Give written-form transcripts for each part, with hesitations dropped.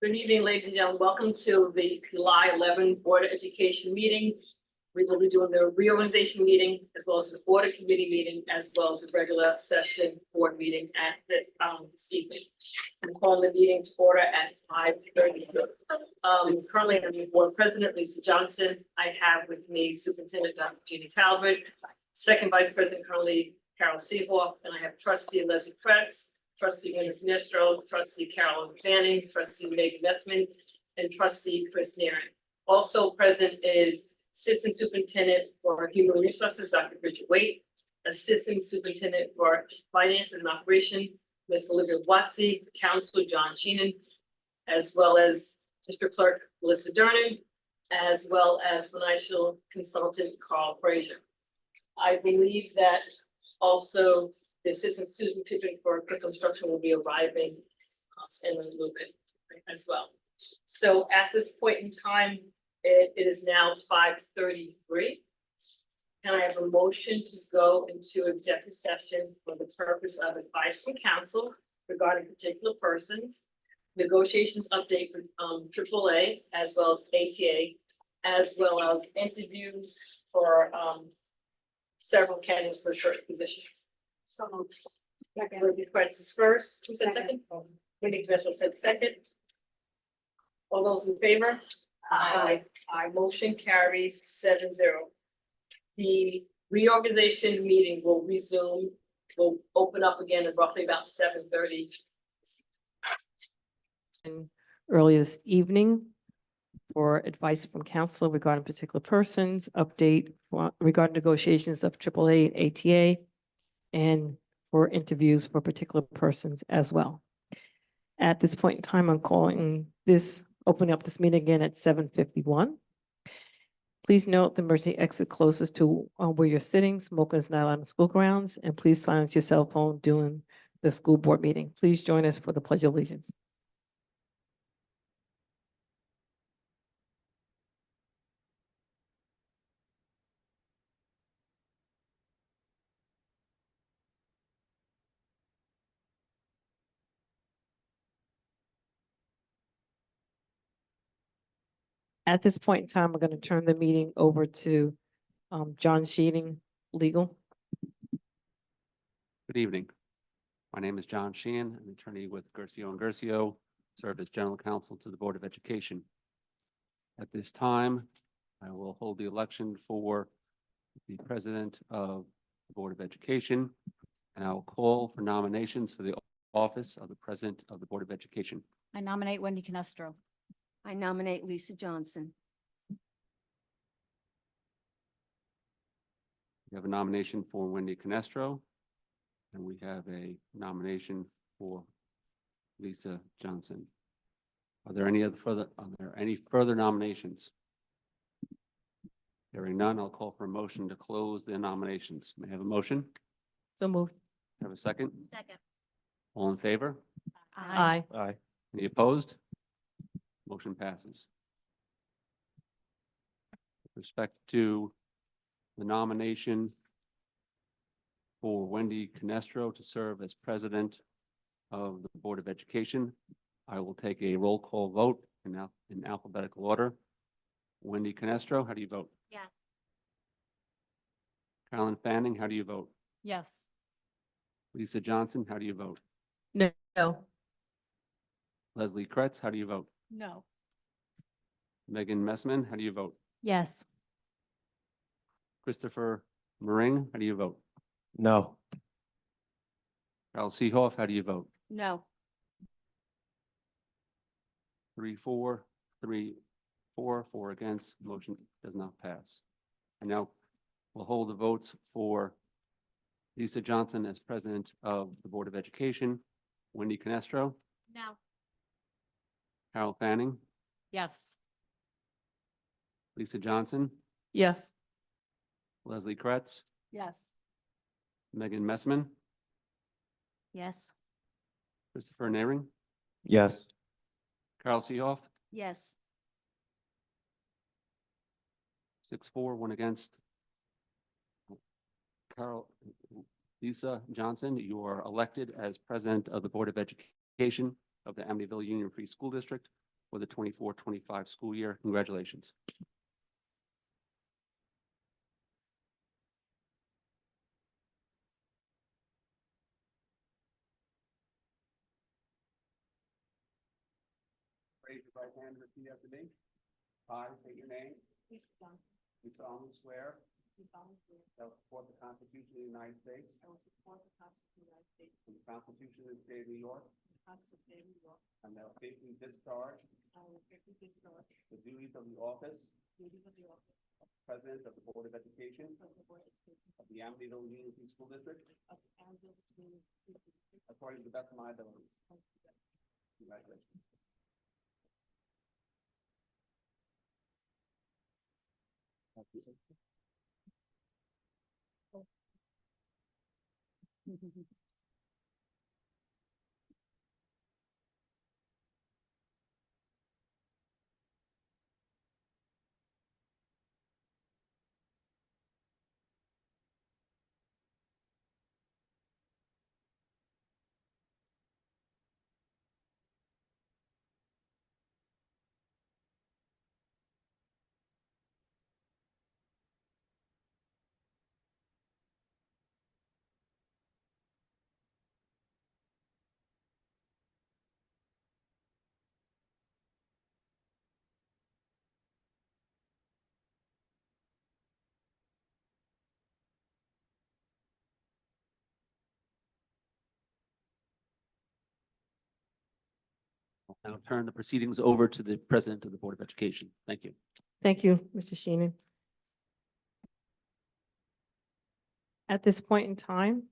Good evening, ladies and gentlemen. Welcome to the July 11 Board of Education meeting. We will be doing the reorganization meeting as well as the audit committee meeting, as well as the regular session board meeting at this evening. I'm calling the meeting to order at 5:30. Currently, I'm the board president, Lisa Johnson. I have with me Superintendent Dr. Jeannie Talbot, second vice president currently Carol Seahoff, and I have trustee Leslie Kretz, trustee Wendy Sinestro, trustee Carolyn Fanning, trustee Megan Messman, and trustee Chris Neering. Also present is Assistant Superintendent for Human Resources, Dr. Bridget Waite, Assistant Superintendent for Finances and Operation, Ms. Olivia Watsey, Counsel John Sheenan, as well as District Clerk Melissa Dernan, as well as Financial Consultant Carl Frazier. I believe that also the Assistant Superintendent for Quick Construction will be arriving in a little bit as well. So at this point in time, it is now 5:33. Can I have a motion to go into executive session for the purpose of advice from counsel regarding particular persons, negotiations update for AAA as well as ATA, as well as interviews for several candidates for certain positions. So moved. Second. Francis first. Who said second? Wendy Mitchell said second. All those in favor? Aye. Aye. Motion carries 7-0. The reorganization meeting will resume. Will open up again at roughly about 7:30. Early this evening for advice from counsel regarding particular persons, update regarding negotiations of AAA and ATA, and for interviews for particular persons as well. At this point in time, I'm opening up this meeting again at 7:51. Please note the emergency exit closest to where you're sitting. Smoking is not allowed in school grounds, and please silence your cell phone during the school board meeting. Please join us for the Pledge of Allegiance. At this point in time, we're going to turn the meeting over to John Sheeting, legal. Good evening. My name is John Sheehan, an attorney with Guercio & Guercio, serve as general counsel to the Board of Education. At this time, I will hold the election for the president of the Board of Education, and I will call for nominations for the office of the president of the Board of Education. I nominate Wendy Canestro. I nominate Lisa Johnson. We have a nomination for Wendy Canestro, and we have a nomination for Lisa Johnson. Are there any further nominations? Hearing none, I'll call for a motion to close the nominations. May I have a motion? So moved. Have a second? Second. All in favor? Aye. Aye. Any opposed? Motion passes. With respect to the nomination for Wendy Canestro to serve as president of the Board of Education, I will take a roll call vote in alphabetical order. Wendy Canestro, how do you vote? Yes. Carolyn Fanning, how do you vote? Yes. Lisa Johnson, how do you vote? No. Leslie Kretz, how do you vote? No. Megan Messman, how do you vote? Yes. Christopher Mering, how do you vote? No. Carol Seahoff, how do you vote? No. 3-4, 3-4, 4 against, motion does not pass. And now we'll hold the votes for Lisa Johnson as president of the Board of Education, Wendy Canestro, No. Carol Fanning, Yes. Lisa Johnson, Yes. Leslie Kretz, Yes. Megan Messman, Yes. Christopher Nehring, Yes. Carol Seahoff, Yes. 6-4, 1 against. Lisa Johnson, you are elected as president of the Board of Education of the Amityville Union Free School District. for the 24-25 school year. Congratulations. Raise your right hand and repeat after me. I state your name. Do solemnly swear that I will support the Constitution of the United States and the Constitution of the State of New York, and that I will faithfully discharge the duties of the office of President of the Board of Education of the Amityville BOE School District according to the best of my abilities. Congratulations. I'll now turn the proceedings over to the President of the Board of Education. Thank you. Thank you, Mr. Sheenan. At this point in time,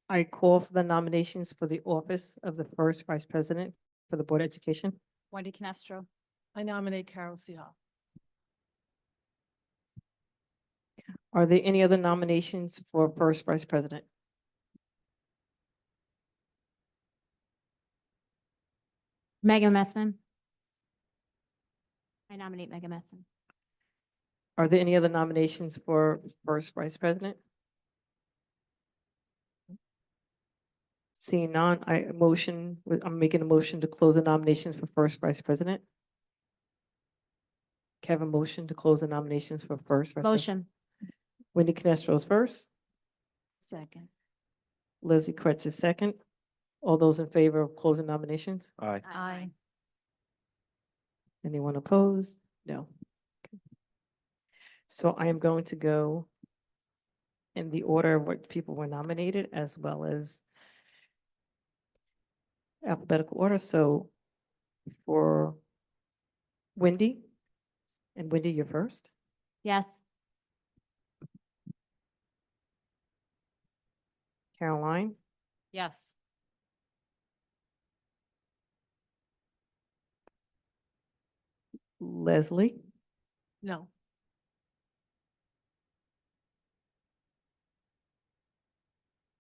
I call for the nominations for the office of the first vice president for the Board of Education. Wendy Canestro. I nominate Carol C. Hall. Are there any other nominations for first vice president? Megan Messman. I nominate Megan Messman. Are there any other nominations for first vice president? Seeing none, I'm making a motion to close the nominations for first vice president. Kevin, motion to close the nominations for first vice president. Motion. Wendy Canestro is first. Second. Leslie Kretz is second. All those in favor of closing nominations? Aye. Aye. Anyone opposed? No. So I am going to go in the order of what people were nominated as well as alphabetical order. So for Wendy, and Wendy, you're first. Yes. Caroline, Yes. Leslie, No.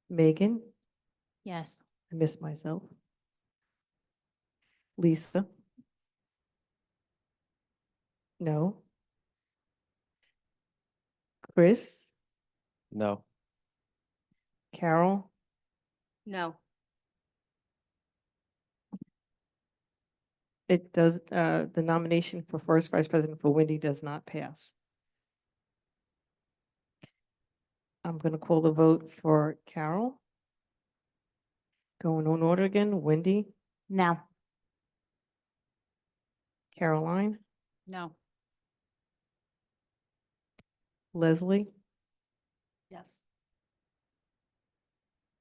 Megan, Yes. I missed myself. Lisa. No. Chris, No. Carol, No. it does, the nomination for first vice president for Wendy does not pass. I'm going to call the vote for Carol. Going on order again, Wendy, No. Caroline, No. Leslie, Yes.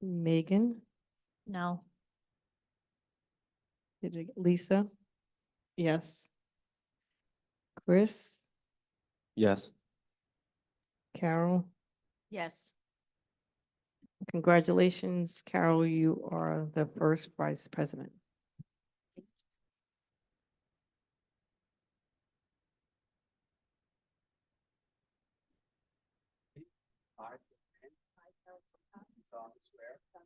Megan, No. Lisa, yes. Chris, Yes. Carol, Yes. congratulations, Carol, you are the first vice president. I solemnly swear that I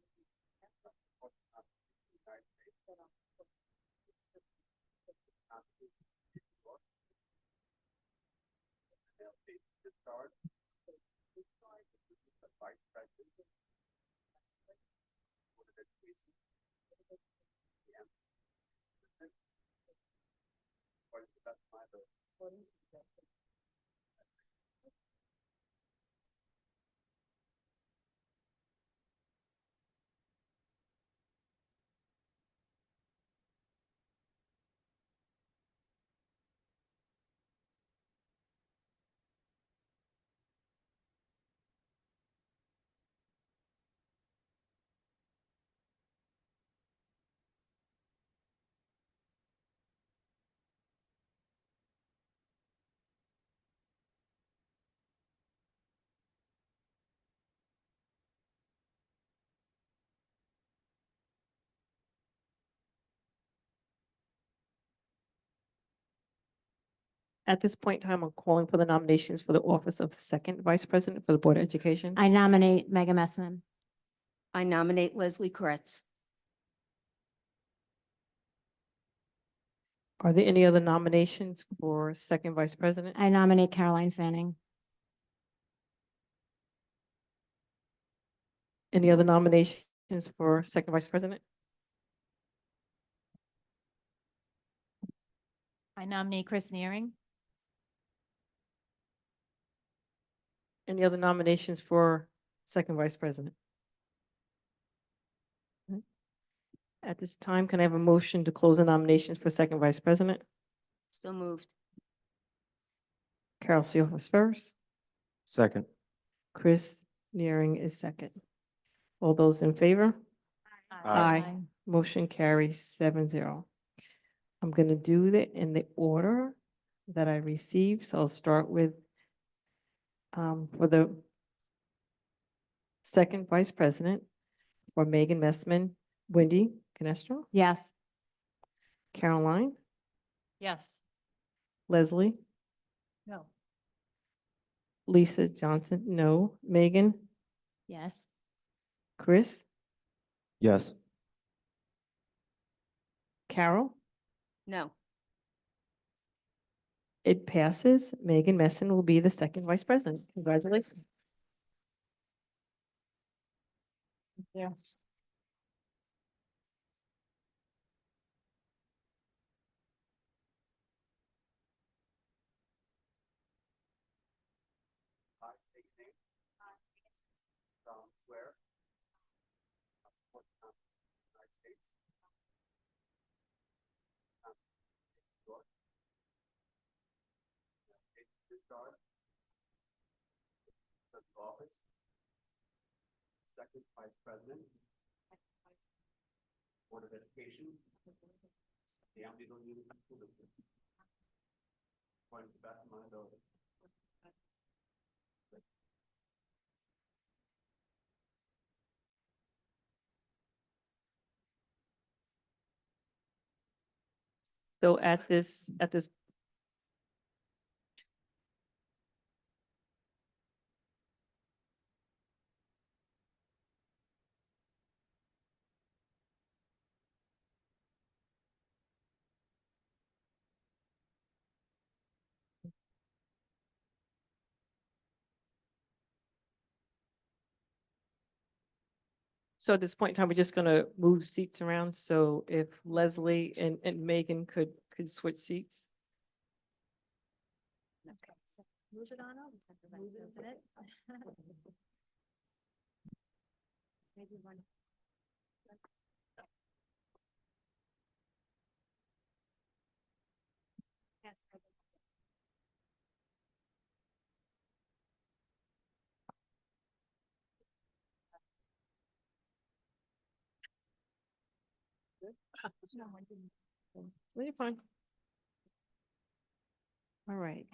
will support the Constitution of the United States and the Constitution of the State of New York, and that I will faithfully discharge the duties of Vice President of the Board of Education of the Amityville At this point in time, I'm calling for the nominations for the office of second vice president for the Board of Education. I nominate Megan Messman. I nominate Leslie Kretz. Are there any other nominations for second vice president? I nominate Caroline Fanning. Any other nominations for second vice president? I nominate Chris Nearing. Any other nominations for second vice president? At this time, can I have a motion to close the nominations for second vice president? So moved. Carol Seal is first. Second. Chris Nearing is second. All those in favor? Aye. Motion carries 7-0. I'm going to do it in the order that I received. So I'll start with for the second vice president for Megan Messman, Wendy Canestro, Yes. Caroline, Yes. Leslie, No. Lisa Johnson, no, Megan, Yes. Chris, Yes. Carol. No. It passes. Megan Messon will be the second vice president. Congratulations. Yeah. Swear. Discharge. Such office. Second vice president. Board of Education. The Amityville BOE School District. According to the best of my ability. So at this, so at this point in time, we're just gonna move seats around. So if Leslie and Megan could switch seats. Okay, so move it on over. Isn't it? Maybe one. Yes. No, I didn't. Well, you're fine. All right.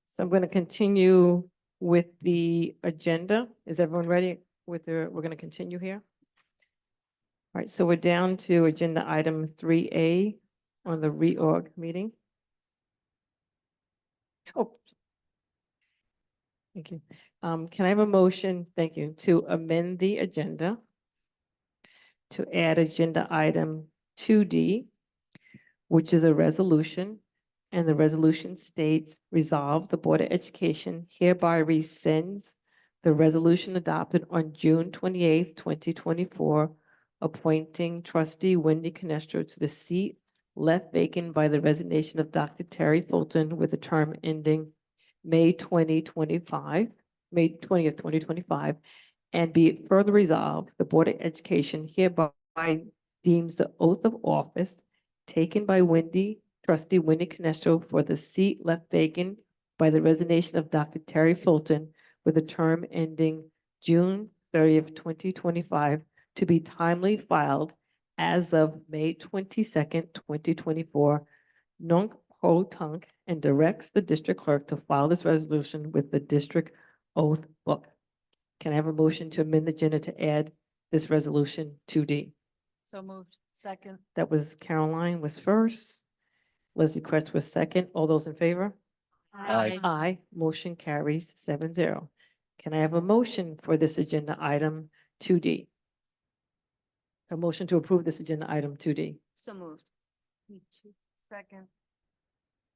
So I'm going to continue with the agenda. Is everyone ready with we're going to continue here? All right, so we're down to agenda item 3A on the reorg meeting. Oh. Thank you. Can I have a motion, thank you, to amend the agenda to add agenda item 2D, which is a resolution, and the resolution states, resolve the Board of Education hereby rescinds the resolution adopted on June 28th, 2024, appointing trustee Wendy Canestro to the seat left vacant by the resignation of Dr. Terry Fulton with a term ending May 2025, May 20th, 2025. And be it further resolved, the Board of Education hereby deems the oath of office taken by trustee Wendy Canestro for the seat left vacant by the resignation of Dr. Terry Fulton with a term ending June 30th, 2025, to be timely filed as of May 22nd, 2024, nunc pro tunc, and directs the district clerk to file this resolution with the district oath book. Can I have a motion to amend the agenda to add this resolution 2D? So moved. Second. That was Caroline was first. Leslie Kretz was second. All those in favor? Aye. Aye. Motion carries 7-0. Can I have a motion for this agenda item 2D? A motion to approve this agenda item 2D. So moved. Second.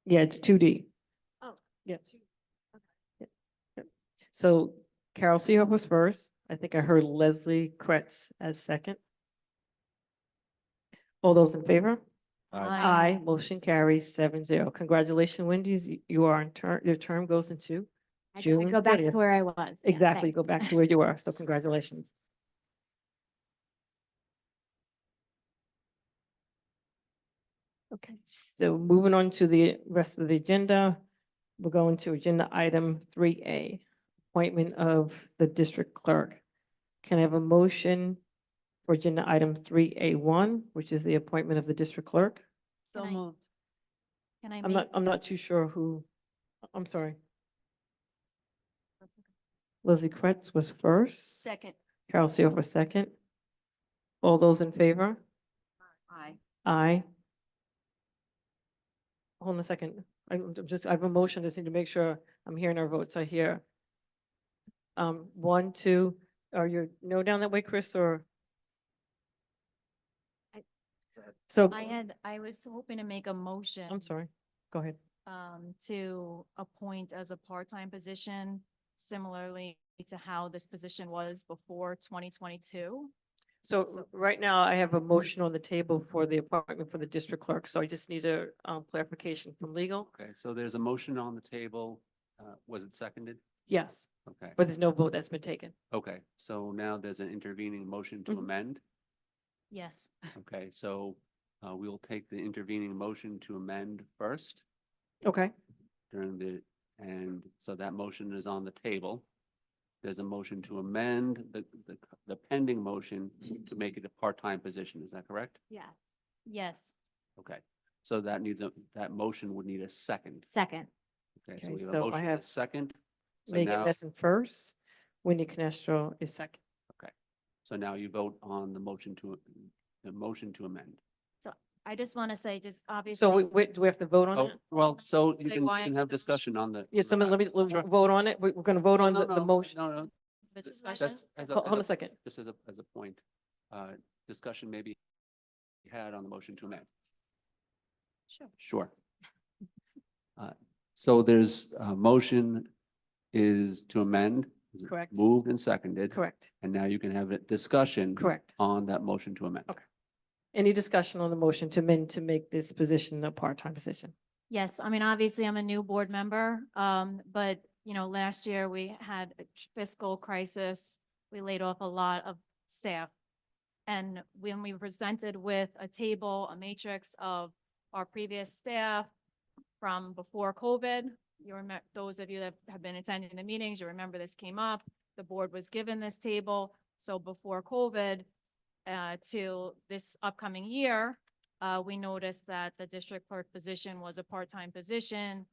Yeah, it's 2D. Oh. Yeah. Yep. So Carol Seahawk was first. I think I heard Leslie Kretz as second. All those in favor? Aye. Motion carries 7-0. Congratulations, Wendy's. You are in turn, your term goes into I June go back to 30th. where I was. Yeah, Exactly, go thanks. back to where you were. So congratulations. Okay, so moving on to the rest of the agenda, we're going to agenda item 3A, appointment of the district clerk. Can I have a motion for agenda item 3A1, which is the appointment of the district clerk? So Can I- moved. Can I I'm not too sure who, I'm sorry. Leslie Kretz was first. Second. Carol Seal was second. All those in favor? Aye. Aye. Hold on a second. I have a motion. Just need to make sure I'm hearing our votes. I hear 1, 2, are you no down that way, Chris, or? I- So, I was hoping to make a motion. I'm sorry. Go ahead. To appoint as a part-time position, similarly to how this position was before 2022. So right now I have a motion on the table for the appointment for the district clerk. So I just need a clarification from legal. Okay, so there's a motion on the table. Was it seconded? Yes, Okay, but there's no vote that's been taken. okay, so now there's an intervening motion to Mhm. amend. Yes, Okay, so we'll take the intervening motion to amend first Okay, and so that motion is on the table. There's a motion to amend the pending motion to make it a part-time position. Is that correct? yeah, yes, Okay, so that motion would need a second. second, Okay, so Okay, we have a so I motion and a have second. So Megan now, Messon first, Wendy Canestro is second. so now you vote on the motion to amend. I just want to say, just obviously. So do we have to vote on Oh, it? well, so you Say can why can I have put the discussion on the. Yes, let me Sure. vote on it. We're going to vote on No, the no, motion. No, no, The that's discussion? as Hold on a second. just as a point, discussion maybe had on the motion to amend. Sure. Sure. So there's a motion is to amend. Is it Correct. Moved and seconded. Correct, And now you can have a discussion. correct. On that motion to amend. Okay. Any discussion on the motion to amend to make this position a part-time position? Yes, I mean, obviously, I'm a new board member, but, last year we had a fiscal crisis. We laid off a lot of staff. And when we were presented with a table, a matrix of our previous staff from before COVID, you remember, those of you that have been attending the meetings, you remember this came up. The board was given this table. So before COVID, to this upcoming year, we noticed that the district clerk position was a part-time position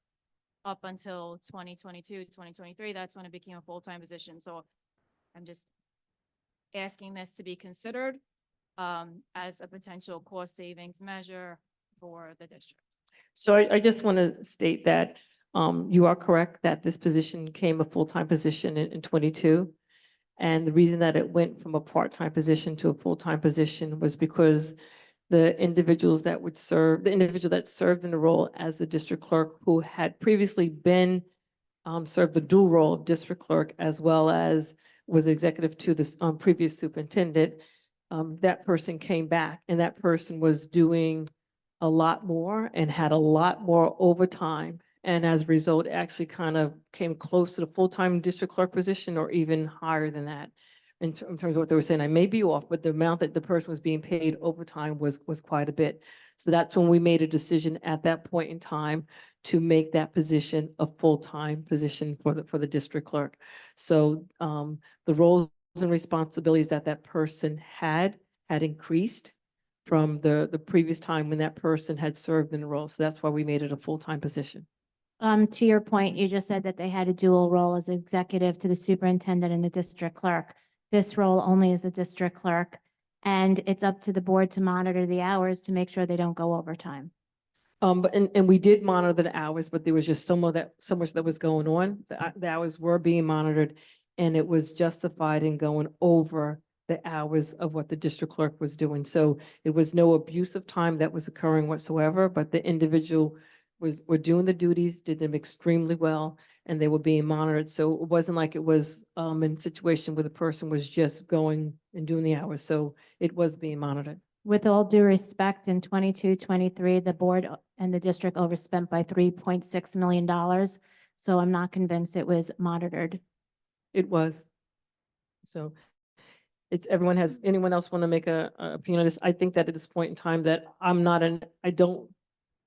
up until 2022, 2023. That's when it became a full-time position. So I'm just asking this to be considered as a potential cost savings measure for the district. So I just want to state that you are correct that this position became a full-time position in 22. And the reason that it went from a part-time position to a full-time position was because the individual that served in the role as the district clerk, who had previously been served the dual role of district clerk as well as was executive to the previous superintendent, that person came back and that person was doing a lot more and had a lot more overtime. And as a result, actually kind of came close to the full-time district clerk position or even higher than that. In terms of what they were saying, I may be off, but the amount that the person was being paid overtime was quite a bit. So that's when we made a decision at that point in time to make that position a full-time position for the district clerk. So the roles and responsibilities that that person had increased from the previous time when that person had served in the role. So that's why we made it a full-time position. To your point, you just said that they had a dual role as executive to the superintendent and the district clerk. This role only is a district clerk, and it's up to the board to monitor the hours to make sure they don't go overtime. But and we did monitor the hours, but there was just so much that was going on. The hours were being monitored, and it was justified in going over the hours of what the district clerk was doing. So it was no abuse of time that was occurring whatsoever, but the individual were doing the duties, did them extremely well, and they were being monitored. So it wasn't like it was in a situation where the person was just going and doing the hours. So it was being monitored. With all due respect, in 22-23, the board and the district overspent by $3.6 million. So I'm not convinced it was monitored. It was. So it's, anyone else want to make a opinion on this? I think that at this point in time that I don't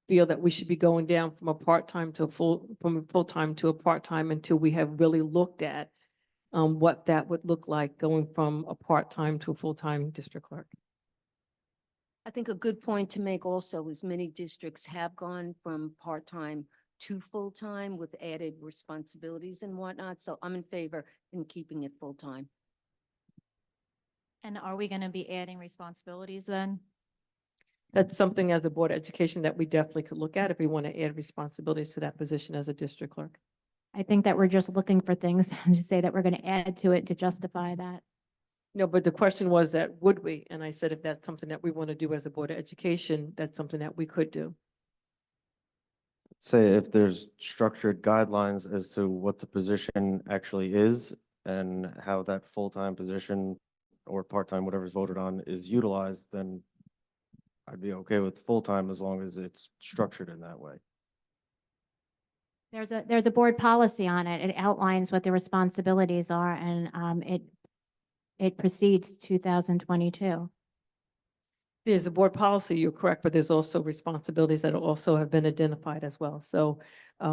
feel that we should be going down from a part-time to from a full-time to a part-time until we have really looked at what that would look like going from a part-time to a full-time district clerk. I think a good point to make also is many districts have gone from part-time to full-time with added responsibilities and whatnot. So I'm in favor in keeping it full-time. And are we going to be adding responsibilities then? That's something as a Board of Education that we definitely could look at if we want to add responsibilities to that position as a district clerk. I think that we're just looking for things to say that we're going to add to it to justify that. No, but the question was that would we? And I said, if that's something that we want to do as a Board of Education, that's something that we could do. Say if there's structured guidelines as to what the position actually is and how that full-time position or part-time, whatever's voted on, is utilized, then I'd be okay with full-time as long as it's structured in that way. There's a board policy on it. It outlines what the responsibilities are, and it precedes 2022. There's a board policy, you're correct, but there's also responsibilities that also have been identified as well. So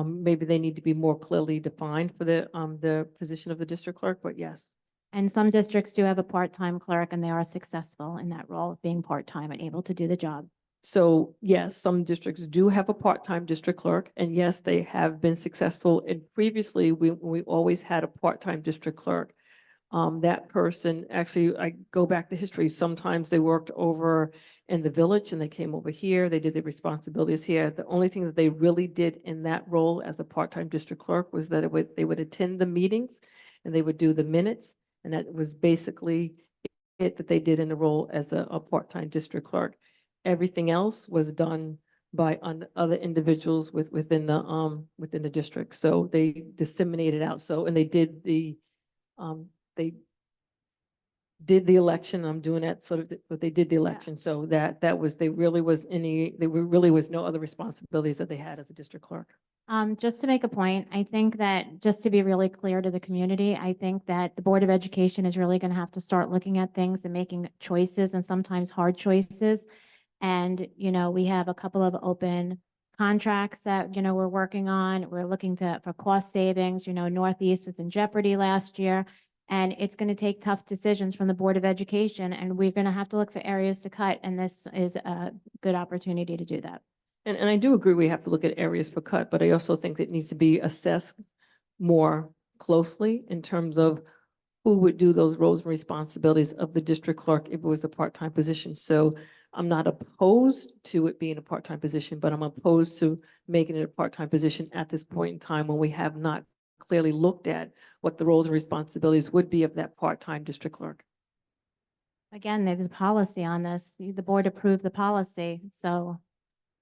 maybe they need to be more clearly defined for the position of the district clerk, but yes. And some districts do have a part-time clerk, and they are successful in that role of being part-time and able to do the job. So yes, some districts do have a part-time district clerk, and yes, they have been successful. And previously, we always had a part-time district clerk. That person, actually, I go back to history, sometimes they worked over in the village and they came over here, they did their responsibilities here. The only thing that they really did in that role as a part-time district clerk was that they would attend the meetings and they would do the minutes. And that was basically it that they did in the role as a part-time district clerk. Everything else was done by other individuals within the district. So they disseminated out. So, and they did the election. I'm doing that sort of, but they did the election. So there really was no other responsibilities that they had as a district clerk. Just to make a point, I think that just to be really clear to the community, I think that the Board of Education is really going to have to start looking at things and making choices, and sometimes hard choices. And, we have a couple of open contracts that, we're working on. We're looking for cost savings. Northeast was in jeopardy last year. And it's going to take tough decisions from the Board of Education, and we're going to have to look for areas to cut. And this is a good opportunity to do that. And I do agree we have to look at areas for cut, but I also think that it needs to be assessed more closely in terms of who would do those roles and responsibilities of the district clerk if it was a part-time position. So I'm not opposed to it being a part-time position, but I'm opposed to making it a part-time position at this point in time when we have not clearly looked at what the roles and responsibilities would be of that part-time district clerk. Again, there's a policy on this. The board approved the policy, so.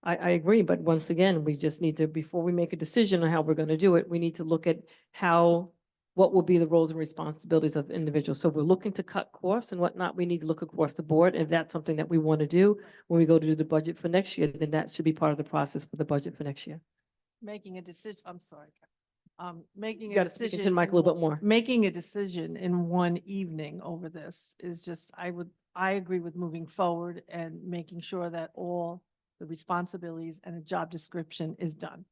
I agree, but once again, we just need to, before we make a decision on how we're going to do it, we need to look at how what will be the roles and responsibilities of individuals. So we're looking to cut costs and whatnot. We need to look across the board. If that's something that we want to do when we go to do the budget for next year, then that should be part of the process for the budget for next year. Making a decision, I'm sorry. Making You a got to speak into decision. the mic a little bit more. Making a decision in one evening over this is just, I agree with moving forward and making sure that all the responsibilities and a job description is done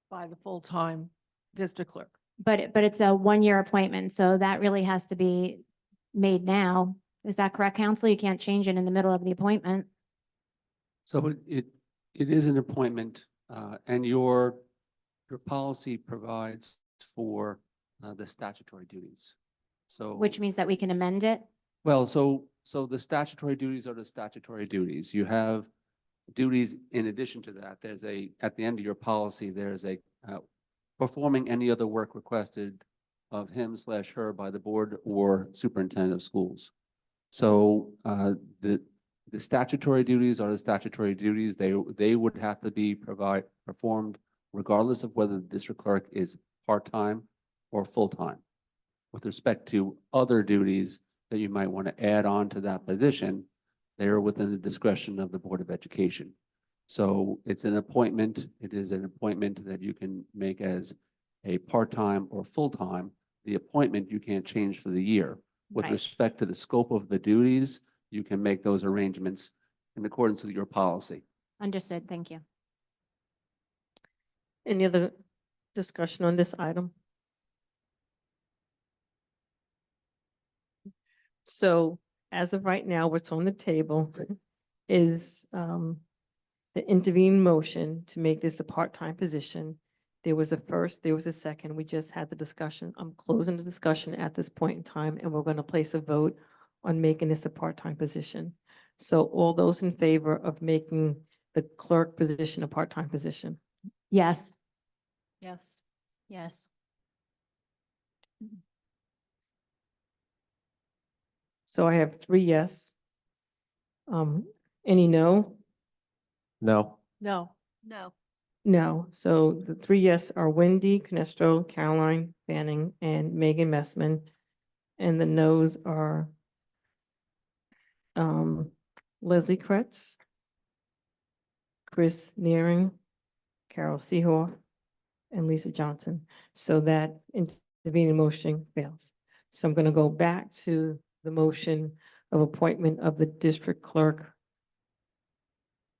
by the full-time district clerk. But it's a one-year appointment, so that really has to be made now. Is that correct, counsel? You can't change it in the middle of the appointment. So it is an appointment, and your policy provides for the statutory duties. So. Which means that we can amend it. Well, so the statutory duties are the statutory duties. You have duties in addition to that. At the end of your policy, there's a performing any other work requested of him/her by the board or superintendent of schools. So the statutory duties are the statutory duties. They would have to be performed regardless of whether the district clerk is part-time or full-time. With respect to other duties that you might want to add on to that position, they are within the discretion of the Board of Education. So it's an appointment. It is an appointment that you can make as a part-time or full-time. The appointment you can't change for the year. With Right. respect to the scope of the duties, you can make those arrangements in accordance with your policy. Understood. Thank you. Any other discussion on this item? So as of right now, what's on the table is the intervening motion to make this a part-time position. There was a first, there was a second. We just had the discussion. I'm closing the discussion at this point in time, and we're going to place a vote on making this a part-time position. So all those in favor of making the clerk position a part-time position? Yes. Yes. Yes. So I have 3 yes. Any no? No. No. No. No. So the 3 yes are Wendy Canestro, Caroline Fanning, and Megan Messman. And the no's are Leslie Kretz, Chris Nearing, Carol Seehoff, and Lisa Johnson. So that intervening motion fails. So I'm going to go back to the motion of appointment of the district clerk.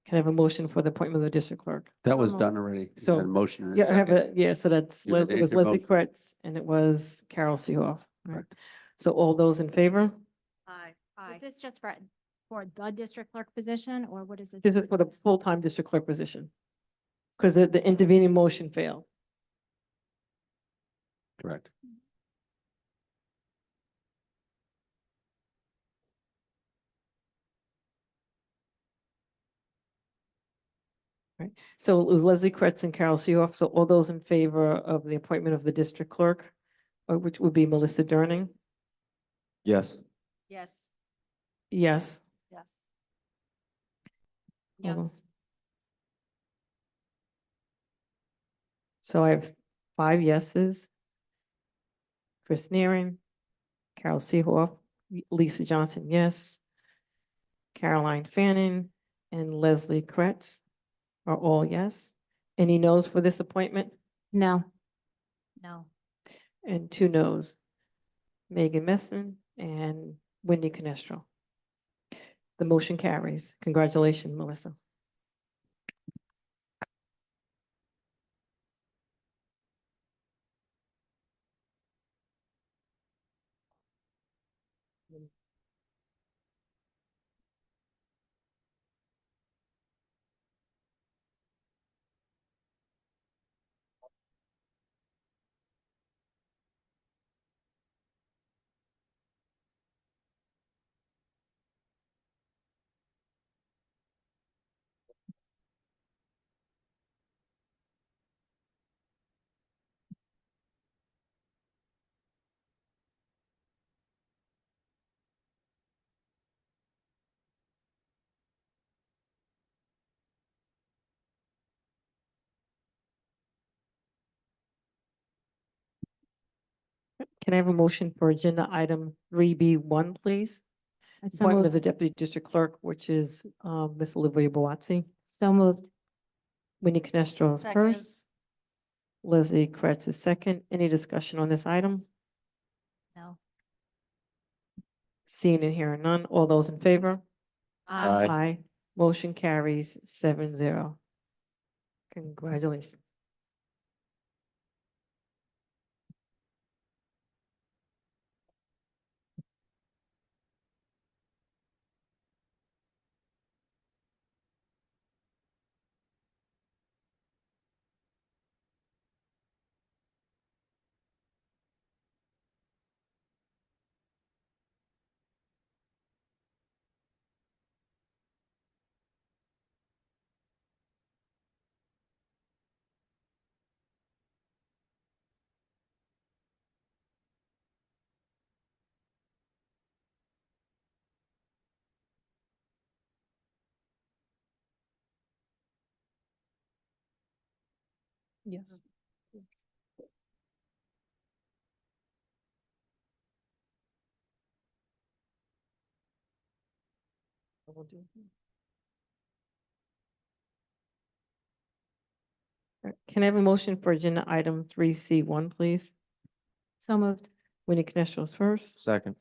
Can I have a motion for the appointment of the district clerk? That was moved. done already. You So, had a motion and a Yeah, I have second. so that's, You already it was made your Leslie motion. Kretz and it was Carol Seehoff. Right. Correct. So all those in favor? Aye. Is this just for the district clerk position, or what is this? This is for the full-time district clerk position. Because the intervening motion failed. Correct. So it was Leslie Kretz and Carol Seehoff. So all those in favor of the appointment of the district clerk, which would be Melissa Durning? Yes. Yes. Yes. Yes. Hold on. Yes. So I have 5 yeses. Chris Nearing, Carol Seehoff, Lisa Johnson, yes. Caroline Fanning and Leslie Kretz are all yes. Any no's for this appointment? No. No. And 2 no's. Megan Messon and Wendy Canestro. The motion carries. Congratulations, Melissa. can I have a motion for agenda item 3B1, please? So Appointment of the moved. deputy district clerk, which is Ms. Olivia Boazzi. So moved. Winnie Canestro is Second. first. Leslie Kretz is second. Any discussion on this item? No. Seeing and hearing none. All those in favor? Aye. Aye. Motion carries 7-0. Congratulations. Yes. Can I have a motion for agenda item 3C1, please? So moved. Winnie Canestro is first. Second.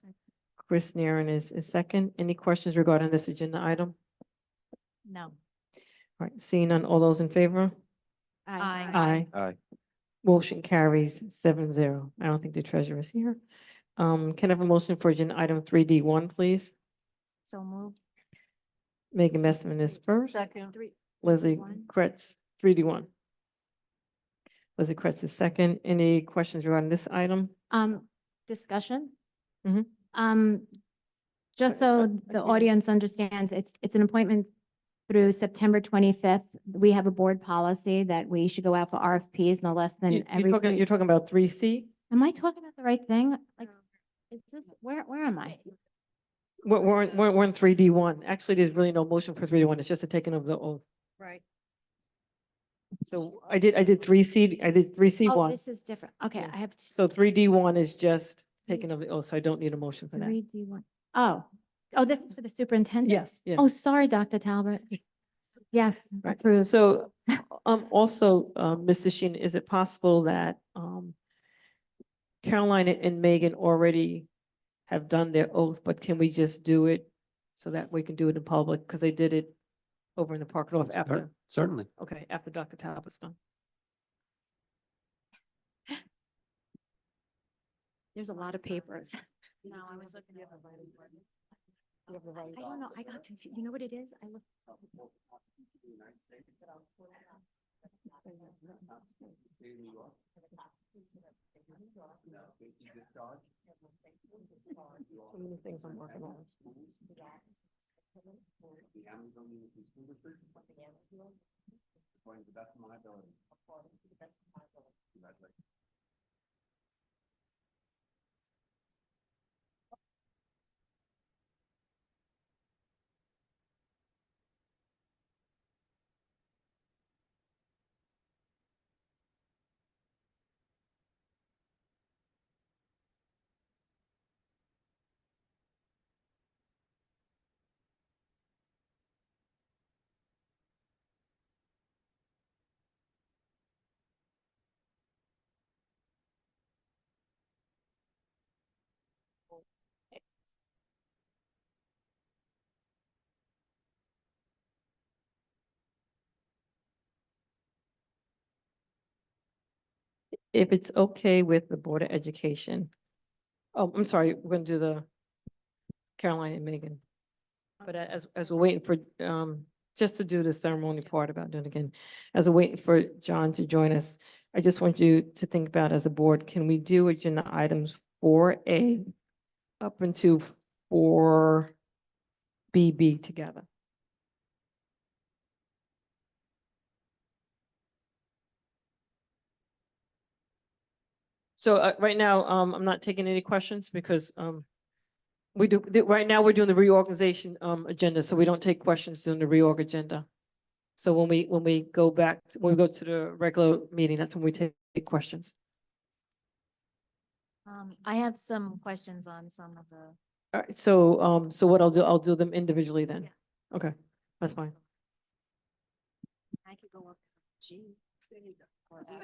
Chris Naren is second. Any questions regarding this agenda item? No. All right, seeing none, all those in favor? Aye. Aye. Aye. Motion carries 7-0. I don't think the treasurer is here. Can I have a motion for agenda item 3D1, please? So moved. Megan Messman is first. Second. Leslie 3D1. Kretz, 3D1. Leslie Kretz is second. Any questions regarding this item? Discussion? Mhm. Just so the audience understands, it's an appointment through September 25th. We have a board policy that we should go out for RFPs no less than every. You're talking about 3C? Am I talking about the right thing? Like, is this, where am I? We're in 3D1. Actually, there's really no motion for 3D1. It's just a taking of the oath. Right. So I did 3C, I did 3C1. Oh, this is different. Okay, Yeah. I have. So 3D1 is just taking of the oath, so I don't need a motion for that. 3D1. Oh, this is for the superintendent? Yes, yeah. Oh, sorry, Dr. Talbot. Yes, Right. approved. So, also, Mr. Sheen, is it possible that, Caroline and Megan already have done their oath, but can we just do it so that we can do it in public? Because they did it over in the parking lot after, Certainly. okay, after Dr. Talbot's done. There's a lot of papers. No, I was looking at the writing. I don't know, I got confused. You know what it is? I looked. So many things I'm working on. If it's okay with the Board of Education. Oh, I'm sorry, we're gonna do the Caroline and Megan. But as we're waiting for, just to do the ceremony part about doing it again, as we're waiting for John to join us, I just want you to think about as a board, can we do agenda items 4A up into 4BB together? So right now, I'm not taking any questions because right now we're doing the reorganization agenda, so we don't take questions during the reorg agenda. So when we go back, when we go to the regular meeting, that's when we take questions. I have some questions on some of the. All right, so what I'll do them individually then. Yeah. Okay, that's fine. I could go up to G. Or F.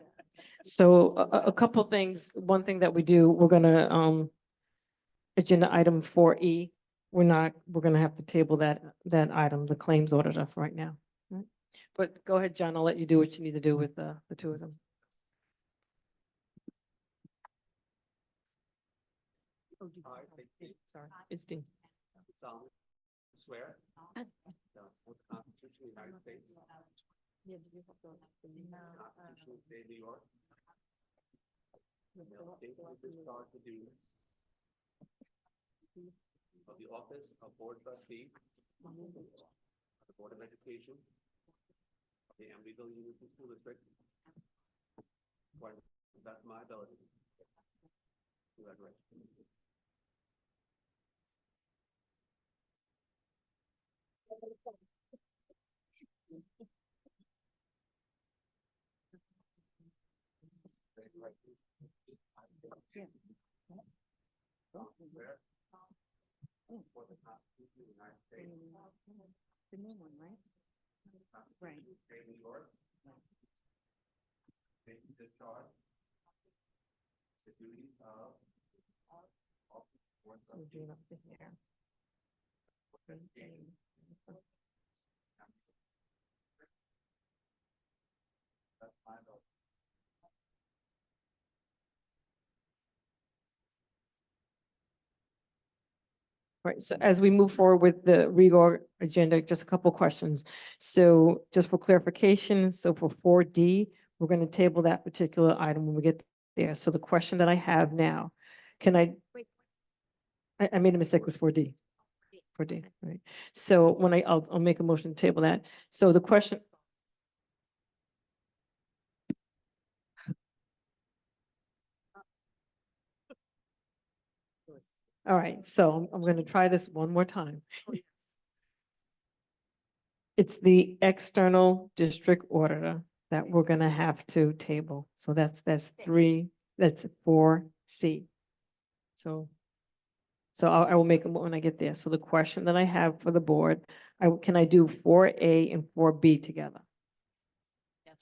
So a couple things, one thing that we do, we're gonna, agenda item 4E, we're gonna have to table that item, the claims auditor for right now. Right? But go ahead, John, I'll let you do what you need to do with the two of them. Sorry, it's D. solemnly swear that I will support the Constitution of the United States, the Constitution of the State of New York, and I will faithfully discharge the duties of the office of Board Trustee of the Board of Education of the Amityville Union School District according to the best of my ability. Congratulations. For the Constitution of the United States. The new one, right? Right. State of New York. Faithfully discharge the duties of Board So we're Trustee. doing up to here. That's my ability. Right, so as we move forward with the reorg agenda, just a couple questions. So just for clarification, so for 4D, we're going to table that particular item when we get there. So the question that I have now, can I? I made a mistake, it was 4D. 4D, right. So when I'll make a motion to table that. So the question. All right, so I'm going to try this one more time. It's the external district auditor that we're going to have to table. So that's 4C. So I will make them when I get there. So the question that I have for the board, can I do 4A and 4B together?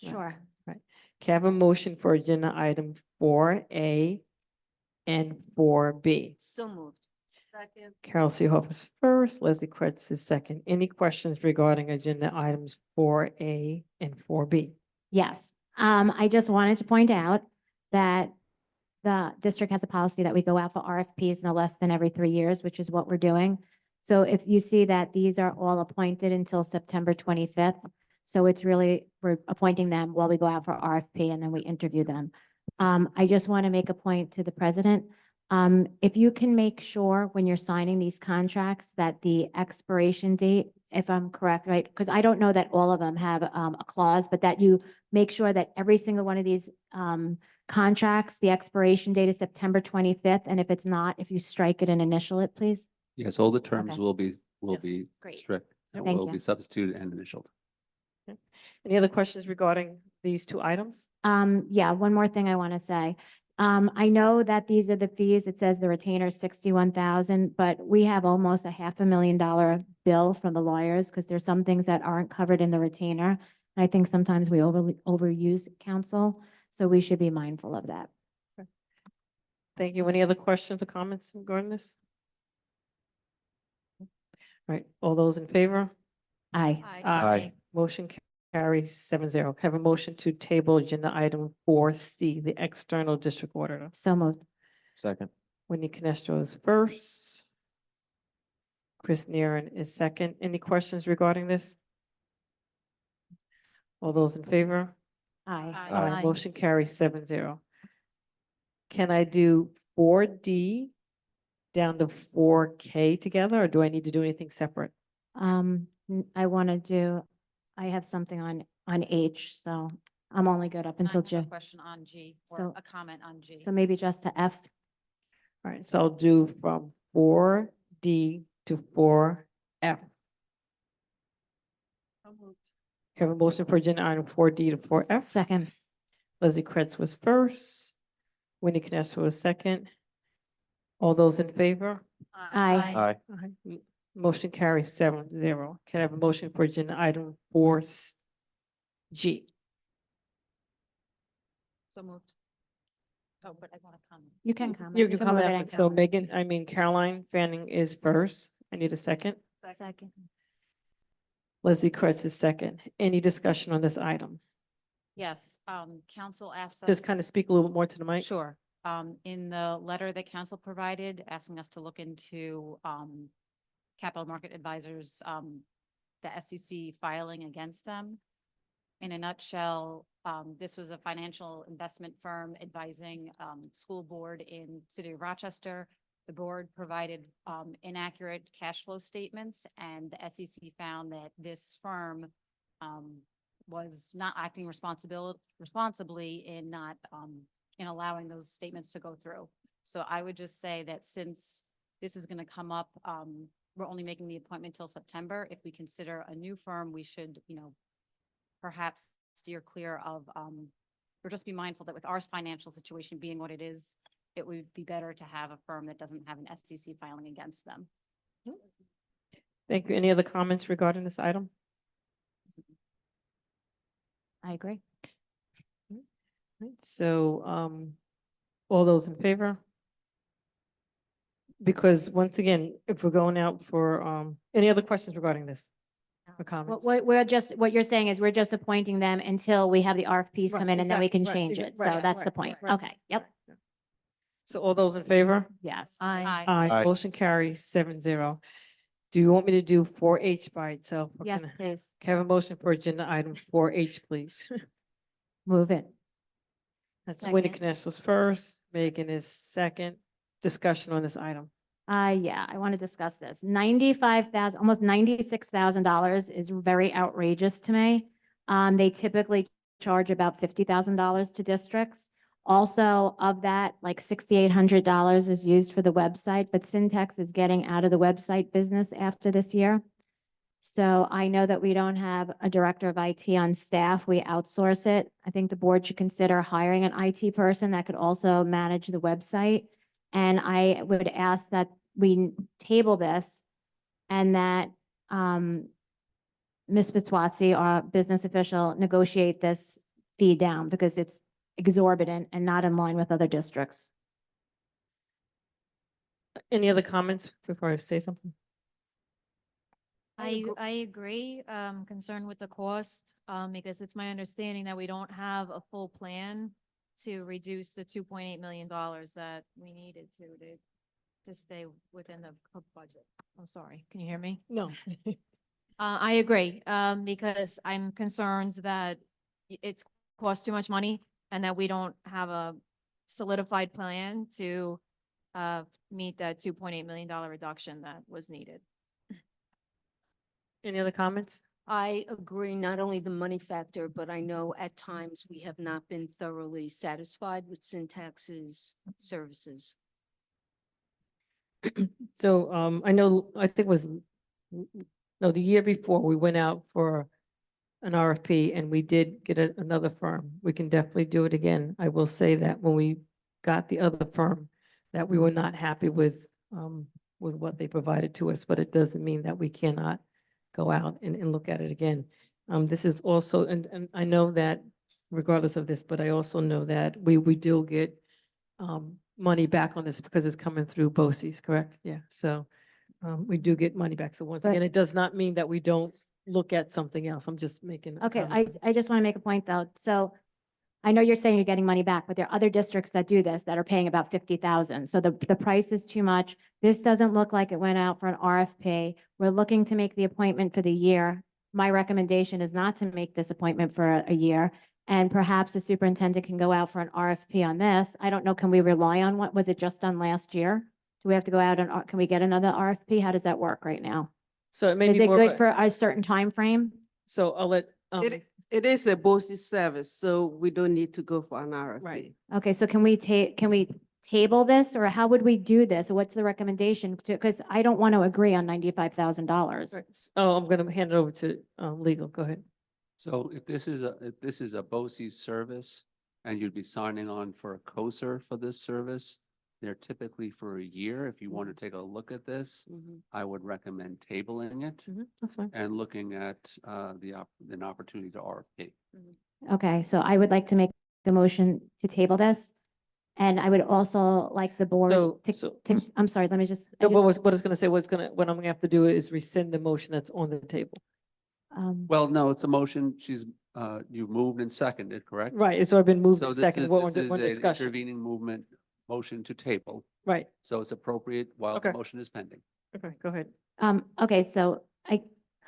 Sure. Right. Can I have a motion for agenda item 4A and 4B? So moved. Second. Carol Seehoff is first, Leslie Kretz is second. Any questions regarding agenda items 4A and 4B? Yes, I just wanted to point out that the district has a policy that we go out for RFPs no less than every 3 years, which is what we're doing. So if you see that these are all appointed until September 25th, so it's really, we're appointing them while we go out for RFP and then we interview them. I just want to make a point to the president. If you can make sure when you're signing these contracts that the expiration date, if I'm correct, right? Because I don't know that all of them have a clause, but that you make sure that every single one of these contracts, the expiration date is September 25th. And if it's not, if you strike it and initial it, please. Yes, all the terms Okay. will be Yes. Great. strict and Thank will you. be substituted and initialed. Any other questions regarding these two items? Yeah, one more thing I want to say. I know that these are the fees. It says the retainer is 61,000, but we have almost a $500,000 bill from the lawyers because there's some things that aren't covered in the retainer. I think sometimes we overuse counsel, so we should be mindful of that. Thank you. Any other questions or comments regarding this? All right, all those in favor? Aye. Aye. Motion carries 7-0. Can I have a motion to table agenda item 4C, the external district auditor? So moved. Second. Wendy Canestro is first. Chris Neeren is second. Any questions regarding this? All those in favor? Aye. Aye. Motion carries 7-0. Can I do 4D down to 4K together, or do I need to do anything separate? I have something on H, so I'm only good up until I have J. a question on G, or So- a comment on G. So maybe just to F. All right, so I'll do from 4D to 4F. Have a motion for agenda item 4D to 4F. Second. Leslie Kretz was first. Wendy Canestro was second. All those in favor? Aye. Aye. Motion carries 7-0. Can I have a motion for agenda item 4G? So moved. Oh, but I want to comment. You can comment. You can come move it up. and So comment. Caroline Fanning is first. I need a second. Second. Leslie Kretz is second. Any discussion on this item? Yes, council asked us. Just kind of speak a little bit more to the mic. Sure. In the letter that council provided, asking us to look into, capital market advisors, the SEC filing against them. In a nutshell, this was a financial investment firm advising, school board in city of Rochester. The board provided, inaccurate cash flow statements, and the SEC found that this firm, was not acting responsibly in not, in allowing those statements to go through. So I would just say that since this is going to come up, we're only making the appointment till September. If we consider a new firm, we should, perhaps steer clear of, or just be mindful that with our financial situation being what it is, it would be better to have a firm that doesn't have an SEC filing against them. Thank you. Any other comments regarding this item? I agree. Right, so, all those in favor? Because once again, if we're going out for, any other questions regarding this? Or comments? What you're saying is we're just appointing them until we have the RFPs come in and then we can change it. So that's the point. Okay, yep, So all those in favor? yes. Aye. Aye. Motion carries 7-0. Do you want me to do 4H by itself? or Yes, can I- please. Can I have a motion for agenda item 4H, please? Move it. That's Winnie Second. Knessler's first, Megan is second. Discussion on this item. Yeah, I want to discuss this. $95,000, almost $96,000 is very outrageous to me. They typically charge about $50,000 to districts. Also, of that, like $6,800 is used for the website, but Syntax is getting out of the website business after this year. So I know that we don't have a director of IT on staff. We outsource it. I think the board should consider hiring an IT person that could also manage the website. And I would ask that we table this and that Ms. Fitzwatsi, our business official, negotiate this fee down because it's exorbitant and not in line with other districts. Any other comments before I say something? I agree, concerned with the cost, because it's my understanding that we don't have a full plan to reduce the $2.8 million that we needed to stay within the budget. I'm sorry, can you hear me? No. I agree, because I'm concerned that it's cost too much money and that we don't have a solidified plan to meet that $2.8 million reduction that was needed. Any other comments? I agree, not only the money factor, but I know at times we have not been thoroughly satisfied with Syntax's services. So, I know, I think it was, no, the year before, we went out for an RFP and we did get another firm. We can definitely do it again. I will say that when we got the other firm, that we were not happy with what they provided to us, but it doesn't mean that we cannot go out and look at it again. This is also, and I know that regardless of this, but I also know that we do get money back on this because it's coming through BOCES, correct? Yeah, so we do get money back. So once But- again, it does not mean that we don't look at something else. I'm just making. a Okay, comment. I just want to make a point though. So I know you're saying you're getting money back, but there are other districts that do this that are paying about 50,000. So the price is too much. This doesn't look like it went out for an RFP. We're looking to make the appointment for the year. My recommendation is not to make this appointment for a year. And perhaps the superintendent can go out for an RFP on this. I don't know, can we rely on what, was it just done last year? Do we have to go out and, can we get another RFP? How does that work right now? So it may Is be it more of good for a certain time frame? So I'll let, It is a BOCES service, so we don't need to go for an RFP. Right. Okay, so can we table this or how would we do this? What's the recommendation to, because I don't want to agree on $95,000. oh, I'm gonna hand it over to legal. Go ahead. So if this is a BOCES service and you'd be signing on for a COSER for this service, They're typically for a year. If you want to take a look at this, I would recommend tabling it That's fine. and looking at an opportunity to RFP. Okay, so I would like to make the motion to table this. And I would also like the board to, I'm sorry, let me just. I No, just- what I was gonna say, what I'm gonna have to do is rescind the motion that's on the table. Well, no, it's a motion. You moved and seconded, correct? Right, it's already been moved So and this seconded, is, we're this is on an discussion. intervening movement, motion to table. Right, So it's appropriate while the Okay. motion is pending. okay, go ahead. Okay, so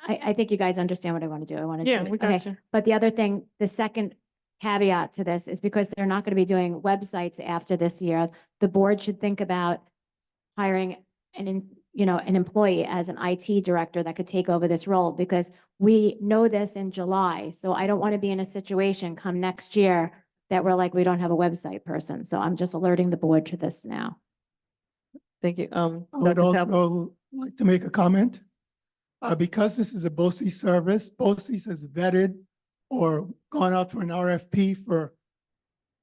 I think you guys understand what I want to do. I want to. Yeah, we got you. But the other thing, the second caveat to this is because they're not going to be doing websites after this year, the board should think about hiring an employee as an IT director that could take over this role, because we know this in July. So I don't want to be in a situation come next year that we're like, we don't have a website person. So I'm just alerting the board to this now. Thank you. I would Dr. Talbot? also like to make a comment. Because this is a BOCES service, BOCES has vetted or gone out for an RFP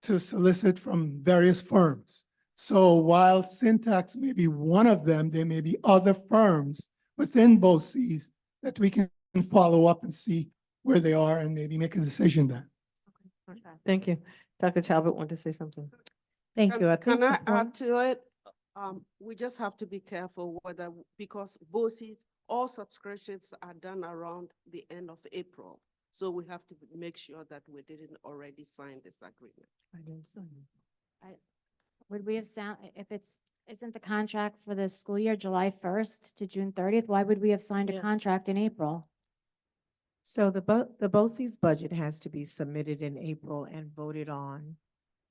to solicit from various firms. So while Syntax may be one of them, there may be other firms within BOCES that we can follow up and see where they are and maybe make a decision then. Thank you. Dr. Talbot wanted to say something. Thank you. I Can think I the point- add to it? We just have to be careful whether, because BOCES, all subscriptions are done around the end of April. So we have to make sure that we didn't already sign this agreement. Would we have isn't the contract for the school year July 1st to June 30th? Why would we have signed a Yeah. contract in April? So the BOCES budget has to be submitted in April and voted on.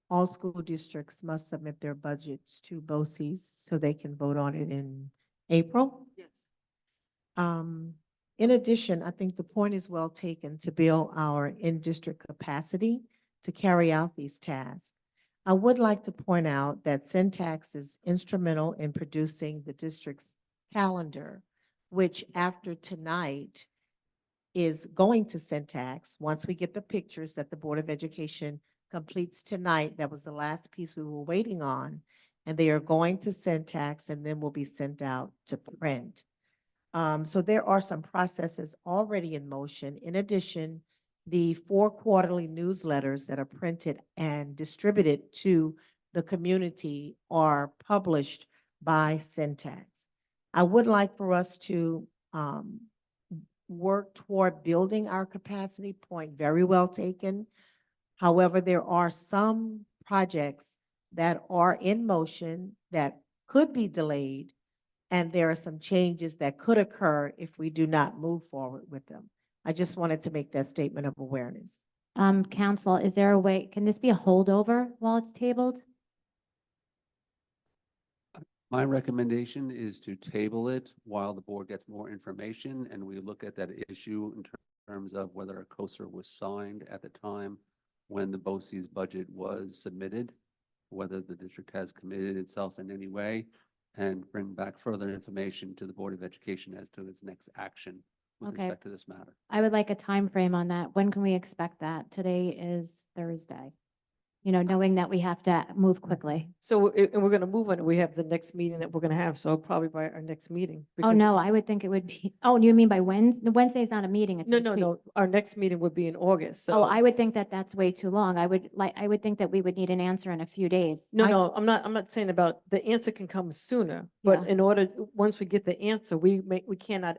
All school districts must submit their budgets to BOCES so they can vote on it in April. Yes. In addition, I think the point is well taken to build our in-district capacity to carry out these tasks. I would like to point out that Syntax is instrumental in producing the district's calendar, which after tonight is going to Syntax. Once we get the pictures that the Board of Education completes tonight, that was the last piece we were waiting on, and they are going to Syntax and then will be sent out to print. So there are some processes already in motion. In addition, the 4 quarterly newsletters that are printed and distributed to the community are published by Syntax. I would like for us to work toward building our capacity, point very well taken. However, there are some projects that are in motion that could be delayed, and there are some changes that could occur if we do not move forward with them. I just wanted to make that statement of awareness. Council, is there a way, can this be a holdover while it's tabled? My recommendation is to table it while the board gets more information and we look at that issue in terms of whether a COSR was signed at the time when the BOCES budget was submitted, whether the district has committed itself in any way, and bring back further information to the Board of Education as to its next action with Okay. respect to this matter. I would like a time frame on that. When can we expect that? Today is Thursday. Knowing that we have to move quickly. So, and we're gonna move on, we have the next meeting that we're gonna have, so probably by our next meeting. Oh, because- no, I would think it would be, oh, you mean by Wednesday? Wednesday's not a meeting, it's a No, no, retreat. no, our next meeting would be in August, so. Oh, I would think that that's way too long. I would think that we would need an answer in a few days. No, no, I'm not saying about, the answer can come sooner, but Yeah. in order, once we get the answer, we cannot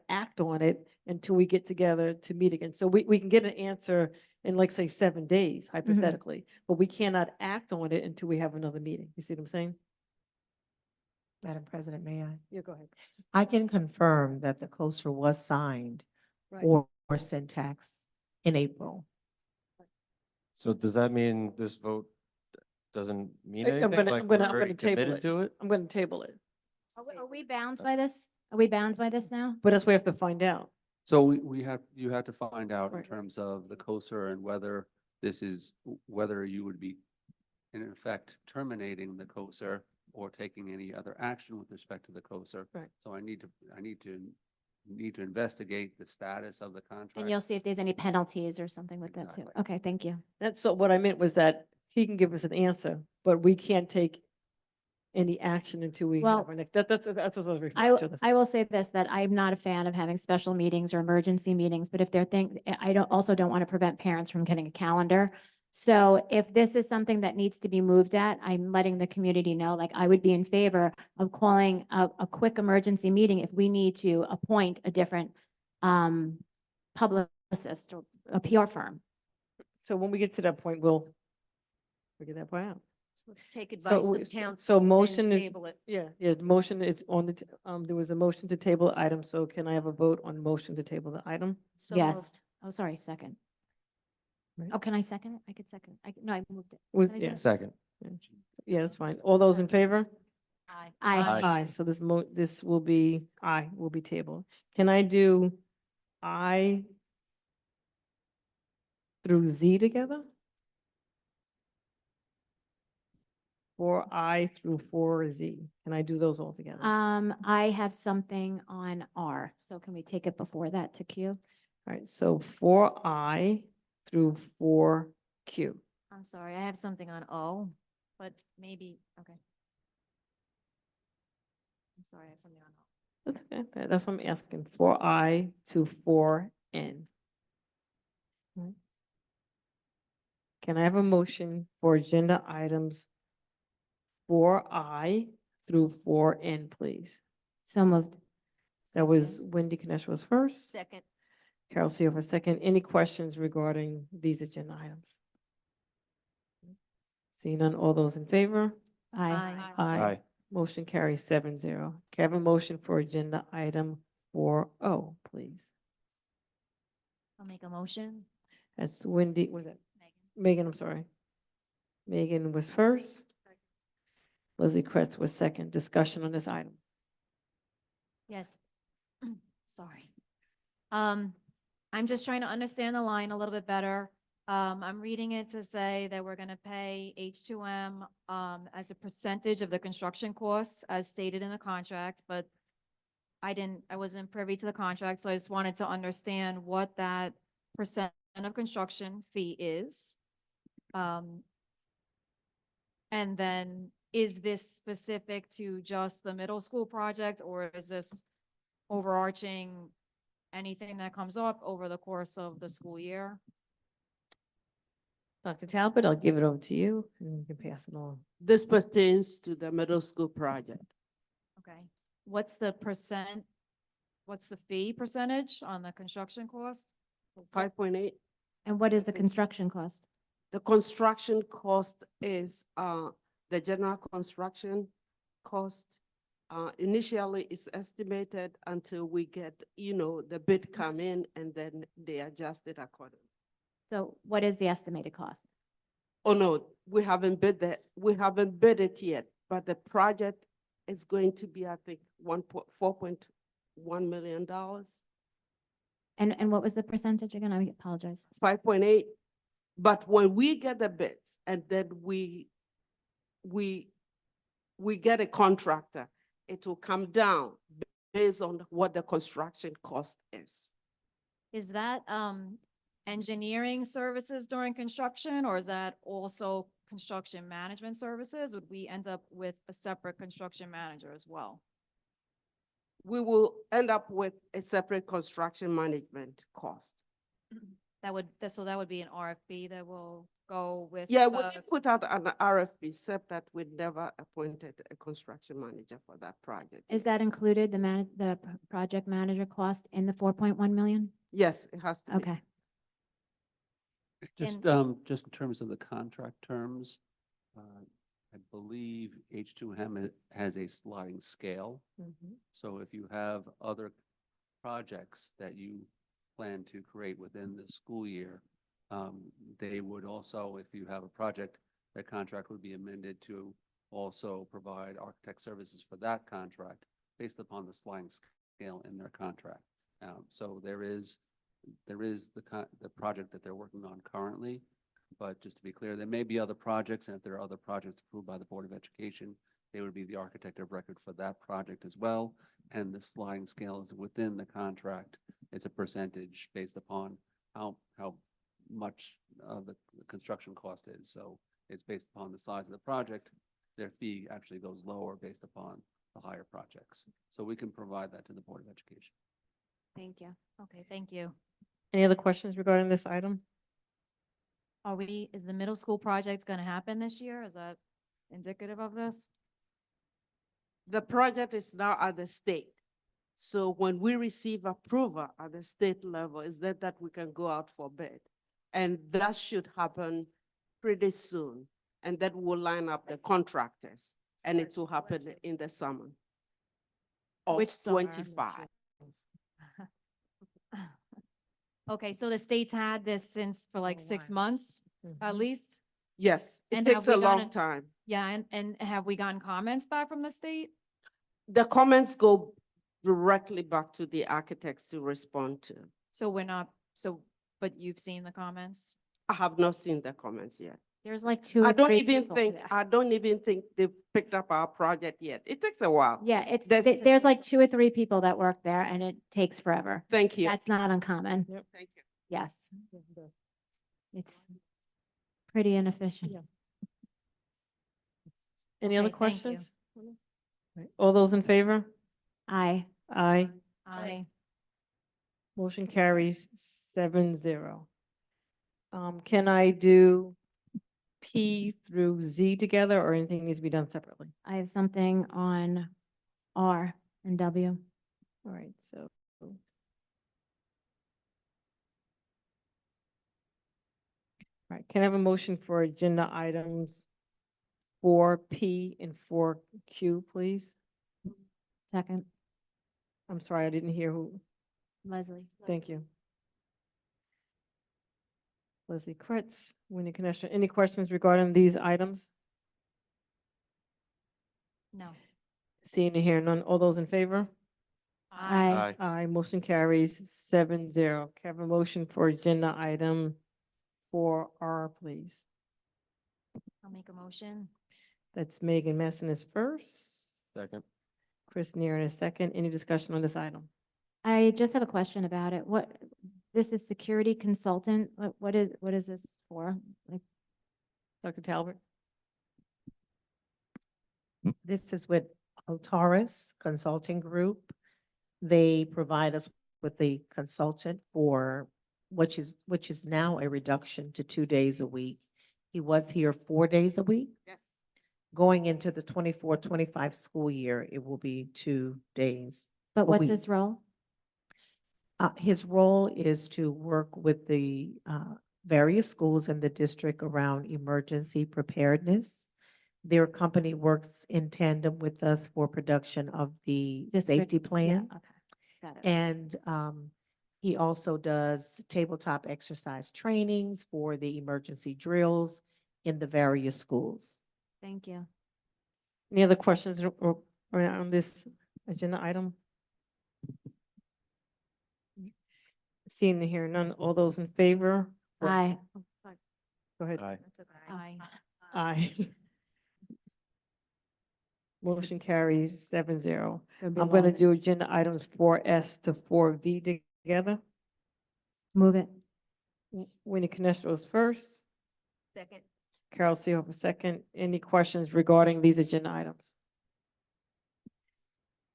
act on it until we get together to meet again. So we can get an answer in, like, say, 7 days hypothetically, but we cannot act on it until we have another meeting. You see what I'm saying? Madam President, may I? Yeah, go ahead. I can confirm that the COSR was signed Right. for Syntax in April. So does that mean this vote doesn't mean I'm anything? gonna, Like I'm we're gonna already table committed it. to it? I'm gonna table it, Are we bound by this? Are we bound by this now? but that's what we have to find out. So you have to find out in Right. terms of the COSR and whether whether you would be in effect terminating the COSR or taking any other action with respect to the COSR. Right. So I need to investigate the status of the contract. And you'll see if there's any penalties or something with that too. Exactly. Okay, thank you. That's so what I meant was that he can give us an answer, but we can't take any action until we Well, have our next, that's what I was I, referring to. I will say this, that I'm not a fan of having special meetings or emergency meetings, but if they're I also don't want to prevent parents from getting a calendar. So if this is something that needs to be moved at, I'm letting the community know, like, I would be in favor of calling a quick emergency meeting if we need to appoint a different, publicist or a PR firm. So when we get to that point, we'll figure that point out. Let's take So, advice we- of council. so and motion is, table it. yeah, the motion is on the, there was a motion to table the item, so can I have a vote on motion to table the item? So Yes. moved. Oh, sorry, second. Right. Oh, can I second it? I could second. No, I moved it. Was, Can I do yeah, it? Second. yeah, that's fine. All those in favor? Aye. Aye. Aye, so this will be, aye, will be tabled. Can I do I through Z together? 4I through 4Z. Can I do those all together? I have something on R, so can we take it before that to Q? All right, so 4I through 4Q. I'm sorry, I have something on O, but maybe, okay. I'm sorry, I have something on O. That's okay. That's what I'm asking. 4I to 4N. Right. Can I have a motion for agenda items 4I through 4N, please? So moved. That was Wendy Ganesh was first. Second. Carol Seal for second. Any questions regarding these agenda items? Seeing none, all those in favor? Aye. Aye. Motion carries 7-0. Can I have a motion for agenda item 4O, please? I'll make a motion. That's Wendy, was it Megan. Megan, I'm sorry. Megan was first. Leslie Kretz was second. Discussion on this item. Yes. Sorry. I'm just trying to understand the line a little bit better. I'm reading it to say that we're gonna pay H2M, as a percentage of the construction costs as stated in the contract, but I wasn't privy to the contract, so I just wanted to understand what that percent of construction fee is. And then is this specific to just the middle school project, or is this overarching anything that comes up over the course of the school year? Dr. Talbot, I'll give it over to you and you can pass it on. This pertains to the middle school project. Okay, what's the fee percentage on the construction cost? 5.8. And what is the construction cost? The construction cost is, the general construction cost. Initially, it's estimated until we get, the bid come in and then they adjust it accordingly. So what is the estimated cost? Oh, no, we haven't bid it yet, but the project is going to be, I think, $4.1 million, And what was the percentage again? I apologize. 5.8. But when we get the bids and then we get a contractor, it will come down based on what the construction cost is. Is that engineering services during construction, or is that also construction management services? Would we end up with a separate construction manager as well? We will end up with a separate construction management cost. So that would be an RFP that will go with. Yeah, we the- did put out an RFP, except that we never appointed a construction manager for that project. Is that included, the project manager cost in the 4.1 million? Yes, it has to be. Okay. Just in terms of the contract terms, I believe H2M has a sliding scale. So if you have other projects that you plan to create within the school year, they would also, if you have a project, that contract would be amended to also provide architect services for that contract based upon the sliding scale in their contract. So there is the project that they're working on currently, but just to be clear, there may be other projects, and if there are other projects approved by the Board of Education, they would be the architect of record for that project as well. And the sliding scale is within the contract. It's a percentage based upon how much of the construction cost is. So it's based upon the size of the project. their fee actually goes lower based upon the higher projects. So we can provide that to the Board of Education. Thank you. Okay, thank you. Any other questions regarding this item? Is the middle school project gonna happen this year? Is that indicative of this? The project is now at the state. So when we receive approval at the state level, is that we can go out for bid. And that should happen pretty soon. And that will line up the contractors. And it will happen in the summer of Which summer? 25. Okay, so the state's had this since for like 6 months at least? Yes, it And takes have a we long gotten- time. Yeah, and have we gotten comments back from the state? The comments go directly back to the architects to respond to. So we're not, but you've seen the comments? I have not seen the comments yet. There's like two or I don't three even people. think, they've picked up our project yet. It takes a while. Yeah, it's, There's- there's like 2 or 3 people that work there and it takes forever. Thank you. That's not uncommon. Thank you. Yes. It's pretty inefficient. Any other Okay, thank you. questions? Right, all those in favor? Aye. Aye. Aye. Motion carries 7-0. Can I do P through Z together or anything needs to be done separately? I have something on R and W. All right, so. All right, can I have a motion for agenda items 4P and 4Q, please? Second, I'm sorry, I didn't hear who. Leslie. Thank you. Leslie Kretz, Winnie Connection. Any questions regarding these items? No. Seeing and hearing none. All those in favor? Aye. Aye, motion carries 7-0. Can I have a motion for agenda item 4R, please? I'll make a motion. That's Megan Messon is first. Second. Chris Neeren is second. Any discussion on this item? I just have a question about it. This is security consultant. What is this for? Like, Dr. Talbot? This is with Altaris Consulting Group. They provide us with the consultant for, which is now a reduction to 2 days a week. He was here 4 days a week. Yes. Going into the 24-25 school year, it will be 2 days. but a what's week. his role? His role is to work with the various schools in the district around emergency preparedness. Their company works in tandem with us for production of the District- safety Yeah, plan. okay, got it. And he also does tabletop exercise trainings for the emergency drills in the various schools. Thank you. Any other questions or on this agenda item? Seeing and hearing none. All those in favor? Aye. Go ahead. Aye. That's okay. Aye. Aye. Motion carries 7-0. Gonna be I'm going to long. do agenda items 4S to 4V together. Move it. Winnie Canestro is first. Second. Carol Sehoff is second. Any questions regarding these agenda items?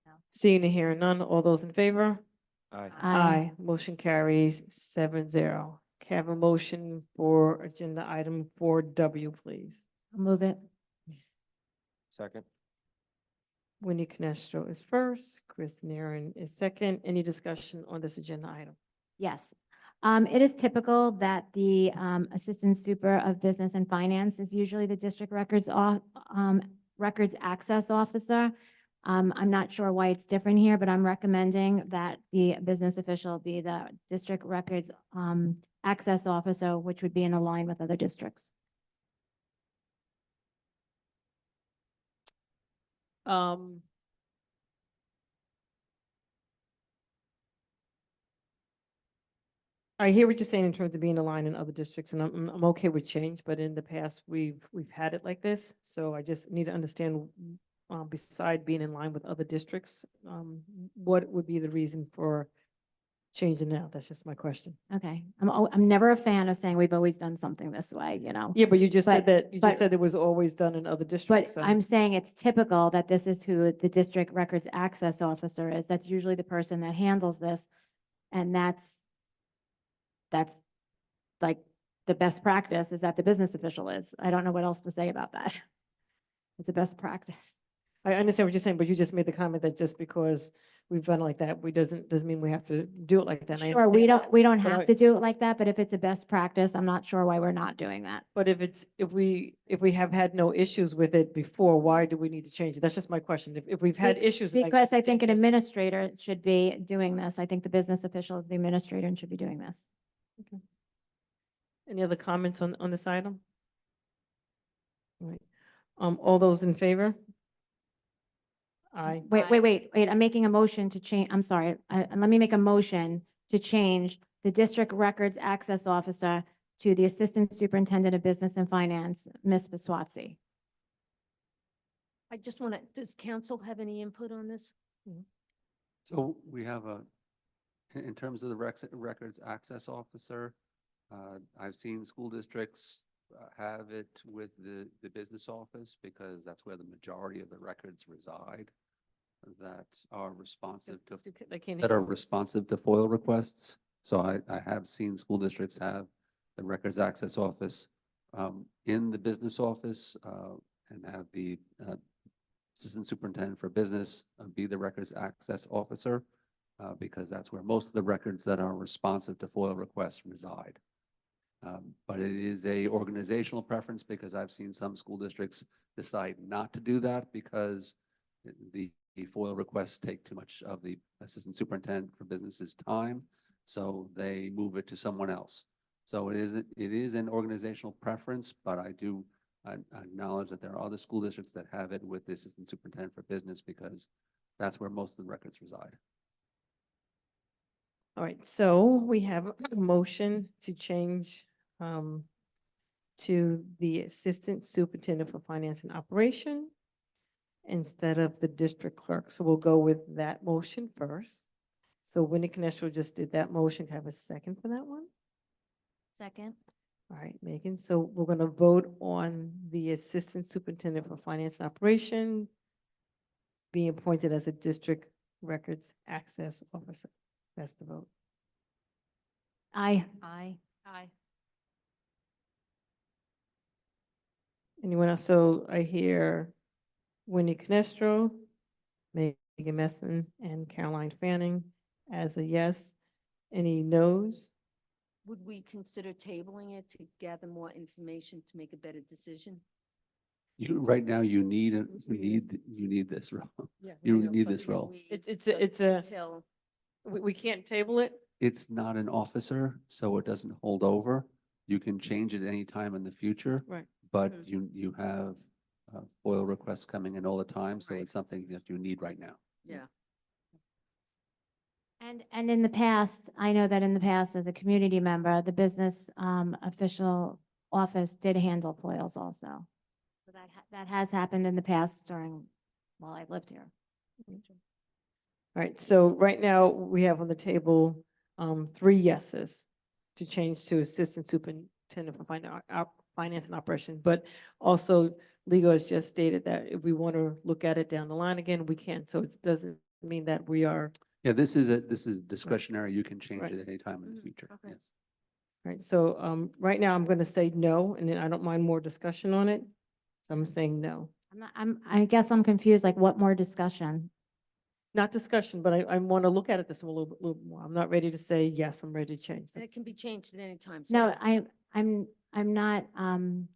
No. Seeing and hearing none. All those in favor? Aye. Aye. Motion carries 7-0. Can I have a motion for agenda item 4W, please? Move it. Second. Winnie Canestro is first. Chris Neeren is second. Any discussion on this agenda item? Yes. It is typical that the Assistant Super of Business and Finance is usually the district records access officer. I'm not sure why it's different here, but I'm recommending that the business official be the district records access officer, which would be in line with other districts. I hear what you're saying in terms of being aligned in other districts, and I'm okay with change, but in the past, we've had it like this. So I just need to understand, beside being in line with other districts, what would be the reason for changing it out. That's just my question. Okay, I'm never a fan of saying we've always done something this way, Yeah, but you just said But- that, you but- just said it was always done in other But districts. I'm saying it's typical that this is who the district records access officer is. That's usually the person that handles this. And that's like the best practice is that the business official is. I don't know what else to say about that. It's a best practice. I understand what you're saying, but you just made the comment that just because we've done it like that, doesn't mean we have to do it like that. And I Sure, we understand don't, we don't but have I- to do it like that, but if it's a best practice, I'm not sure why we're not doing that. But if we have had no issues with it before, why do we need to change it? That's just my question. If we've had issues. Because I think an administrator should be doing this. I think the business official is the administrator and should be doing this. Any other comments on this item? All right. All those in favor? Aye. Wait, I'm making a motion to change, I'm sorry, let me make a motion to change the district records access officer to the Assistant Superintendent of Business and Finance, Ms. Biswatsi. I just want to, does council have any input on this? So we have in terms of the records access officer, I've seen school districts have it with the business office because that's where the majority of the records reside that are responsive to FOIL requests. So I have seen school districts have the records access office in the business office and have the assistant superintendent for business be the records access officer because that's where most of the records that are responsive to FOIL requests reside. But it is a organizational preference because I've seen some school districts decide not to do that because the FOIL requests take too much of the assistant superintendent for business's time. So they move it to someone else. So it is an organizational preference, but I acknowledge that there are other school districts that have it with the assistant superintendent for business because that's where most of the records reside. All right, so we have a motion to change to the Assistant Superintendent for Finance and Operation instead of the district clerk. So we'll go with that motion first. So Wendy Canestro just did that motion. Can I have a second for that one? Second. All right, Megan. So we're going to vote on the Assistant Superintendent for Finance and Operation being appointed as a district records access officer. That's the vote. Aye. Aye. Aye. Anyone else? So I hear Wendy Canestro, Megan Messon, and Caroline Fanning as a yes. Any no's? Would we consider tabling it to gather more information to make a better decision? Right now you need this role. You need this role. It's a, we can't table it. It's not an officer, so it doesn't hold over. You can change it any time in the future. Right. But you have FOIL requests coming in all the time, so Right. it's something that you need right now. Yeah. And in the past, I know that in the past, as a community member, the business official office did handle FOILs also. So that has happened in the past while I lived here. All right, so right now we have on the table 3 yeses to change to Assistant Superintendent for Finance and Operation, but also legal has just stated that if we want to look at it down the line again, we can. So it doesn't mean that we are. Yeah, this is discretionary. You can change Right. it at any time in the future. Okay. Yes. Right, so right now I'm going to say no, and then I don't mind more discussion on it. So I'm saying no. I guess I'm confused, like what more discussion? Not discussion, but I want to look at it this a little more. I'm not ready to say, yes, I'm ready to change. And it can be changed at any time. No, So I'm not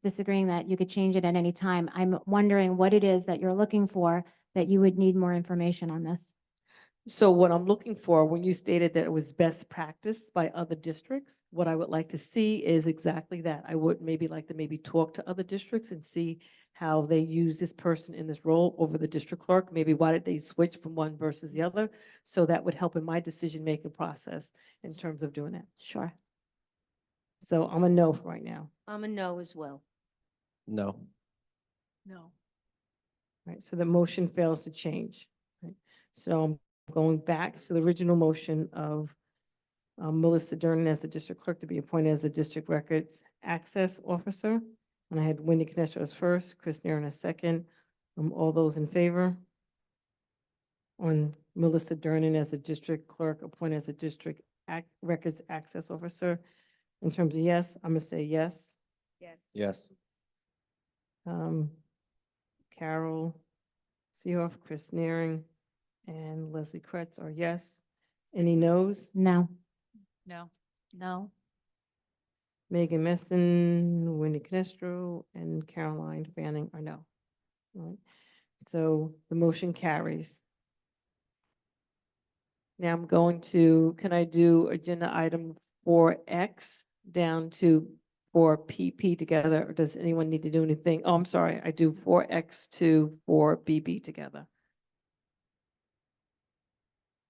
disagreeing that you could change it at any time. I'm wondering what it is that you're looking for that you would need more information on this. So what I'm looking for, when you stated that it was best practice by other districts, what I would like to see is exactly that. I would maybe like to maybe talk to other districts and see how they use this person in this role over the district clerk. Maybe why did they switch from one versus the other? So that would help in my decision-making process in terms of doing that. Sure. So I'm a no for right now. I'm a no as well. No. No. Right, so the motion fails to change. Right? So I'm going back to the original motion of Melissa Durnan as the district clerk to be appointed as the district records access officer. And I had Wendy Knestro as first, Chris Nairn as second. All those in favor? On Melissa Durnan as the district clerk, appointed as the district records access officer. In terms of yes, I'm gonna say yes. Yes. Yes. Carol Seehoff, Chris Nearing, and Leslie Kretz are yes. Any noes? No. No. No. Megan Messon, Wendy Canestro, and Caroline Fanning are no. All right. So the motion carries. Now I'm going to, can I do agenda item 4X down to 4PP together? Or does anyone need to do anything? Oh, I'm sorry. I do 4X to 4BB together.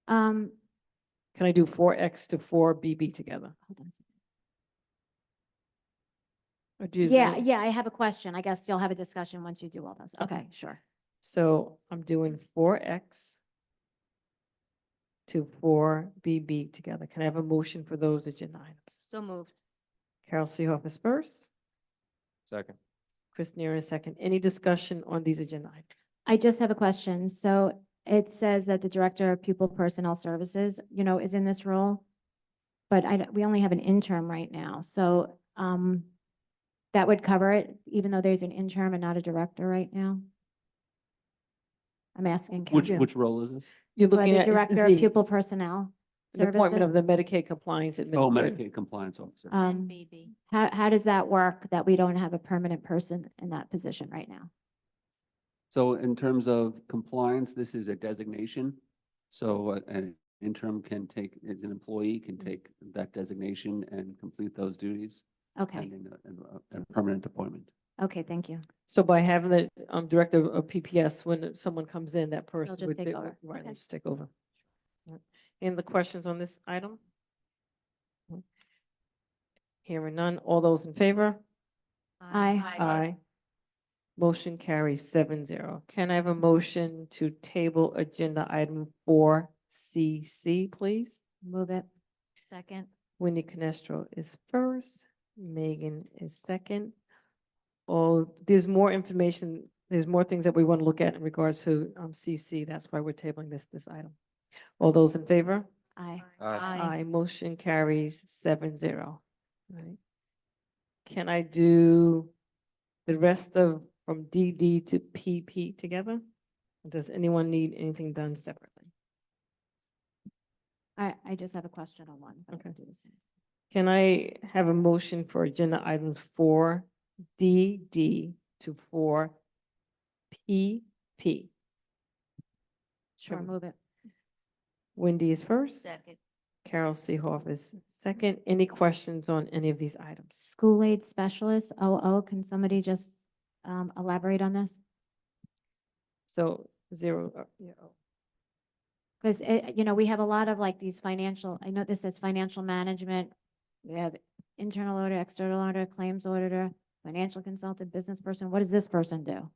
Um, Can I do 4X to 4BB together? hold on a second. Or do you- Yeah, I have a question. I guess you'll have a discussion once you do all those. Okay, sure. So I'm doing 4X to 4BB together. Can I have a motion for those agenda items? So moved. Carol Seehoff is first, Second. Chris Neer is second. Any discussion on these agenda items? I just have a question. So it says that the Director of Pupil Personnel Services, is in this role. But we only have an interim right now. So, that would cover it, even though there's an interim and not a director right now? I'm asking. Karen. Which role is this? You're For looking the at Director of Pupil Personnel Oh, the appointment of Services. the Medicaid compliance Oh, administrator. Medicaid compliance officer. BB. How does that work that we don't have a permanent person in that position right now? So in terms of compliance, this is a designation. So an interim can take, as an employee, can take that designation and complete those duties. Okay, Pending a permanent appointment. okay, thank you. So by having the director of PPS, when someone comes in, that person just would take over. right, they'll Okay. just take over. Right. Any other questions on this item? Hearing none. All those in favor? Aye. Aye. Motion carries 7-0. Can I have a motion to table agenda item 4CC, please? Move it. Second. Wendy Canestro is first, Megan is second. Oh, there's more information, there's more things that we want to look at in regards to CC. That's why we're tabling this item. All those in favor? Aye. Aye. Motion carries 7-0. Right. Can I do the rest of from DD to PP together? Does anyone need anything done separately? I just have a question on one. but I can Okay. do the same. Can I have a motion for agenda items 4DD to 4PP? Sure, Sure. move it. Wendy is first. Second. Carol Seehoff is second. Any questions on any of these items? School aid specialist, can somebody just elaborate on this? So 0, yeah, oh. Because, we have a lot of like these financial, I know this says financial management. We have internal auditor, external auditor, claims auditor, financial consultant, business person. What does this person do?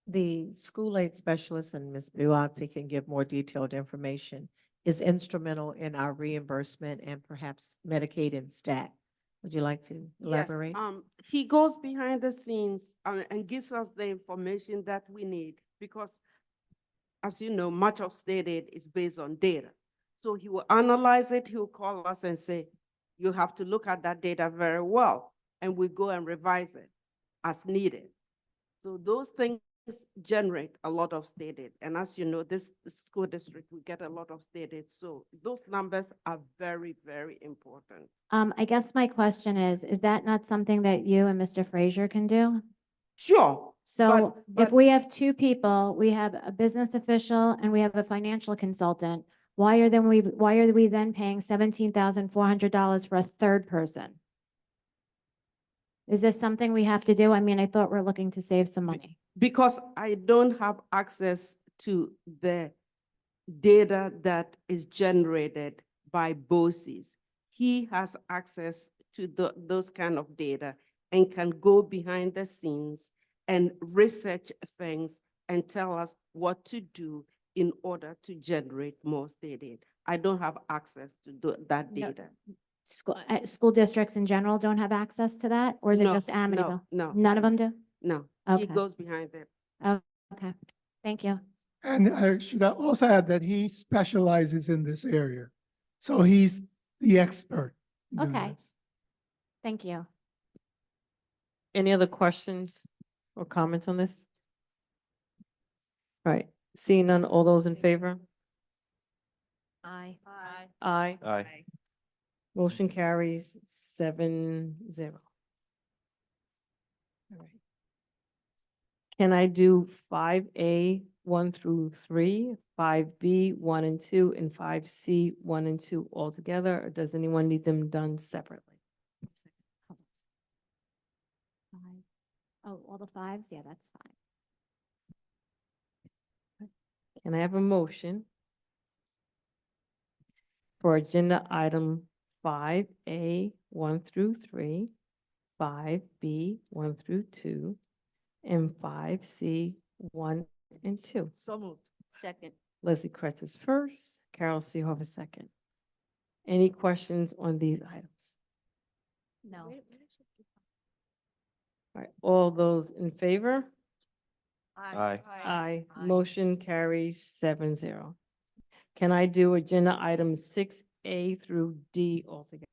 The school aid specialist, and Ms. Buatsi can give more detailed information, is instrumental in our reimbursement and perhaps Medicaid and STAT. Would you like to Yes, elaborate? he goes behind the scenes and gives us the information that we need because, as you know, much of state aid is based on data. So he will analyze it, he will call us and say, you have to look at that data very well, and we go and revise it as needed. So those things generate a lot of state aid. And as you know, this school district, we get a lot of state aid. So those numbers are very, very important. I guess my question is that not something that you and Mr. Frazier can do? Sure. So but- if we have two people, we have a business official and we have a financial consultant, why are we then paying $17,400 for a third person? Is this something we have to do? I mean, I thought we're looking to save some money. Because I don't have access to the data that is generated by BOCES. He has access to those kind of data and can go behind the scenes and research things and tell us what to do in order to generate more state aid. I don't have access to that No. data. School districts in general don't have access to that, or is it No, just Amityville? No. None of them do? No, Okay. he goes behind them. Okay, thank you. And I should also add that he specializes in this area. So he's the expert. in doing Okay. this. Thank you. Any other questions or comments on this? All right, seeing none, all those in favor? Aye. Aye. Aye. Motion carries 7-0. All right. Can I do 5A, 1 through 3, 5B, 1 and 2, and 5C, 1 and 2 all together, or does anyone need them done separately? Hold on a second. Oh, all the fives? Yeah, that's fine. Can I have a motion for agenda item 5A, 1 through 3, 5B, 1 through 2, and 5C, 1 and 2? So moved. Second. Leslie Kretz is first, Carol Seehoff is second. Any questions on these items? No. All right, all those in favor? Aye. Aye. Motion carries 7-0. Can I do agenda items 6A through D altogether?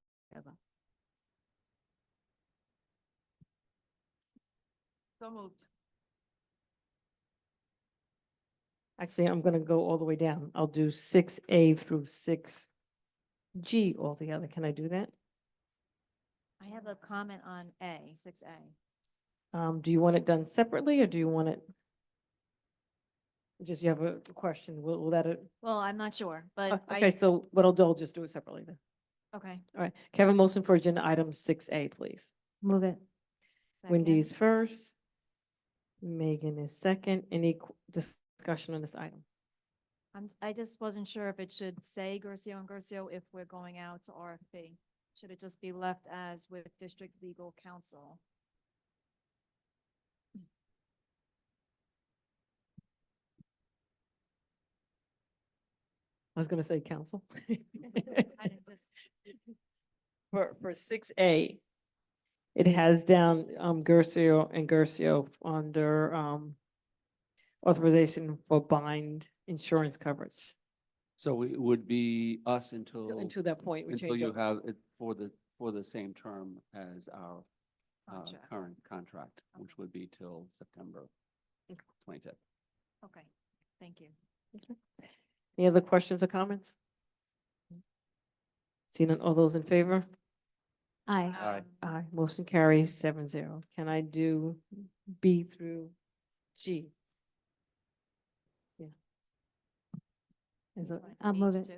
So moved. Actually, I'm gonna go all the way down. I'll do 6A through 6G altogether. Can I do that? I have a comment on A, 6A. Do you want it done separately, or do you want it? Just you have a question, will that, Well, I'm not sure, but okay, so what I'll do, I'll just do it separately then. okay. All right, can I have a motion for agenda item 6A, please? Move it. Wendy's first. Megan is second. Any discussion on this item? I just wasn't sure if it should say Gercio and Gercio if we're going out to RFP. Should it just be left as with district legal counsel? I was gonna say council. I didn't just, For 6A, it has down Gercio and Gercio under authorization for bind insurance coverage. So it would be us until, Until that point, we until change you over. have it for the same term as our Contract. current contract, which would be till September 25th. okay, thank you. Any other questions or comments? Seeing none, all those in favor? Aye. Aye. Aye, motion carries 7-0. Can I do B through G? Yeah. Is it, I'll move it.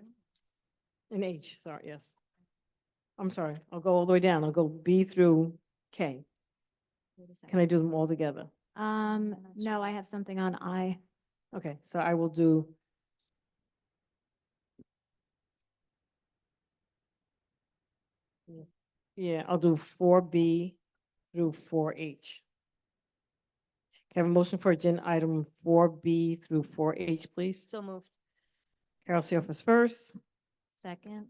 in H, sorry, yes. I'm sorry, I'll go all the way down. I'll go B through K. Can I do them all together? No, I have something on I. Okay, so I will do. Yeah, I'll do 4B through 4H. Can I have a motion for agenda item 4B through 4H, please? So moved. Carol Seoff is first, Second,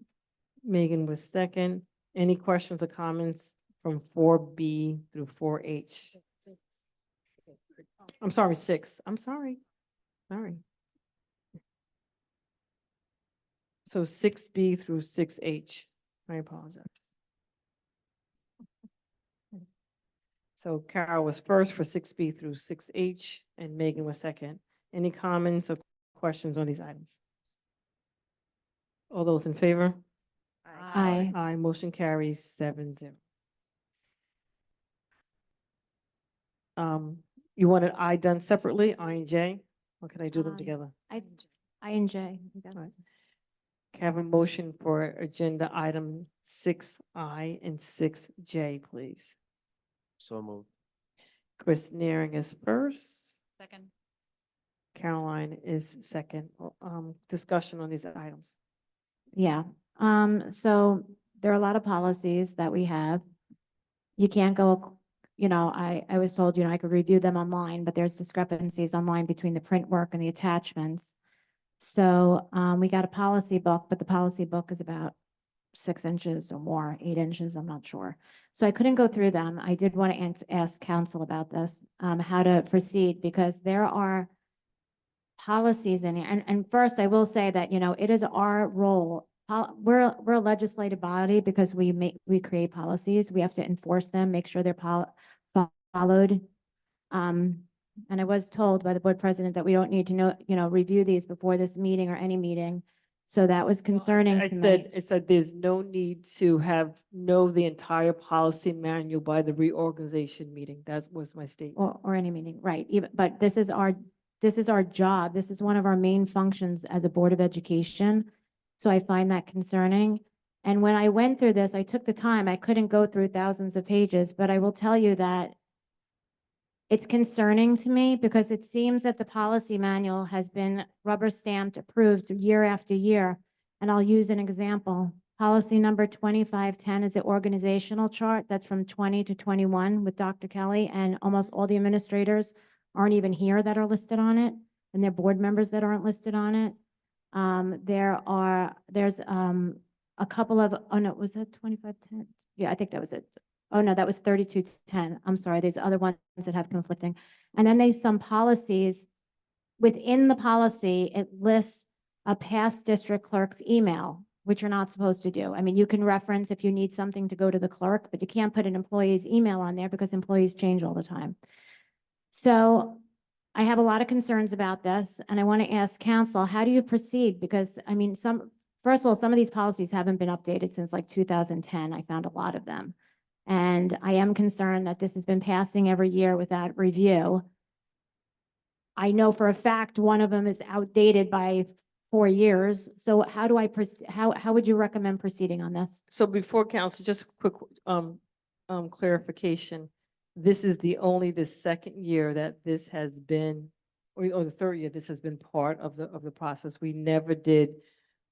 Megan was second. Any questions or comments from 4B through 4H? I'm sorry, 6. I'm sorry. Sorry. So 6B through 6H. I apologize. So Carol was first for 6B through 6H, and Megan was second. Any comments or questions on these items? All those in favor? Aye. Aye, motion carries 7-0. You wanted I done separately, I and J, or can I do them Um, together? I and J. I guess. Right. Can I have a motion for agenda item 6I and 6J, please? So moved. Chris Neering is first, Second. Caroline is second. Discussion on these items. Yeah, so there are a lot of policies that we have. You can't go, I was told, I could review them online, but there's discrepancies online between the print work and the attachments. So we got a policy book, but the policy book is about 6 inches or more, 8 inches, I'm not sure. So I couldn't go through them. I did want to ask council about this, how to proceed, because there are policies in here. And first, I will say that, it is our role. We're a legislative body because we create policies. We have to enforce them, make sure they're followed. And I was told by the board president that we don't need to review these before this meeting or any meeting. So that was concerning to me. I said there's no need to know the entire policy manual by the reorganization meeting. That was my statement. Or any meeting, right? But this is our job. This is one of our main functions as a Board of Education. So I find that concerning. And when I went through this, I took the time. I couldn't go through thousands of pages, but I will tell you that it's concerning to me because it seems that the policy manual has been rubber stamped, approved year after year. And I'll use an example. Policy number 2510 is the organizational chart. That's from 20 to 21 with Dr. Kelly, and almost all the administrators aren't even here that are listed on it, and they're board members that aren't listed on it. There's a couple of, oh no, was that 2510? Yeah, I think that was it. Oh, no, that was 3210. I'm sorry. There's other ones that have conflicting. And then there's some policies. Within the policy, it lists a past district clerk's email, which you're not supposed to do. I mean, you can reference if you need something to go to the clerk, but you can't put an employee's email on there because employees change all the time. So I have a lot of concerns about this, and I want to ask council, how do you proceed? Because, I mean, first of all, some of these policies haven't been updated since like 2010. I found a lot of them. And I am concerned that this has been passing every year without review. I know for a fact one of them is outdated by 4 years. So how do how would you recommend proceeding on this? So before council, just a quick clarification. This is the second year that this has been, or the third year this has been part of the process. We never did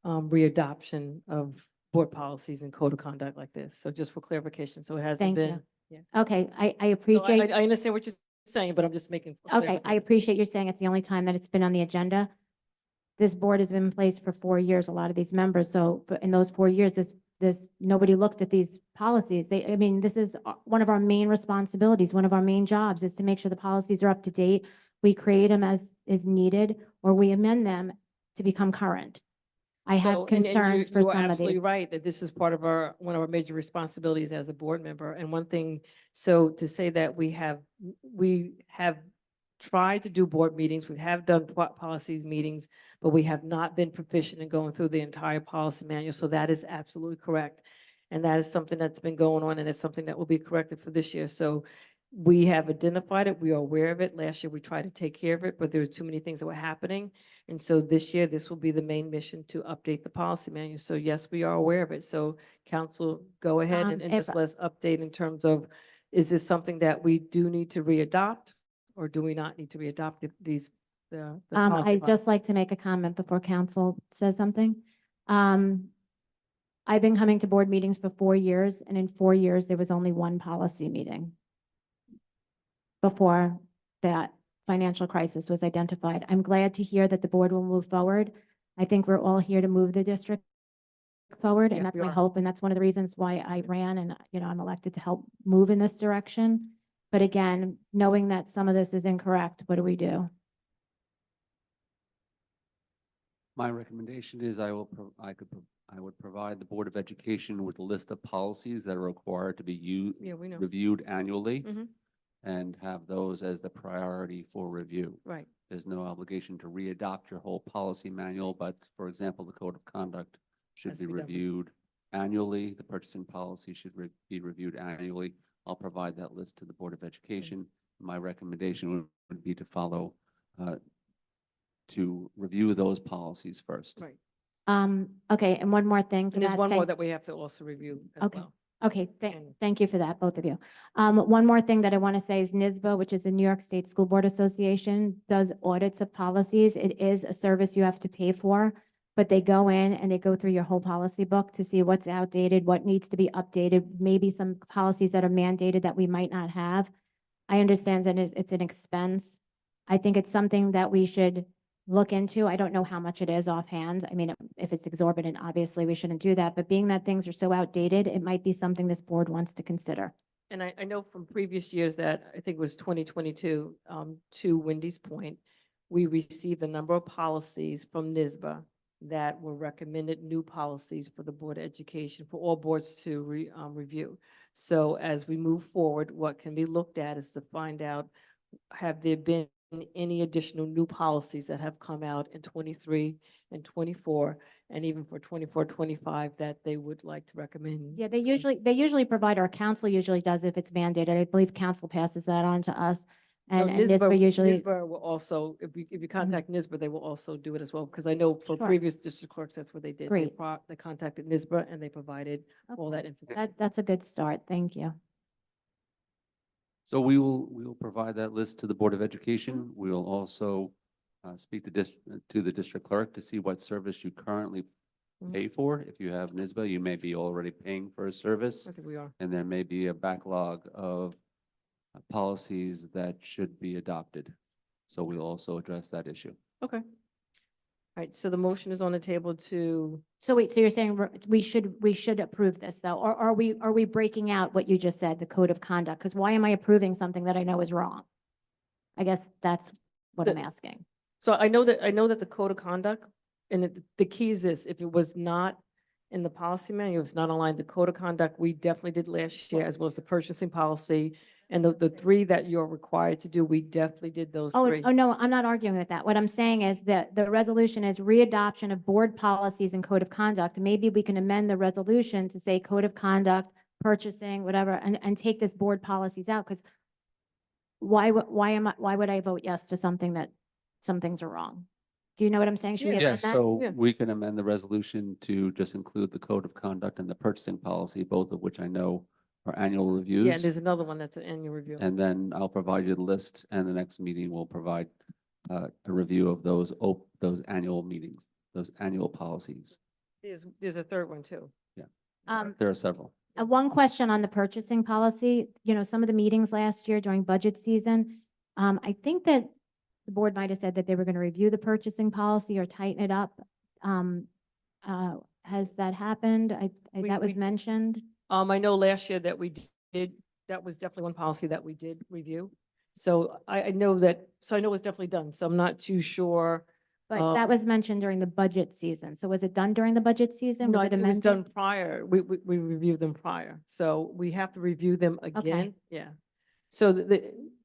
readoption of board policies and code of conduct like this. So just for clarification, so it hasn't Thank been. you. Okay, I So appreciate. I understand what you're saying, but I'm just making. Okay, I appreciate you saying it's the only time that it's been on the agenda. This board has been in place for 4 years, a lot of these members. So but in those 4 years, nobody looked at these policies. I mean, this is one of our main responsibilities. One of our main jobs is to make sure the policies are up to date. We create them as is needed, or we amend them to become current. I have So, concerns for you are some of absolutely these. right, that this is part of one of our major responsibilities as a board member. And one thing, so to say that we have tried to do board meetings, we have done policies meetings, but we have not been proficient in going through the entire policy manual. So that is absolutely correct. And that is something that's been going on, and it's something that will be corrected for this year. So we have identified it. We are aware of it. Last year, we tried to take care of it, but there were too many things that were happening. And so this year, this will be the main mission to update the policy manual. So yes, we are aware of it. So council, go ahead and If- just let's update in terms of, is this something that we do need to readopt? Or do we not need to readopt the policy I'd just like to make a comment before council says something. I've been coming to board meetings for 4 years, and in 4 years, there was only one policy meeting before that financial crisis was identified. I'm glad to hear that the board will move forward. I think we're all here to move the district forward, and Yes, that's we my are. hope, and that's one of the reasons why I ran, and, I'm elected to help move in this direction. But again, knowing that some of this is incorrect, what do we do? My recommendation is I would provide the Board of Education with a list of policies that are required to be Yeah, we know. reviewed annually Mhm. and have those as the priority for review. Right. There's no obligation to readopt your whole policy manual, but for example, the code of conduct should Has be to be done. reviewed annually. The purchasing policy should be reviewed annually. I'll provide that list to the Board of Education. My recommendation would be to follow, to review those policies first. Right. Okay, and one more thing for And there's that. one more Thank- that we have to also review as Okay. well. Okay, And- thank you for that, both of you. One more thing that I want to say is NYSBA, which is the New York State School Board Association, does audits of policies. It is a service you have to pay for, but they go in and they go through your whole policy book to see what's outdated, what needs to be updated, maybe some policies that are mandated that we might not have. I understand that it's an expense. I think it's something that we should look into. I don't know how much it is offhand. I mean, if it's exorbitant, obviously we shouldn't do that, but being that things are so outdated, it might be something this board wants to consider. And I know from previous years that, I think it was 2022, to Wendy's point, we received a number of policies from NISBA that were recommended new policies for the Board of Education, for all boards to review. So as we move forward, what can be looked at is to find out, have there been any additional new policies that have come out in 23 and 24, and even for 24, 25 that they would like to recommend? Yeah, they usually provide, our council usually does if it's mandated. I believe council passes that on to us. No, And NISBA usually, NISBA will also, if you contact NISBA, they will also do it as well, because I know for Sure. previous district clerks, that's what they did. Great. They contacted NISBA and they provided all that information. that's a good start. Thank you. So we will provide that list to the Board of Education. We will also speak to the district clerk to see what service you currently pay for. If you have NISBA, you may be already paying for a service, I think we are. and there may be a backlog of policies that should be adopted. So we'll also address that issue. Okay. All right, so the motion is on the table to, So wait, so you're saying we should approve this though, or are we breaking out what you just said, the code of conduct? Because why am I approving something that I know is wrong? I guess that's what I'm asking. so I know that the code of conduct, and the key is this, if it was not in the policy manual, it's not aligned, the code of conduct, we definitely did last year, as well as the purchasing policy. And the three that you're required to do, we definitely did those Oh, three. oh, no, I'm not arguing with that. What I'm saying is that the resolution is readoption of board policies and code of conduct. Maybe we can amend the resolution to say code of conduct, purchasing, whatever, and take this board policies out, because why would I vote yes to something that some things are wrong? Do you know what I'm saying? Should we Yeah. amend Yes, that? so Yeah. we can amend the resolution to just include the code of conduct and the purchasing policy, both of which I know are annual reviews. Yeah, and there's another one that's an annual review. And then I'll provide you the list, and the next meeting will provide a review of those annual meetings, those annual policies. There's a third one too. There are several. One question on the purchasing policy, some of the meetings last year during budget season, I think that the board might have said that they were going to review the purchasing policy or tighten it up. Has that happened? That was we- mentioned. I know last year that we did, that was definitely one policy that we did review. So I know that, so I know it's definitely done, so I'm not too sure. But that was mentioned during the budget season. So was it done during the budget season? No, Was it was amended? done prior. We reviewed them prior, so we have to review them again. Yeah. So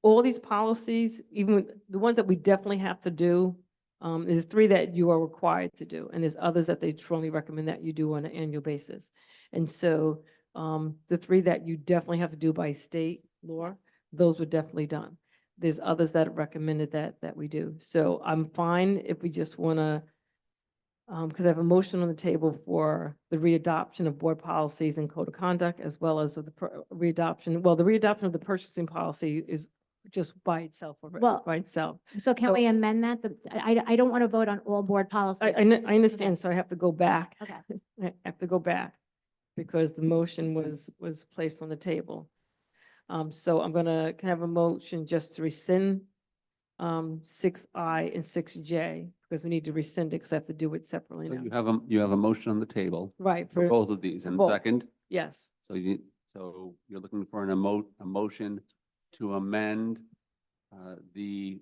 all these policies, even the ones that we definitely have to do, there's three that you are required to do, and there's others that they strongly recommend that you do on an annual basis. And so the three that you definitely have to do by state law, those were definitely done. There's others that recommended that we do. So I'm fine if we just want to, because I have a motion on the table for the readoption of board policies and code of conduct, as well as of the readoption. Well, the readoption of the purchasing policy is just by itself, Well, by itself. So can So- we amend that? I don't want to vote on all board policies. I understand, so I have to go back. Okay. I have to go back because the motion was placed on the table. So I'm gonna, can I have a motion just to rescind 6I and 6J, because we need to rescind it because I have to do it separately So now. you have a motion on the table Right, for for, both of these, and both. second, yes, so you're looking for a motion to amend the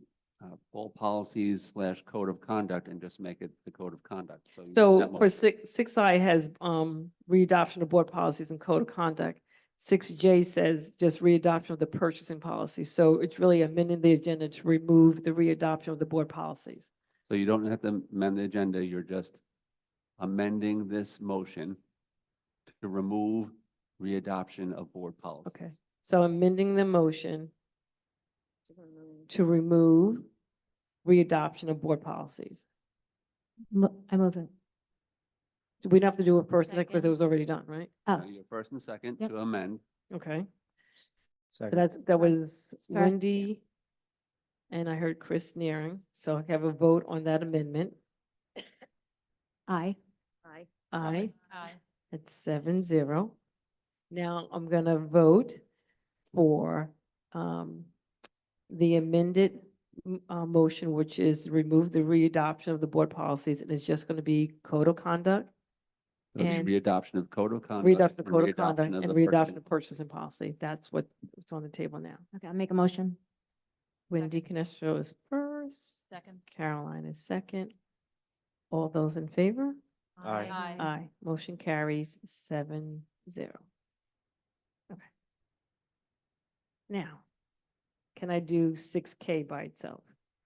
all policies / code of conduct and just make it the code of conduct. You need so that for motion. 6I has readoption of board policies and code of conduct. 6J says just readoption of the purchasing policy. So it's really amending the agenda to remove the readoption of the board policies. So you don't have to amend the agenda, you're just amending this motion to remove readoption of board policies. Okay, so amending the motion to remove readoption of board policies. I move it. So we don't have to do it first because it Second. was already done, right? Oh, So your first and second Yep. to amend. Okay, so Second. that was Sure. Wendy, and I heard Chris Nearing, so I have a vote on that amendment. aye. Aye. Aye. It's 7-0. Now I'm gonna vote for the amended motion, which is remove the readoption of the board policies, and it's just going to be code of conduct, It'll and be readoption of code of conduct. readoption of and code of conduct, of and the readoption of purchasing policy. That's what's on the table now. Okay, I'll make a motion. Wendy Canestro is first, Second. Caroline is second. All those in favor? Aye. Aye. Motion carries 7-0. Okay. Now, can I do 6K by itself?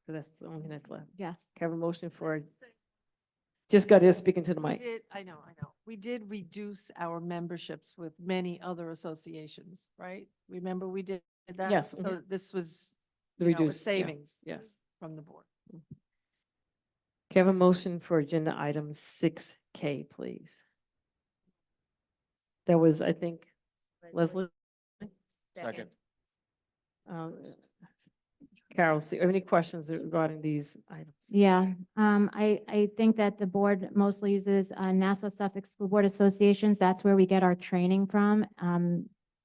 Because that's the only thing that's left. Yes. Can I have a motion for, just got to speak into the mic. I know. We did reduce our memberships with many other associations, right? Remember we did that? Yes, So mhm. this was, The you know, a reduced, yeah, savings yes. from the board. Can I have a motion for agenda item 6K, please? That was, I think, Leslie? Second. Uh, Carol, any questions regarding these items? Yeah, I think that the board mostly uses Nassau Suffolk School Board Associations. That's where we get our training from.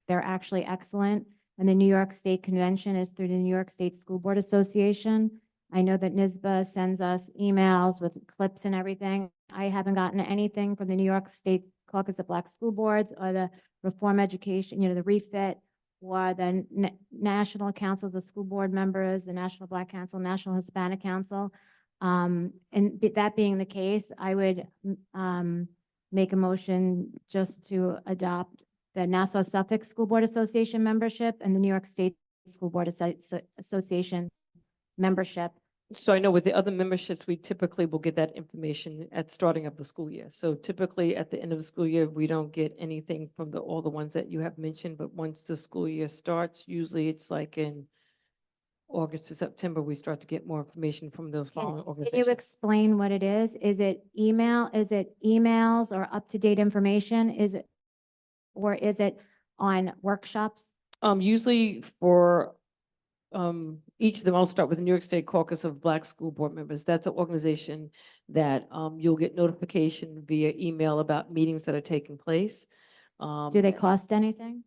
They're actually excellent. And the New York State Convention is through the New York State School Board Association. I know that NYSBA sends us emails with clips and everything. I haven't gotten anything from the New York State Caucus of Black School Boards or the Reform Education, the refit, or the National Councils of School Board Members, the National Black Council, National Hispanic Council. That being the case, I would make a motion just to adopt the Nassau Suffolk School Board Association membership and the New York State School Board Association membership. So I know with the other memberships, we typically will get that information at starting of the school year. So typically at the end of the school year, we don't get anything from all the ones that you have mentioned, but once the school year starts, usually it's like in August to September, we start to get more information from those following Can you organizations. explain what it is? Is it emails or up-to-date information? Or is it on workshops? Usually for each of them, I'll start with the New York State Caucus of Black School Board Members. That's an organization that you'll get notification via email about meetings that are taking place. Do they cost anything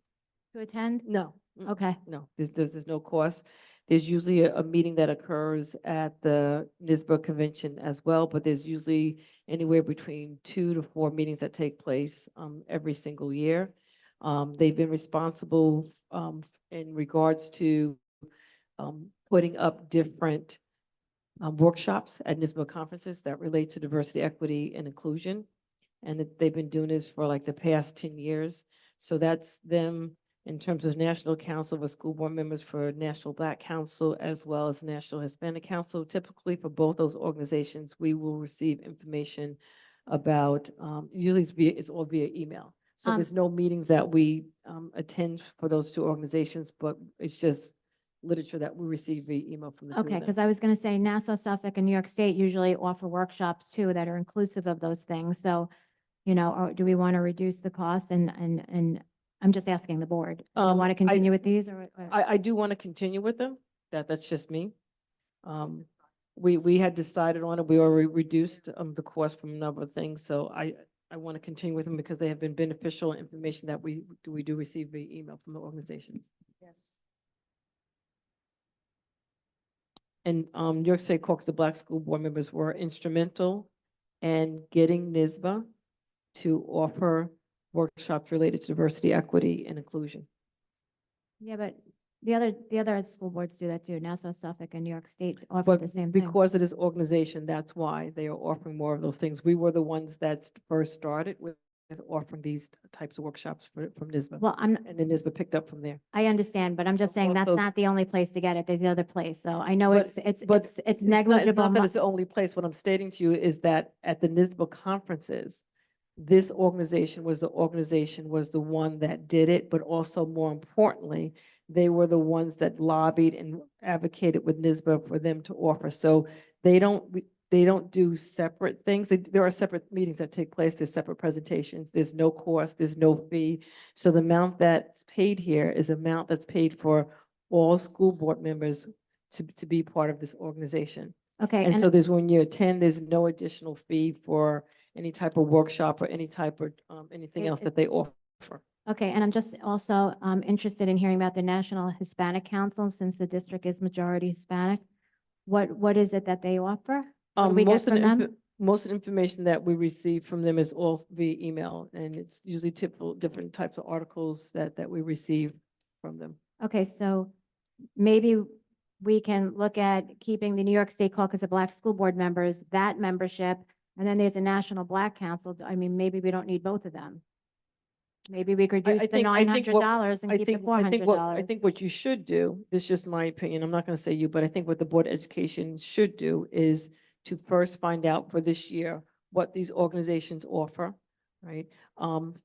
to attend? No. Okay. No, there's no cost. There's usually a meeting that occurs at the NYSBA convention as well, but there's usually anywhere between 2 to 4 meetings that take place every single year. They've been responsible in regards to putting up different workshops at NYSBA conferences that relate to diversity, equity, and inclusion. And that they've been doing this for like the past 10 years. So that's them in terms of National Council of School Board Members for National Black Council, as well as National Hispanic Council. Typically for both those organizations, we will receive information about, usually it's all via email. So there's no meetings that we attend for those two organizations, but it's just literature that we receive via email from the two of Okay, them. because I was going to say Nassau, Suffolk, and New York State usually offer workshops too that are inclusive of those things. So, or do we want to reduce the cost? And I'm just asking the board. Do you want to continue with these or? I do want to continue with them. That's just me. We had decided on it. We already reduced the cost from a number of things. So I want to continue with them because they have been beneficial information that we do receive via email from the organizations. Yes. And New York State Caucus of Black School Board Members were instrumental in getting NYSBA to offer workshops related to diversity, equity, and inclusion. Yeah, but the other school boards do that too. Nassau, Suffolk, and New York State offer But the same thing. because of this organization, that's why they are offering more of those things. We were the ones that first started with offering these types of workshops from NYSBA. Well, And then NYSBA picked up from there. I understand, but I'm just saying that's Also- not the only place to get it. There's the other place. So I know But- it's but it's not- negligible. Not that it's the only place. What I'm stating to you is that at the NYSBA conferences, this organization was the one that did it, but also more importantly, they were the ones that lobbied and advocated with NYSBA for them to offer. So they don't do separate things. There are separate meetings that take place. There's separate presentations. There's no cost. There's no fee. So the amount that's paid here is the amount that's paid for all school board members to be part of this organization. Okay, And so when you attend, there's no additional fee for any type of workshop or any type of anything else that they offer. okay, and I'm just also interested in hearing about the National Hispanic Council, since the district is majority Hispanic. What is it that they offer? What do we get from them? Most of the information that we receive from them is all via email, and it's usually typical, different types of articles that we receive from them. Okay, so maybe we can look at keeping the New York State Caucus of Black School Board members, that membership, and then there's a National Black Council. I mean, maybe we don't need both of them. Maybe we could I reduce the think- I think what- $900 and keep the $400. I think what you should do, this is just my opinion, I'm not gonna say you, but I think what the Board of Education should do is to first find out for this year what these organizations offer, right?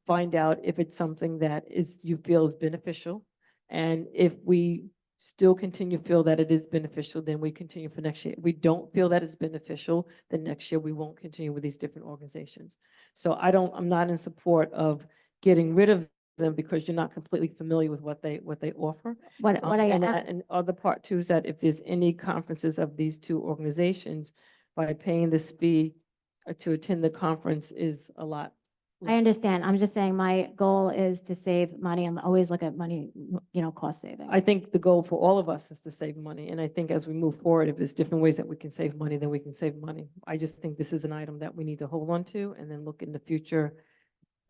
Find out if it's something that you feel is beneficial. And if we still continue to feel that it is beneficial, then we continue for next year. If we don't feel that it's beneficial, then next year we won't continue with these different organizations. So I'm not in support of getting rid of them because you're not completely familiar with what they offer. What I, And other part too is that if there's any conferences of these two organizations, by paying this fee to attend the conference is a lot I less. understand. I'm just saying my goal is to save money and always look at money, cost savings. I think the goal for all of us is to save money. And I think as we move forward, if there's different ways that we can save money, then we can save money. I just think this is an item that we need to hold on to and then look in the future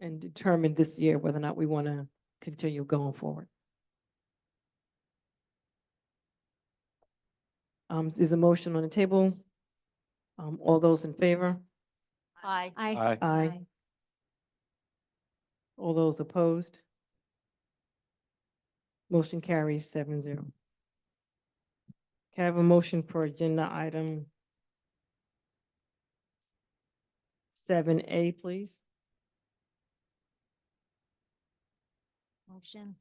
and determine this year whether or not we want to continue going forward. There's a motion on the table. All those in favor? Aye. Aye. All those opposed? Motion carries 7-0. Can I have a motion for agenda item 7A, please? Motion.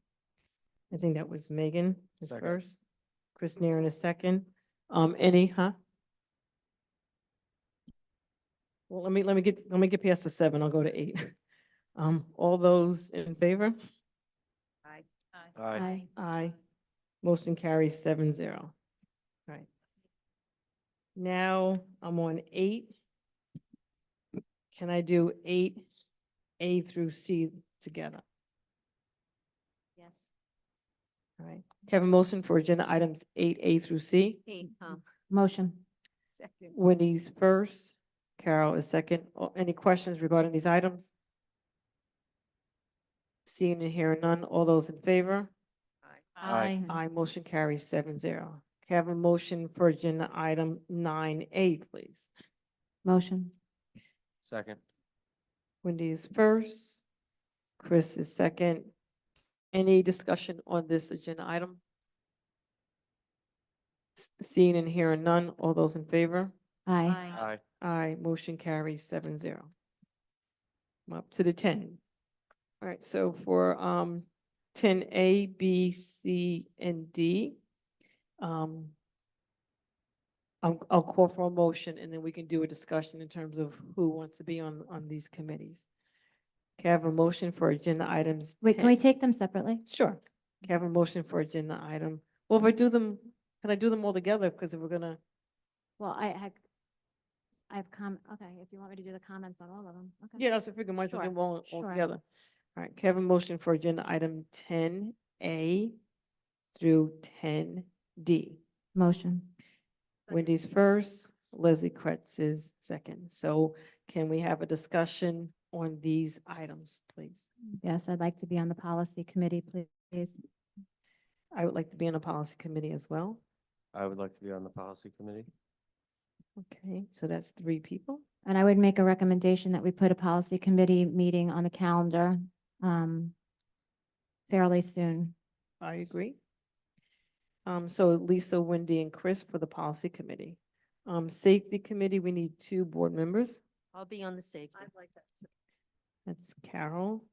I think that was Megan is Second. first. Chris Neer in a second. Well, let me get past the 7. I'll go to 8. All those in favor? Aye. Aye. Motion carries 7-0. Right. Now I'm on 8. Can I do 8A through C together? Yes. All right. Can I have a motion for agenda items 8A through C? Motion. Second. Wendy's first, Carol is second. Any questions regarding these items? Seeing and hearing none, all those in favor? Aye. Aye, motion carries 7-0. Can I have a motion for agenda item 9A, please? Motion. Second. Wendy is first, Chris is second. Any discussion on this agenda item? Seeing and hearing none, all those in favor? Aye. Aye, motion carries 7-0. I'm up to the 10. All right, so for 10A, B, C, and D, I'll call for a motion and then we can do a discussion in terms of who wants to be on these committees. Can I have a motion for agenda items? Wait, can we 10? take them separately? Sure. Can I have a motion for agenda item? Well, if I do them, can I do them all together? Because if we're gonna, Well, I have okay, if you want me to do the comments on all of them, okay. yeah, that's a figure, might as well do Sure, them all sure. together. All right, can I have a motion for agenda item 10A through 10D? Motion. Wendy's first, Leslie Kretz is second. So can we have a discussion on these items, please? Yes, I'd like to be on the policy committee, please. I would like to be on a policy committee as well. I would like to be on the policy committee. Okay, so that's 3 people. And I would make a recommendation that we put a policy committee meeting on the calendar fairly soon. I agree. So Lisa, Wendy, and Chris for the policy committee. Safety committee, we need 2 board members. I'll be on the safety. That's Carol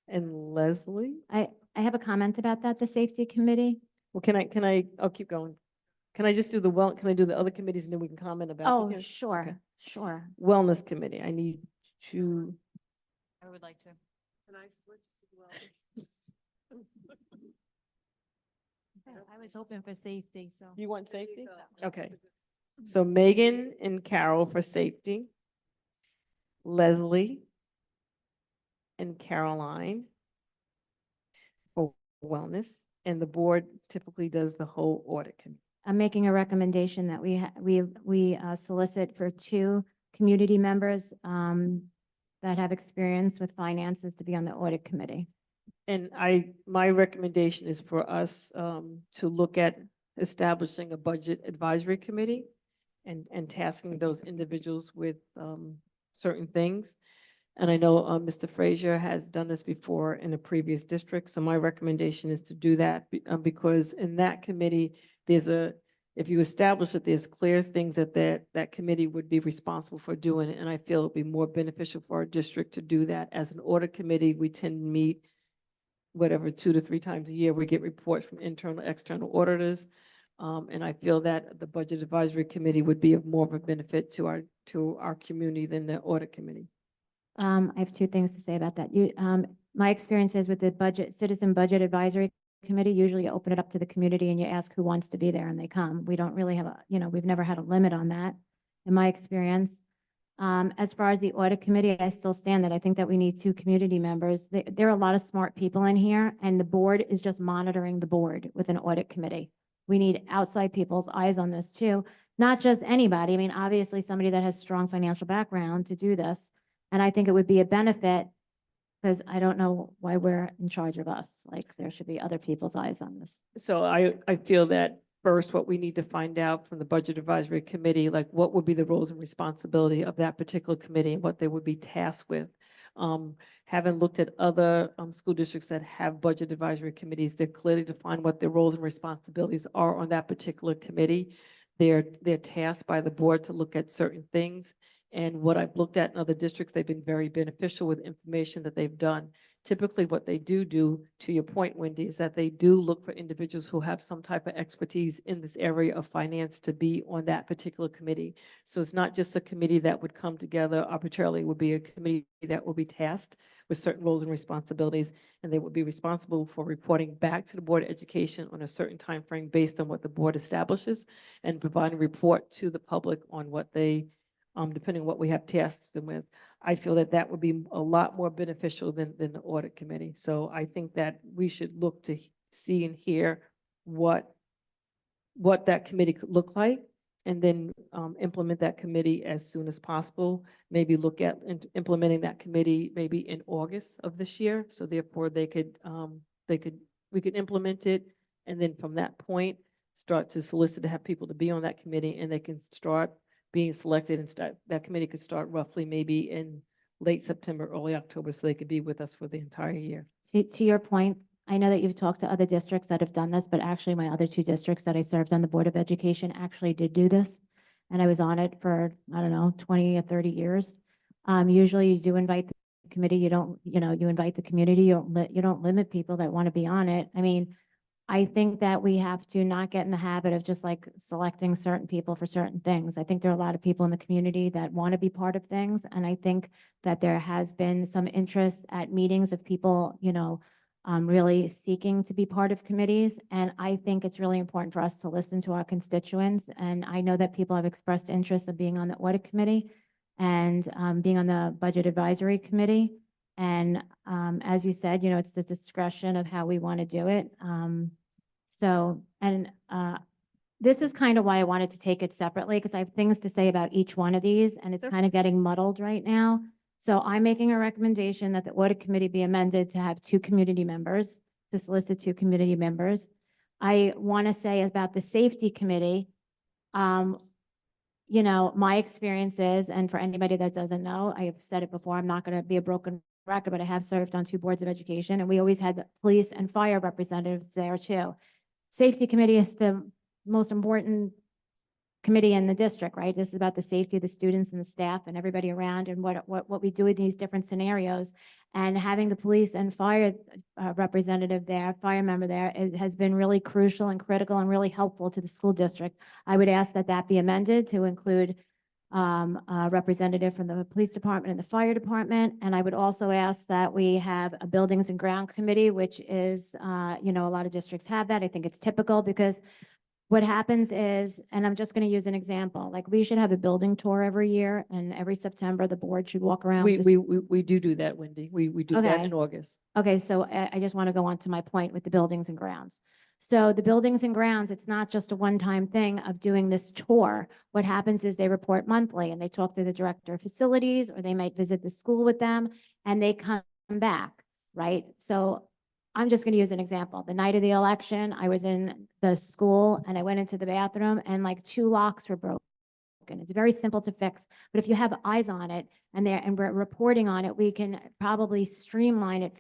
and Leslie. I have a comment about that, the safety committee. Well, I'll keep going. Can I just do can I do the other committees and then we can comment about? Oh, Okay. sure, sure. Wellness committee, I need 2. I would like to. Can I switch to I was hoping for safety, so. You want safety? Okay. So Megan and Carol for safety. Leslie and Caroline for wellness. And the board typically does the whole audit committee. I'm making a recommendation that we solicit for 2 community members that have experience with finances to be on the audit committee. And my recommendation is for us to look at establishing a budget advisory committee and tasking those individuals with certain things. And I know Mr. Frazier has done this before in a previous district, so my recommendation is to do that because in that committee, if you establish that there's clear things that committee would be responsible for doing, and I feel it'd be more beneficial for our district to do that. As an audit committee, we tend to meet whatever 2 to 3 times a year. We get reports from internal, external auditors. And I feel that the Budget Advisory Committee would be of more of a benefit to our community than the Audit Committee. I have 2 things to say about that. My experience is with the Citizen Budget Advisory Committee, usually you open it up to the community and you ask who wants to be there and they come. We don't really have we've never had a limit on that in my experience. As far as the Audit Committee, I still stand that I think that we need 2 community members. There are a lot of smart people in here, and the board is just monitoring the board with an Audit Committee. We need outside people's eyes on this too, not just anybody. I mean, obviously somebody that has strong financial background to do this. And I think it would be a benefit because I don't know why we're in charge of us. Like there should be other people's eyes on this. So I feel that first, what we need to find out from the Budget Advisory Committee, like what would be the roles and responsibility of that particular committee and what they would be tasked with. Having looked at other school districts that have budget advisory committees, they're clearly defined what their roles and responsibilities are on that particular committee. They're tasked by the board to look at certain things. And what I've looked at in other districts, they've been very beneficial with information that they've done. Typically, what they do, to your point, Wendy, is that they do look for individuals who have some type of expertise in this area of finance to be on that particular committee. So it's not just a committee that would come together arbitrarily. It would be a committee that will be tasked with certain roles and responsibilities, and they would be responsible for reporting back to the Board of Education on a certain time frame based on what the board establishes, and providing a report to the public on what they depending on what we have tasked them with. I feel that that would be a lot more beneficial than the audit committee. So I think that we should look to see and hear what that committee could look like, and then implement that committee as soon as possible. Maybe look at implementing that committee maybe in August of this year. So therefore we could implement it, and then from that point start to solicit to have people to be on that committee, and they can start being selected, and that committee could start roughly maybe in late September, early October, so they could be with us for the entire year. To your point, I know that you've talked to other districts that have done this, but actually my other 2 districts that I served on the Board of Education actually did do this. And I was on it for, I don't know, 20 or 30 years. Usually you do invite the committee. You don't, you invite the community. You don't limit people that want to be on it. I mean, I think that we have to not get in the habit of just like selecting certain people for certain things. I think there are a lot of people in the community that want to be part of things. And I think that there has been some interest at meetings of people, really seeking to be part of committees. And I think it's really important for us to listen to our constituents. And I know that people have expressed interest in being on the audit committee and being on the budget advisory committee. And as you said, it's the discretion of how we want to do it. This is kind of why I wanted to take it separately, because I have things to say about each one of these, and it's kind of getting muddled right now. So I'm making a recommendation that the audit committee be amended to have 2 community members, to solicit 2 community members. I want to say about the safety committee, my experience is, and for anybody that doesn't know, I have said it before, I'm not going to be a broken record, but I have served on 2 boards of education, and we always had the police and fire representatives there too. Safety committee is the most important committee in the district, right? This is about the safety of the students and the staff and everybody around, and what we do in these different scenarios. And having the police and fire representative there, fire member there, it has been really crucial and critical and really helpful to the school district. I would ask that that be amended to include a representative from the police department and the fire department. And I would also ask that we have a buildings and ground committee, which is, a lot of districts have that. I think it's typical, because what happens is, and I'm just going to use an example, like we should have a building tour every year, and every September the board should walk around. We do that, Wendy. We do that Okay. in August. Okay, so I just want to go on to my point with the buildings and grounds. So the buildings and grounds, it's not just a one-time thing of doing this tour. What happens is they report monthly and they talk to the director of facilities, or they might visit the school with them and they come back, right? So I'm just going to use an example. The night of the election, I was in the school and I went into the bathroom and like 2 locks were broken. It's very simple to fix, but if you have eyes on it and we're reporting on it, we can probably streamline it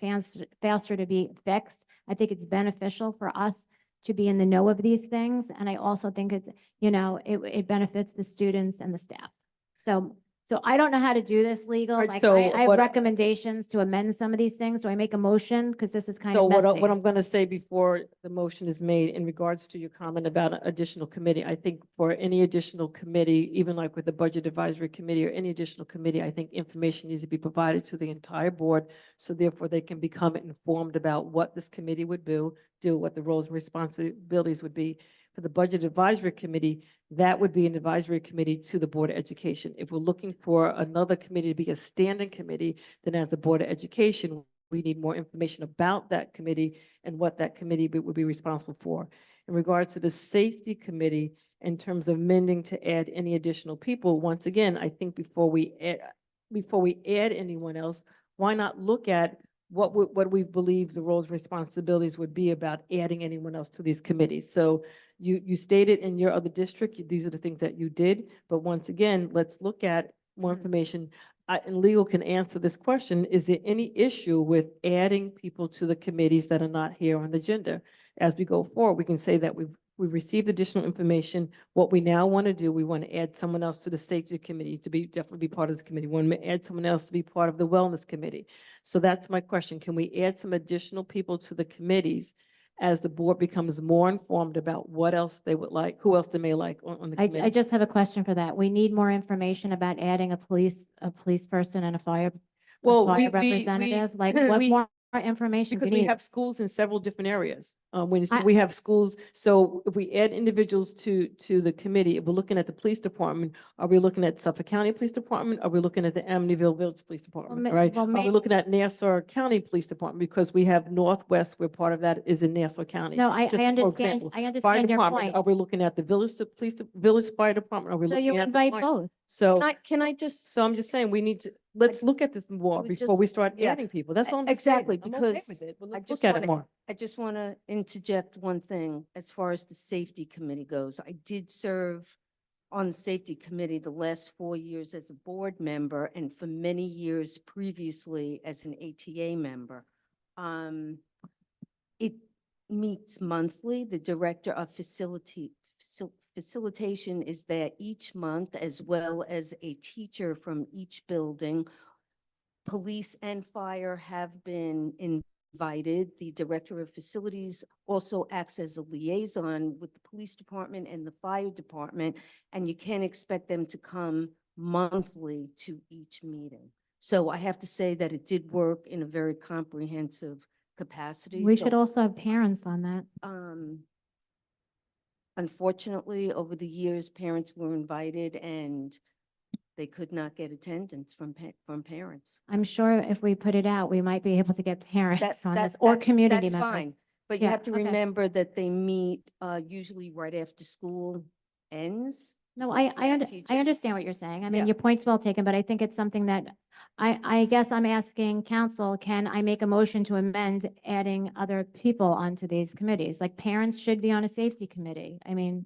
faster to be fixed. I think it's beneficial for us to be in the know of these things. And I also think it's, it benefits the students and the staff. So I don't know how to do this legal. Right, Like so I have what- recommendations to amend some of these things. So I make a motion because this is kind So of what messy. I'm going to say before the motion is made in regards to your comment about additional committee, I think for any additional committee, even like with the Budget Advisory Committee or any additional committee, I think information needs to be provided to the entire board. So therefore they can become informed about what this committee would do, what the roles and responsibilities would be. For the Budget Advisory Committee, that would be an advisory committee to the Board of Education. If we're looking for another committee to be a standing committee, then as the Board of Education, we need more information about that committee and what that committee would be responsible for. In regards to the Safety Committee, in terms of amending to add any additional people, once again, I think before we add anyone else, why not look at what we believe the roles and responsibilities would be about adding anyone else to these committees. So you stated in your other district, these are the things that you did, but once again, let's look at more information. And legal can answer this question. Is there any issue with adding people to the committees that are not here on the agenda? As we go forward, we can say that we received additional information. What we now want to do, we want to add someone else to the Safety Committee to definitely be part of this committee. We want to add someone else to be part of the Wellness Committee. So that's my question. Can we add some additional people to the committees as the board becomes more informed about what else they would like, who else they may like on the committee? I just have a question for that. We need more information about adding a police person and a fire representative. Like what more information do Because you we need? have schools in several different areas. I- We have schools, so if we add individuals to the committee, if we're looking at the police department, are we looking at Suffolk County Police Department? Are we looking at the Amityville Village Police Department, ma- right? well, Are we looking at Nassau County Police Department? Because we have Northwest, where part of that is in Nassau County. No, I Just for understand, example. I Fire understand your department, point. are we looking at the village fire department? Are we So looking you at? the invite fire- both. So, Can I just? so I'm just saying, we need to, let's look at this more would before we just- start yeah. adding people. That's all I'm just saying. Exactly, I'm okay because with it, but I let's just look at it wanna- more. I just want to interject one thing as far as the Safety Committee goes. I did serve on the Safety Committee the last 4 years as a board member and for many years previously as an ATA member. It meets monthly. The Director of Facilitation is there each month, as well as a teacher from each building. Police and fire have been invited. The Director of Facilities also acts as a liaison with the police department and the fire department, and you can expect them to come monthly to each meeting. So I have to say that it did work in a very comprehensive capacity. We So, should also have parents on that. Unfortunately, over the years, parents were invited and they could not get attendance from parents. I'm sure if we put it out, we might be able to get parents on that- this or that- community That's members. fine, but you Yeah, have to okay. remember that they meet usually right after school ends. No, with staff teachers. I understand what you're saying. I mean, Yeah. your point's well taken, but I think it's something that I guess I'm asking council, can I make a motion to amend adding other people onto these committees? Like parents should be on a safety committee. I mean,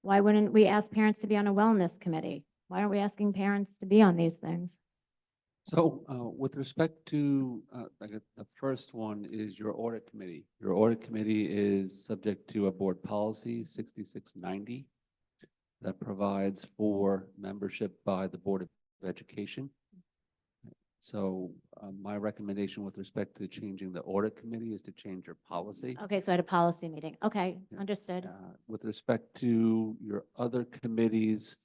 why wouldn't we ask parents to be on a wellness committee? Why aren't we asking parents to be on these things? So with respect to, I guess the first one is your audit committee. Your audit committee is subject to a board policy 6690 that provides for membership by the Board of Education. So my recommendation with respect to changing the audit committee is to change your policy. Okay, so at a policy meeting. Okay, Yeah. understood. With respect to your other committees,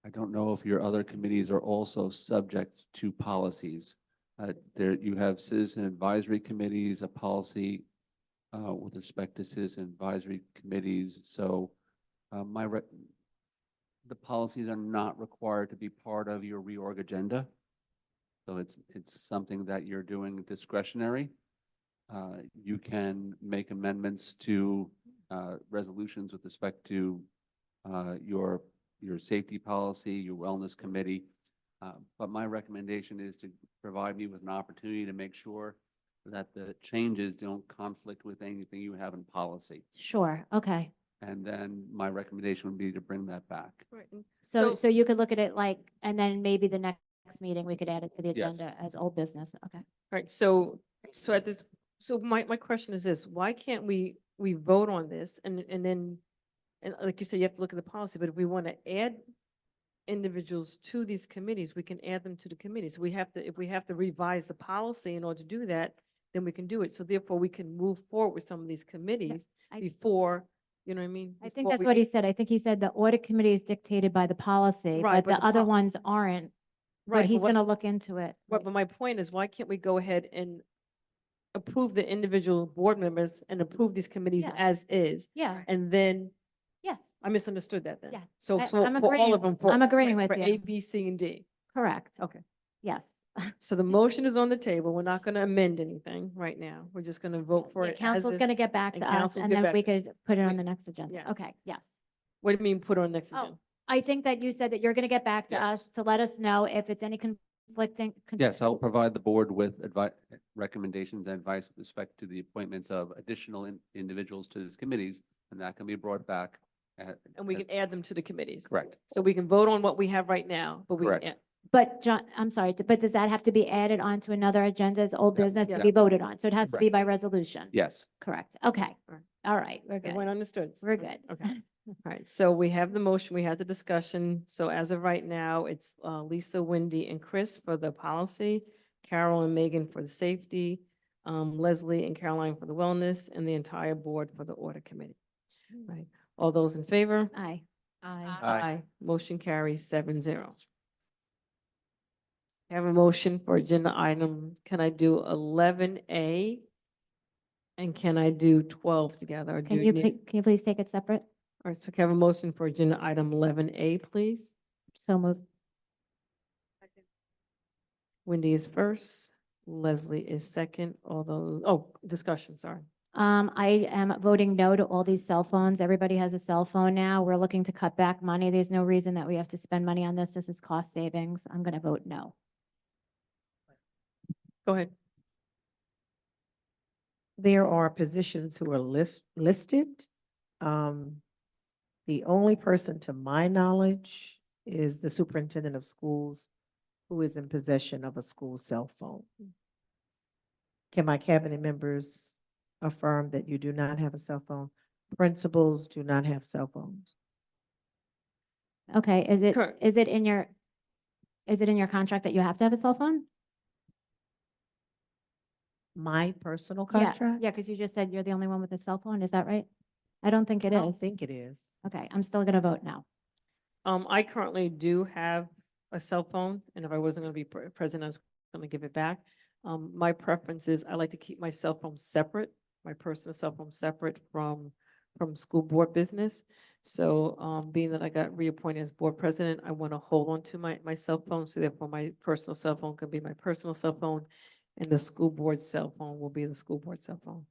I don't know if your other committees are also subject to policies. There, you have citizen advisory committees, a policy with respect to citizen advisory committees. So the policies are not required to be part of your reorg agenda. So it's something that you're doing discretionary. You can make amendments to resolutions with respect to your safety policy, your wellness committee. But my recommendation is to provide me with an opportunity to make sure that the changes don't conflict with anything you have in policy. Sure, okay. And then my recommendation would be to bring that back. Right. So you could look at it like, and then maybe the next meeting, we could add it to the Yes. agenda as old business, okay? Right, so at this, so my question is this, why can't we vote on this and then, and like you said, you have to look at the policy, but if we want to add individuals to these committees, we can add them to the committees. We have to, if we have to revise the policy in order to do that, then we can do it. So therefore, we can move forward with some of these committees I- before, you know what I mean? I think before that's we- what he said. I think he said the audit committee is dictated by the policy, Right, but but the the other pol- ones aren't. But Right, he's what- gonna look into it. Right, but my point is, why can't we go ahead and approve the individual board members and approve these committees Yeah. as is? Yeah, And then, yes, I misunderstood that then. Yeah, So, I- so I'm for all agreeing- of them, for. I'm agreeing for- with for you. A, B, C, and D. correct. Okay. Yes. So the motion is on the table. We're not going to amend anything right now. We're just going to vote for The it as council's is. gonna get back and to us council's and get then back we to- could put it on Wait, the next agenda. yes. Okay, yes. What do you mean, put on next Oh, agenda? I think that you said that you're gonna get back to Yes. us to let us know if it's any conflicting. Yes, I'll provide the board with recommendations and advice with respect to the appointments of additional individuals to these committees, and that can be brought back. And we can add them to the committees. Correct. So we can vote on what we have right now, but we can Correct. add. But John, I'm sorry, but does that have to be added onto another agenda as old Yeah, business to yeah. be voted on? So it has to be Correct. by resolution? Yes. Correct. Okay. Alright. All right, we're Everyone good. understood? We're good. Okay. All right. So we have the motion, we had the discussion. So as of right now, it's Lisa, Wendy, and Chris for the policy, Carol and Megan for the safety, Leslie and Caroline for the wellness, and the entire board for the audit committee. Right. All those in favor? Aye. Aye. Motion carries 7-0. Have a motion for agenda item, can I do 11A? And can I do 12 together? Or do Can you, need- can you please take it separate? All right, so can I have a motion for agenda item 11A, please? So moved. Wendy is first, Leslie is second, although, discussion, sorry. I am voting no to all these cell phones. Everybody has a cell phone now. We're looking to cut back money. There's no reason that we have to spend money on this. This is cost savings. I'm gonna vote no. Go ahead. There are positions who are listed. The only person to my knowledge is the superintendent of schools who is in possession of a school cell phone. Can my cabinet members affirm that you do not have a cell phone? Principals do not have cell phones. Okay, is it, Correct. is it in your contract that you have to have a cell phone? My personal Yeah, contract? yeah, because you just said you're the only one with a cell phone. Is that right? I don't think it I don't is. think it is. Okay, I'm still gonna vote no. I currently do have a cell phone, and if I wasn't gonna be present, I was gonna give it back. My preference is I like to keep my cell phone separate, my personal cell phone separate from school board business. So, being that I got reappointed as board president, I want to hold on to my cell phone, so therefore my personal cell phone can be my personal cell phone, and the school board cell phone will be the school board cell phone.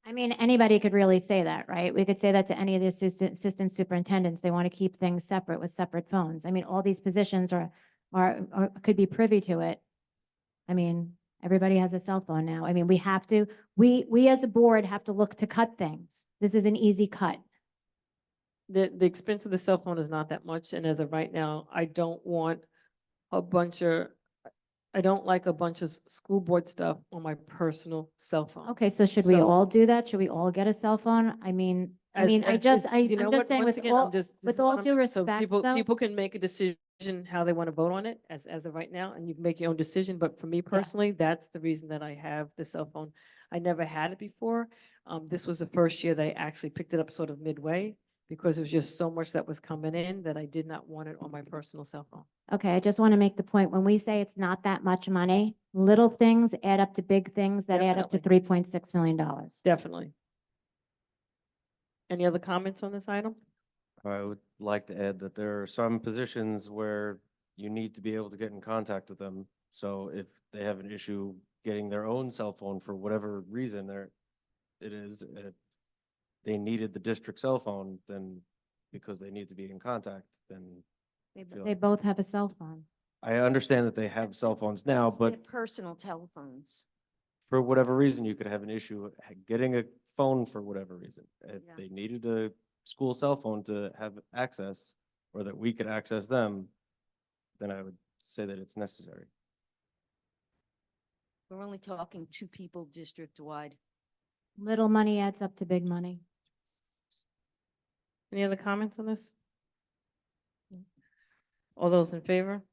I mean, anybody could really say that, right? We could say that to any of the assistant superintendents. They want to keep things separate with separate phones. I mean, all these positions are could be privy to it. I mean, everybody has a cell phone now. I mean, we have to, we as a board have to look to cut things. This is an easy cut. The expense of the cell phone is not that much, and as of right now, I don't want I don't like a bunch of school board stuff on my personal cell phone. Okay, so should we So- all do that? Should we all get a cell phone? I mean, As- I as just, it's- you know I'm what, just saying once with again, I'm all, just- this with is what all I'm- due so respect, people though. People can make a decision how they want to vote on it as of right now, and you can make your own decision, but for me personally, that's the reason that I have the cell phone. I never had it before. This was the first year they actually picked it up sort of midway, because there was just so much that was coming in that I did not want it on my personal cell phone. Okay, I just want to make the point, when we say it's not that much money, little things add up to big things that add up to Definitely. $3.6 million. Definitely. Any other comments on this item? I would like to add that there are some positions where you need to be able to get in contact with them So if they have an issue getting their own cell phone for whatever reason if they needed the district cell phone, then because they need to be in contact, then feel- They both have a cell phone. I understand that they have cell phones now, It's their but personal telephones. for whatever reason, you could have an issue getting a phone for whatever reason. If Yeah. they needed a school cell phone to have access, or that we could access them, then I would say that it's necessary. We're only talking 2 people district-wide. Little money adds up to big money. Any other comments on this? All those in favor?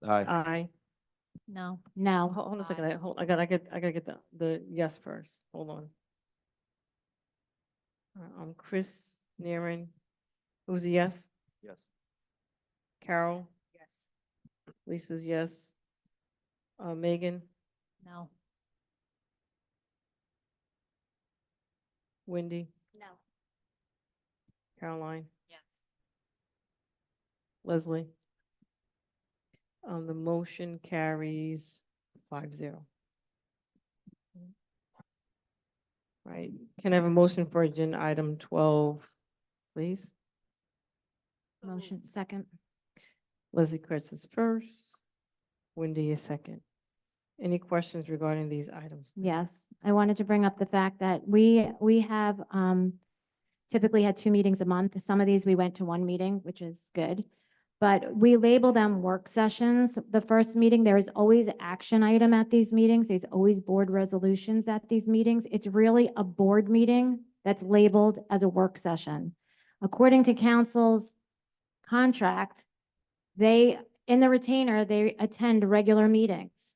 Aye. Aye. No. No. Hold on a second, Aye. I gotta get the yes first, hold on. Chris, Nieren, who's a yes? Yes. Carol, Yes. Lisa's yes. Megan, No. Wendy, No. Caroline, Yes. Leslie. The motion carries 5-0. Right, can I have a motion for agenda item 12, please? Motion, second. Leslie Chris is first, Wendy is second. Any questions regarding these items? please? Yes, I wanted to bring up the fact that we have typically had 2 meetings a month. Some of these we went to 1 meeting, which is good. But we label them work sessions. The first meeting, there is always action item at these meetings. There's always board resolutions at these meetings. It's really a board meeting that's labeled as a work session. According to council's contract, in the retainer, they attend regular meetings.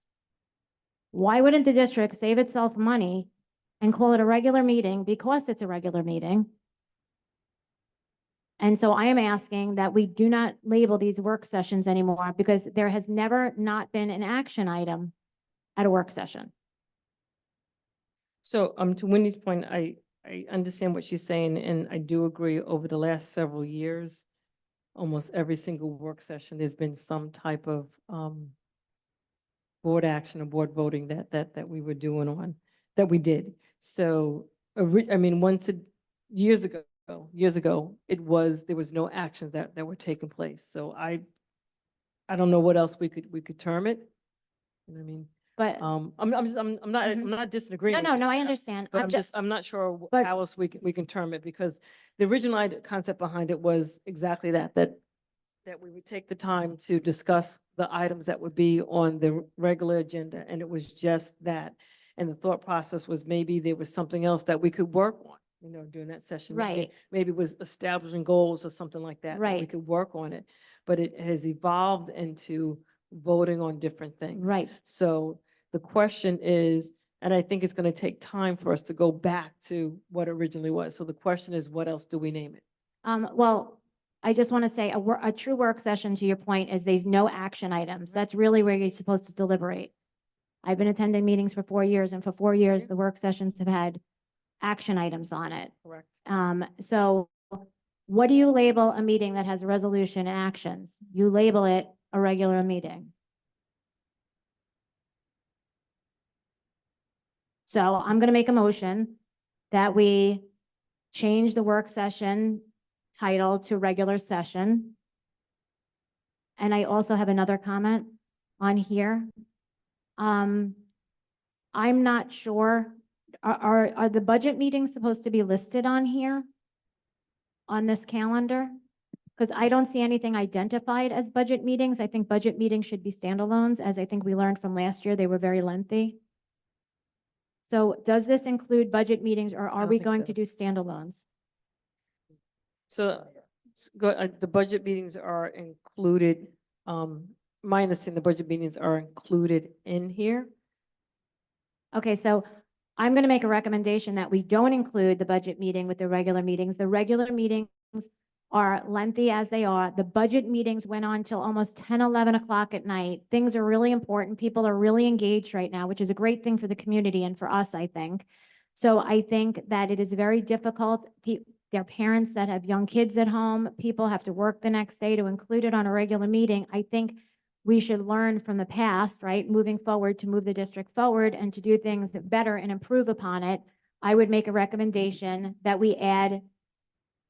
Why wouldn't the district save itself money and call it a regular meeting because it's a regular meeting? And so I am asking that we do not label these work sessions anymore because there has never not been an action item at a work session. So, to Wendy's point, I understand what she's saying, and I do agree over the last several years, almost every single work session, there's been some type of, board action or board voting that we were doing on, that we did. So, years ago, there was no actions that were taking place. So I don't know what else we could term it. You know what I mean? But I'm not disagreeing. no, with you, I understand. But I'm not sure but- how else we can term it, because the original concept behind it was exactly that we would take the time to discuss the items that would be on the regular agenda, and it was just that. And the thought process was maybe there was something else that we could work on, during that session. Right. Maybe it was establishing goals or something like that. that We Right. could work on it, but it has evolved into voting on different things. Right. So the question is, and I think it's going to take time for us to go back to what originally was. So the question is, what else do we name it? Well, I just want to say a true work session, to your point, is there's no action items. That's really where you're supposed to deliberate. I've been attending meetings for 4 years, and for 4 years, the work sessions have had action items on it. Correct. So what do you label a meeting that has resolution and actions? You label it a regular meeting. So I'm going to make a motion that we change the work session title to regular session. And I also have another comment on here. I'm not sure, are the budget meetings supposed to be listed on here? On this calendar? Because I don't see anything identified as budget meetings. I think budget meetings should be standalones, as I think we learned from last year, they were very lengthy. So does this include budget meetings, or are don't we think it going to do does. standalones? So the budget meetings are included, my understanding, the budget meetings are included in here. Okay, so I'm going to make a recommendation that we don't include the budget meeting with the regular meetings. The regular meetings are lengthy as they are. The budget meetings went on till almost 10, 11 o'clock at night. Things are really important. People are really engaged right now, which is a great thing for the community and for us, I think. So I think that it is very difficult. There are parents that have young kids at home. People have to work the next day to include it on a regular meeting. I think we should learn from the past, right? Moving forward to move the district forward and to do things better and improve upon it. I would make a recommendation that we add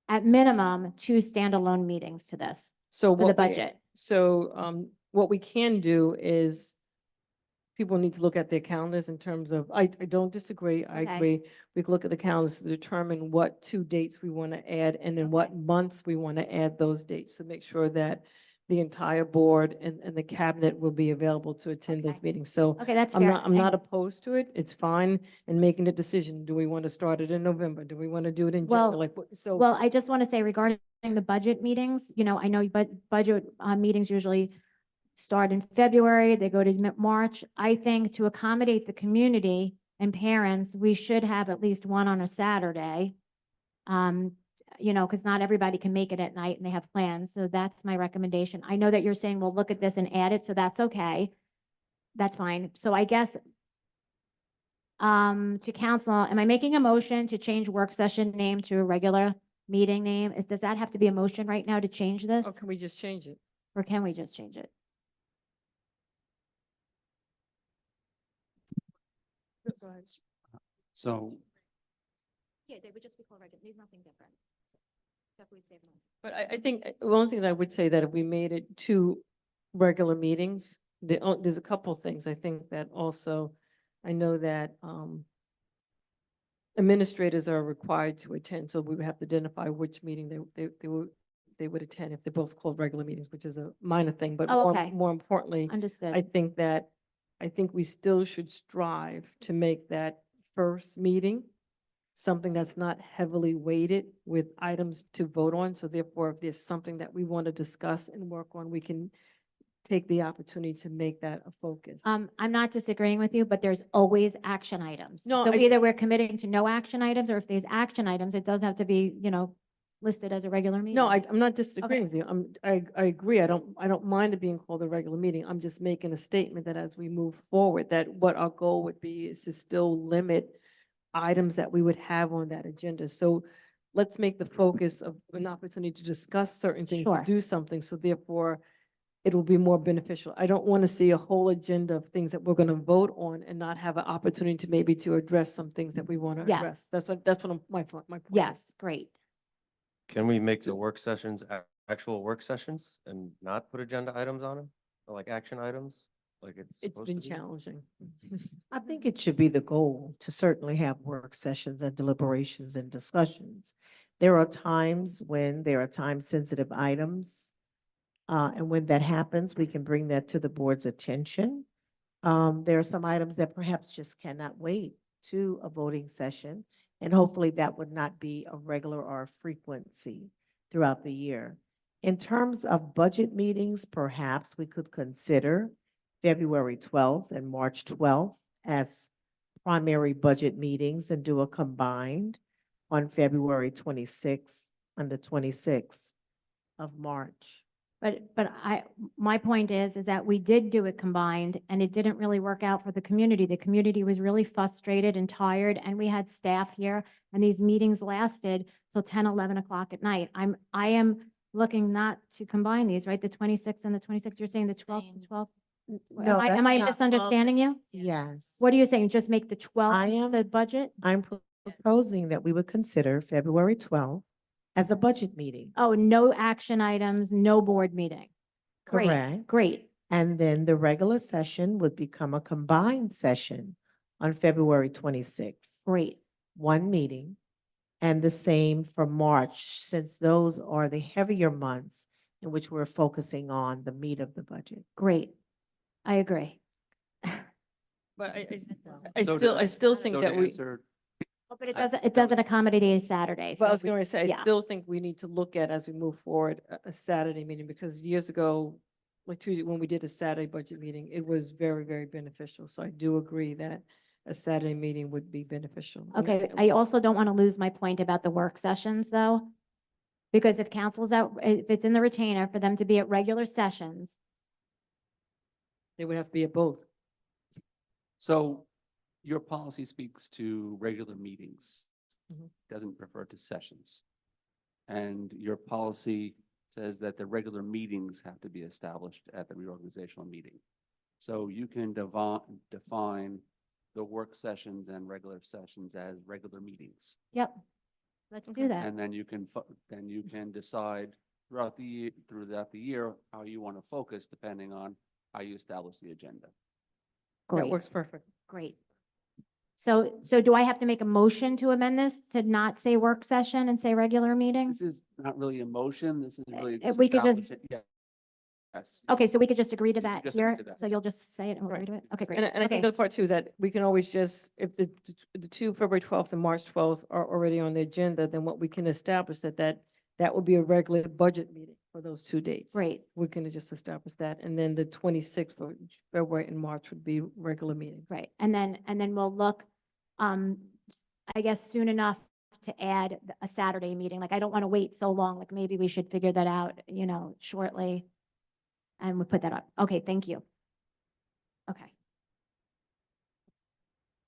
at minimum 2 standalone meetings to this So for the what we, budget. so what we can do is people need to look at their calendars in terms of, I don't disagree, I Okay. agree. We can look at the calendars to determine what 2 dates we want to add and in what months we want to add those dates to make sure that the entire board and the cabinet will be available to attend those Okay. meetings. So Okay, that's I'm fair. not, I'm not opposed to it. It's fine in making a decision. Do we want to start it in November? Do we want to do it in Well, January? So. Well, I just want to say regarding the budget meetings, you know, I know budget meetings usually start in February, they go to March. I think to accommodate the community and parents, we should have at least one on a Saturday. You know, because not everybody can make it at night and they have plans. So that's my recommendation. I know that you're saying, well, look at this and add it, so that's okay. That's fine. So I guess to council, am I making a motion to change work session name to a regular meeting name? Does that have to be a motion right now to change this? Or can we just change it? Or can we just change it? So Yeah, they would just be called regular. There's nothing different. Except we'd save money. But I think, one thing that I would say that if we made it 2 regular meetings, there's a couple things I think that also, I know that administrators are required to attend, so we would have to identify which meeting they would attend if they're both called regular meetings, which is a minor thing, but Oh, okay. more importantly, Understood. I think we still should strive to make that first meeting something that's not heavily weighted with items to vote on. So therefore, if there's something that we want to discuss and work on, we can take the opportunity to make that a focus. I'm not disagreeing with you, but there's always action items. No, So I- either we're committing to no action items, or if there's action items, it does have to be, you know, listed as a regular meeting. No, I'm not disagreeing with you. I agree. I don't mind it being called a regular meeting. I'm just making a statement that as we move forward, that what our goal would be is to still limit items that we would have on that agenda. So let's make the focus of an opportunity to discuss certain things, to Sure. do something. So therefore, it will be more beneficial. I don't want to see a whole agenda of things that we're going to vote on and not have an opportunity to maybe to address some things that we want to Yes. address. That's what my point is. Yes, great. Can we make the work sessions actual work sessions and not put agenda items on them? Or like action items, like it's It's supposed been to be? challenging. I think it should be the goal to certainly have work sessions and deliberations and discussions. There are times when there are time-sensitive items. And when that happens, we can bring that to the board's attention. There are some items that perhaps just cannot wait to a voting session. And hopefully that would not be a regular or a frequency throughout the year. In terms of budget meetings, perhaps we could consider February 12th and March 12th as primary budget meetings and do a combined on February 26th and the 26th of March. But my point is that we did do it combined and it didn't really work out for the community. The community was really frustrated and tired, and we had staff here and these meetings lasted till 10, 11 o'clock at night. I am looking not to combine these, right? The 26th and the 26th, you're saying the 12th, the 12th? No, Am that's I not- misunderstanding you? Yes. What are you saying? Just make the 12th I am- the budget? I'm proposing that we would consider February 12th as a budget meeting. Oh, no action items, no board meeting. Great, Correct. great. And then the regular session would become a combined session on February 26th. Great. One meeting. And the same for March, since those are the heavier months in which we're focusing on the meat of the budget. Great. I agree. But So I still think so that to we. answer, But I- it doesn't accommodate a Saturday. Well, I so was going to say, I yeah. still think we need to look at, as we move forward, a Saturday meeting, because years ago, like Tuesday, when we did a Saturday budget meeting, it was very, very beneficial. So I do agree that a Saturday meeting would be beneficial. And Okay, I also don't want to lose my point about the work sessions, though. Because if council's out, if it's in the retainer for them to be at regular sessions, They would have to be at both. so your policy speaks to regular meetings, Mhm. doesn't refer to sessions. And your policy says that the regular meetings have to be established at the reorganizational meeting. So you can define the work sessions and regular sessions as regular meetings. Yep. Let's do that. And then you can decide throughout the year how you want to focus depending on how you establish the agenda. That Great, works perfect. great. So do I have to make a motion to amend this to not say work session and say regular meeting? This is not really a motion. This is really just we could just- establishing- yeah. Yes. Okay, so we could just agree to You could that just here? agree to that. So you'll just say it and we'll agree to it? Okay, great. And I think Okay. the other part too is that we can always just, if the two February 12th and March 12th are already on the agenda, then what we can establish that will be a regular budget meeting for those 2 dates. Great. We can just establish that. And then the 26th of February and March would be regular meetings. Right, and then we'll look, I guess soon enough to add a Saturday meeting, like I don't want to wait so long, like maybe we should figure that out, shortly. And we'll put that up. Okay, thank you. Okay,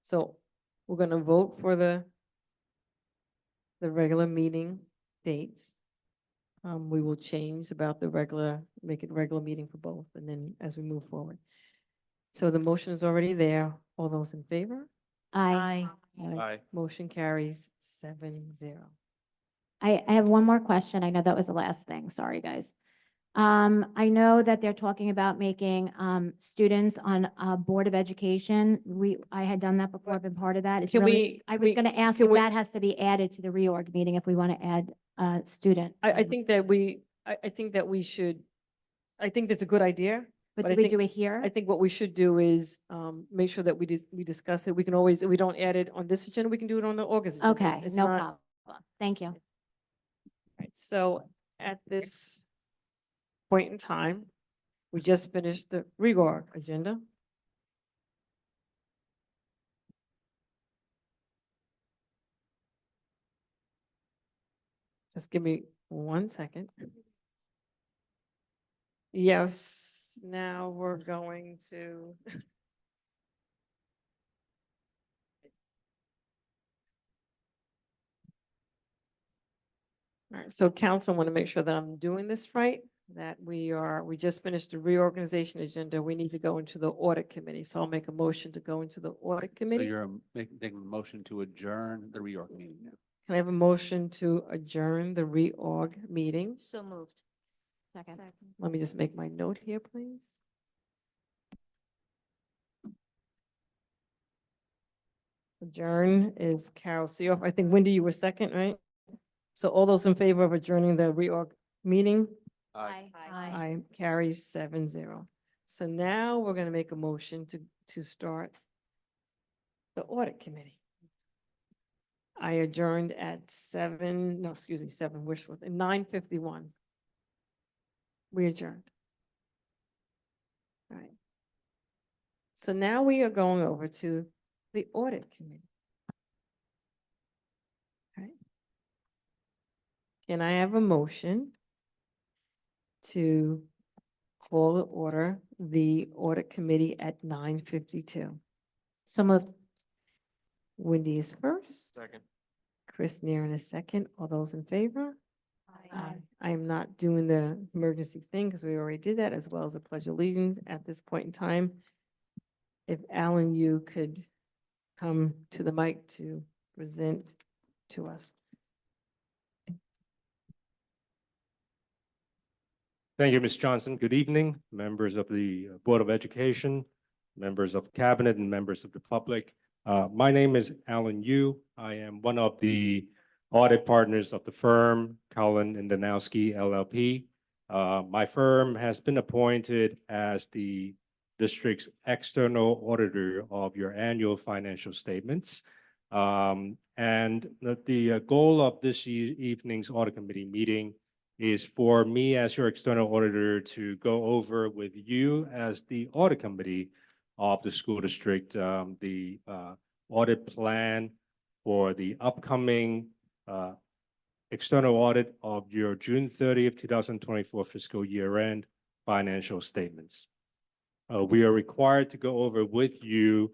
So we're going to vote for the regular meeting dates. We will change about make it regular meeting for both, and then as we move forward. So the motion is already there. All those in favor? I Motion carries 7-0. I have one more question. I know that was the last thing. Sorry, guys. I know that they're talking about making, students on a Board of Education. I had done that before. I've been part of that. It's Can really, I can was gonna ask can if we- that has to be added to the reorg meeting, if we want to add a student. I think that we should, I think that's a good idea. But but do I we think- do it here? I think what we should do is make sure that we discuss it. We can always, if we don't add it on this agenda, we can do it on the August agenda. Okay, It's no not- problem. Thank you. Right, so at this point in time, we just finished the reorg agenda. Just give me 1 second. Yes, now we're going to. All right, so council, want to make sure that I'm doing this right, that we just finished the reorganization agenda. We need to go into the audit committee. So I'll make a motion to go into the audit So committee. you're making a motion to adjourn the reorg meeting now. Can I have a motion to adjourn the reorg meeting? So moved. Second. Let me just make my note here, please. Adjourn is Carol Seoff. I think Wendy, you were second, right? So all those in favor of adjourning the reorg meeting? Aye. I carries 7-0. So now we're going to make a motion to start the audit committee. I adjourned at 7, no, excuse me, 7, wish with 9:51. We adjourned. All right. So now we are going over to the audit committee. All right. Can I have a motion to call to order the audit committee at 9:52? So moved. Wendy is first. Second. Chris Neeren is second. All those in favor? I am not doing the emergency thing because we already did that, as well as the pledge of allegiance at this point in time. If Alan, you could come to the mic to present to us. Thank you, Ms. Johnson. Good evening, members of the Board of Education, members of Cabinet, and members of the public. My name is Alan Yu. I am one of the audit partners of the firm, Cullen and Danowski LLP. My firm has been appointed as the district's external auditor of your annual financial statements. And the goal of this evening's audit committee meeting is for me as your external auditor to go over with you as the audit committee of the school district, the audit plan for the upcoming external audit of your June 30th, 2024 fiscal year end financial statements. We are required to go over with you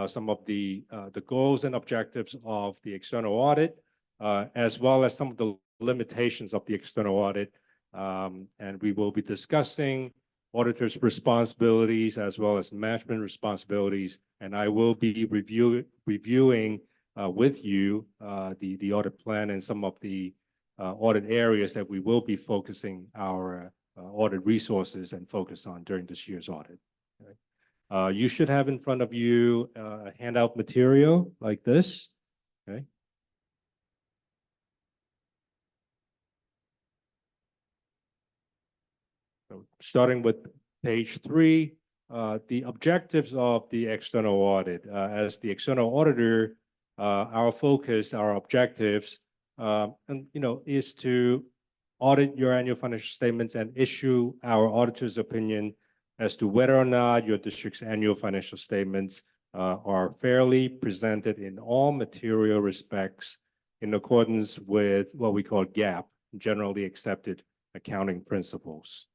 some of the goals and objectives of the external audit, as well as some of the limitations of the external audit And we will be discussing auditor's responsibilities as well as management responsibilities. And I will be reviewing with you the audit plan and some of the audit areas that we will be focusing our audit resources and focus on during this year's audit. Okay. You should have in front of you a handout material like this. Okay. So starting with page 3, the objectives of the external audit. As the external auditor, our focus, our objectives, is to audit your annual financial statements and issue our auditor's opinion as to whether or not your district's annual financial statements are fairly presented in all material respects in accordance with what we call GAAP, generally accepted accounting principles.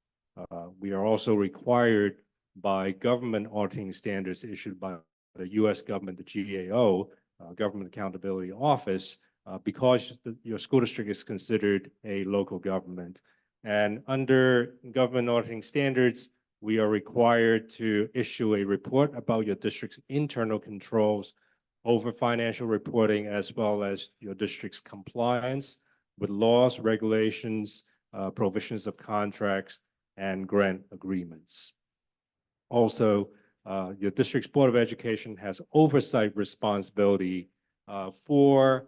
We are also required by government auditing standards issued by the U.S. government, the GAO, Government Accountability Office, because your school district is considered a local government. And under government auditing standards, we are required to issue a report about your district's internal controls over financial reporting, as well as your district's compliance with laws, regulations, provisions of contracts, and grant agreements. Also, your district's Board of Education has oversight responsibility for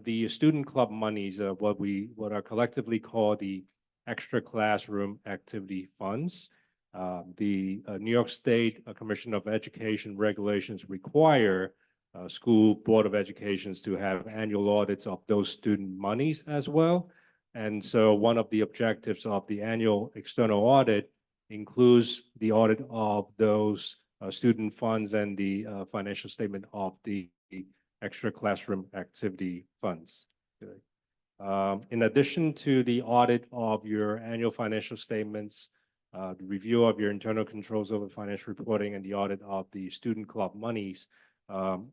the student club monies, what are collectively called the extra classroom activity funds. The New York State Commission of Education regulations require school Board of Educations to have annual audits of those student monies as well. And so one of the objectives of the annual external audit includes the audit of those student funds and the financial statement of the extra classroom activity funds. In addition to the audit of your annual financial statements, the review of your internal controls over financial reporting, and the audit of the student club monies,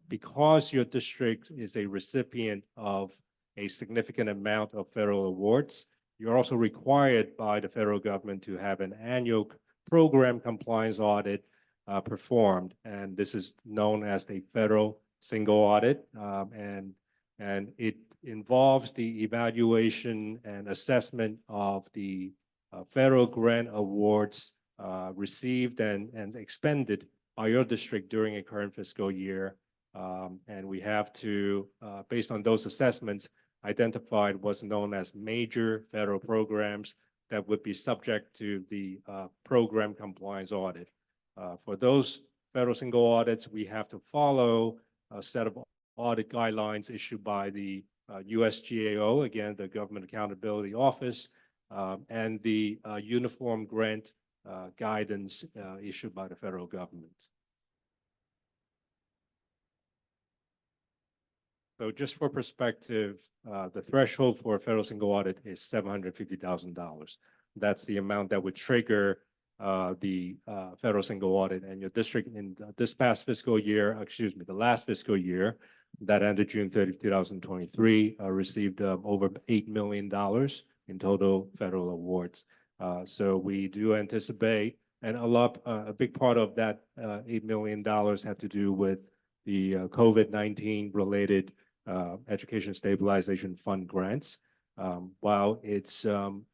because your district is a recipient of a significant amount of federal awards, you're also required by the federal government to have an annual program compliance audit performed. And this is known as the federal single audit. And it involves the evaluation and assessment of the federal grant awards received and expended by your district during a current fiscal year. And we have to, based on those assessments, identified what's known as major federal programs that would be subject to the program compliance audit. For those federal single audits, we have to follow a set of audit guidelines issued by the USGAO, again, the Government Accountability Office, and the Uniform Grant Guidance issued by the federal government. So just for perspective, the threshold for a federal single audit is $750,000. That's the amount that would trigger the federal single audit. And your district in this past fiscal year, the last fiscal year that ended June 30, 2023, received over $8 million in total federal awards. So we do anticipate, and a big part of that $8 million had to do with the COVID-19 related Education Stabilization Fund grants. While it's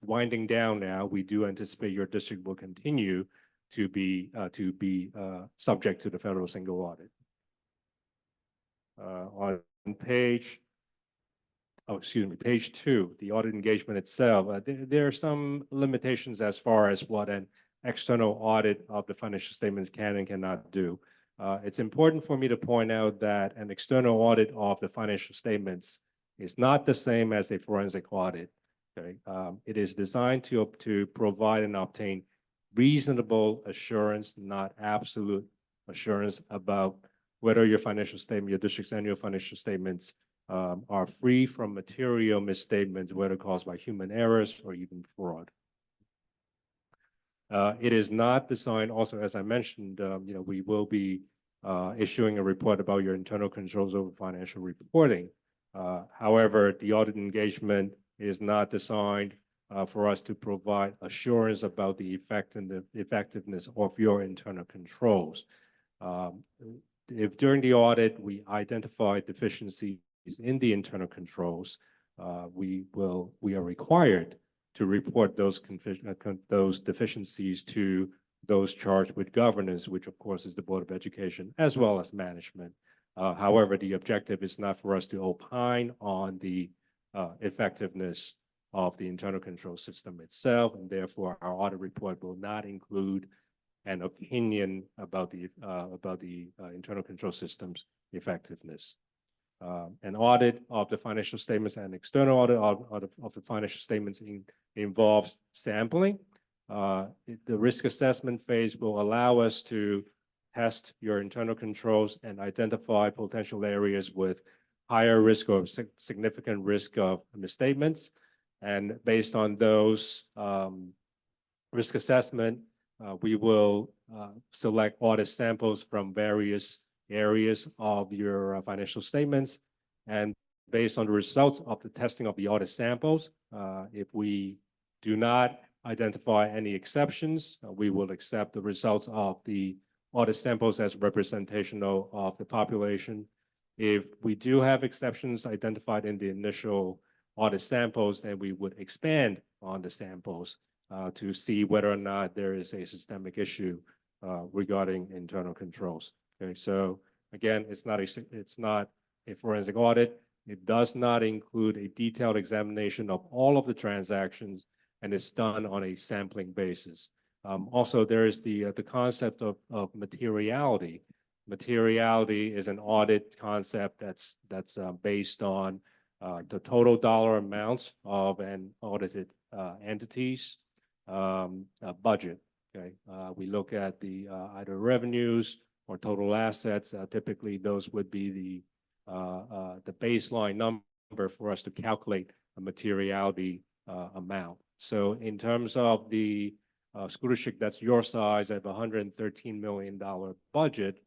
winding down now, we do anticipate your district will continue to be subject to the federal single audit. On page 2, the audit engagement itself, there are some limitations as far as what an external audit of the financial statements can and cannot do. It's important for me to point out that an external audit of the financial statements is not the same as a forensic audit. Okay? It is designed to provide and obtain reasonable assurance, not absolute assurance, about whether your financial statement, your district's annual financial statements are free from material misstatements, whether caused by human errors or even fraud. It is not designed, also, as I mentioned, we will be issuing a report about your internal controls over financial reporting. However, the audit engagement is not designed for us to provide assurance about the effectiveness of your internal controls. If during the audit we identify deficiencies in the internal controls, we are required to report those deficiencies to those charged with governance, which of course is the Board of Education, as well as management. However, the objective is not for us to opine on the effectiveness of the internal control system itself, and therefore our audit report will not include an opinion about the internal control system's effectiveness. An audit of the financial statements and external audit of the financial statements involves sampling. The risk assessment phase will allow us to test your internal controls and identify potential areas with higher risk or significant risk of misstatements. And based on those risk assessment, we will select audit samples from various areas of your financial statements. And based on the results of the testing of the audit samples, if we do not identify any exceptions, we will accept the results of the audit samples as representational of the population. If we do have exceptions identified in the initial audit samples, then we would expand on the samples to see whether or not there is a systemic issue regarding internal controls. Okay, so again, it's not a forensic audit. It does not include a detailed examination of all of the transactions, and it's done on a sampling basis. Also, there is the concept of materiality. Materiality is an audit concept that's based on the total dollar amounts of an audited entity's budget. Okay, we look at the either revenues or total assets. Typically, those would be the baseline number for us to calculate a materiality amount. So, in terms of the school district that's your size at $113 million budget,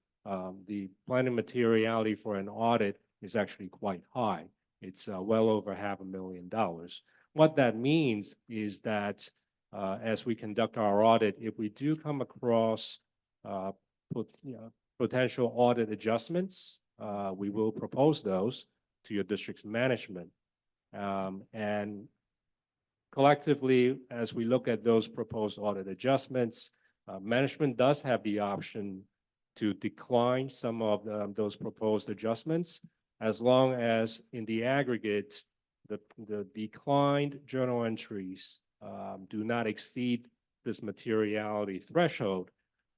the planning materiality for an audit is actually quite high. It's well over $500,000. What that means is that as we conduct our audit, if we do come across potential audit adjustments, we will propose those to your district's management. And collectively, as we look at those proposed audit adjustments, management does have the option to decline some of those proposed adjustments, as long as in the aggregate, the declined journal entries do not exceed this materiality threshold.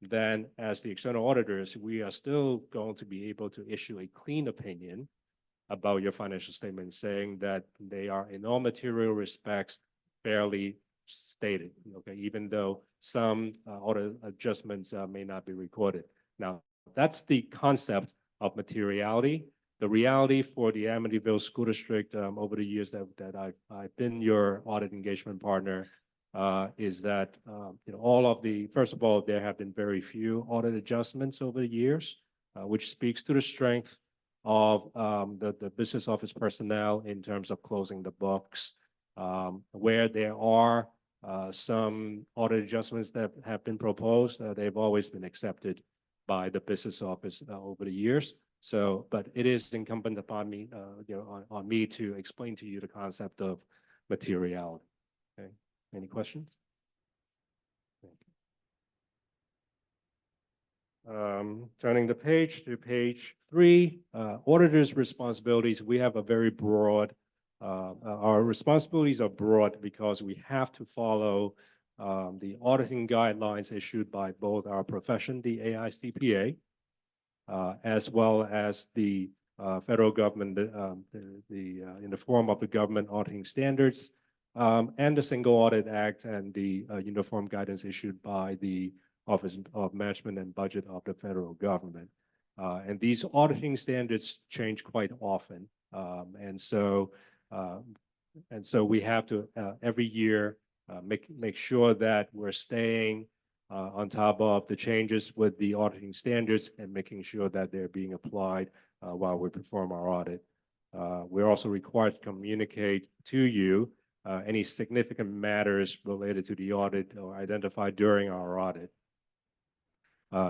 Then as the external auditors, we are still going to be able to issue a clean opinion about your financial statements, saying that they are in all material respects fairly stated, okay, even though some audit adjustments may not be recorded. Now, that's the concept of materiality. The reality for the Amityville School District over the years that I've been your audit engagement partner is that all of the, first of all, there have been very few audit adjustments over the years, which speaks to the strength of the business office personnel in terms of closing the books. Where there are some audit adjustments that have been proposed, they've always been accepted by the business office over the years. So, but it is incumbent upon me, on me to explain to you the concept of materiality. Okay, any questions? Turning the page to page 3, auditors' responsibilities. We have a very broad. Our responsibilities are broad because we have to follow the auditing guidelines issued by both our profession, the AICPA, as well as the federal government, in the form of the government auditing standards, and the Single Audit Act and the uniform guidance issued by the Office of Management and Budget of the federal government. And these auditing standards change quite often. And so we have to every year make sure that we're staying on top of the changes with the auditing standards and making sure that they're being applied while we perform our audit. We're also required to communicate to you any significant matters related to the audit or identified during our audit.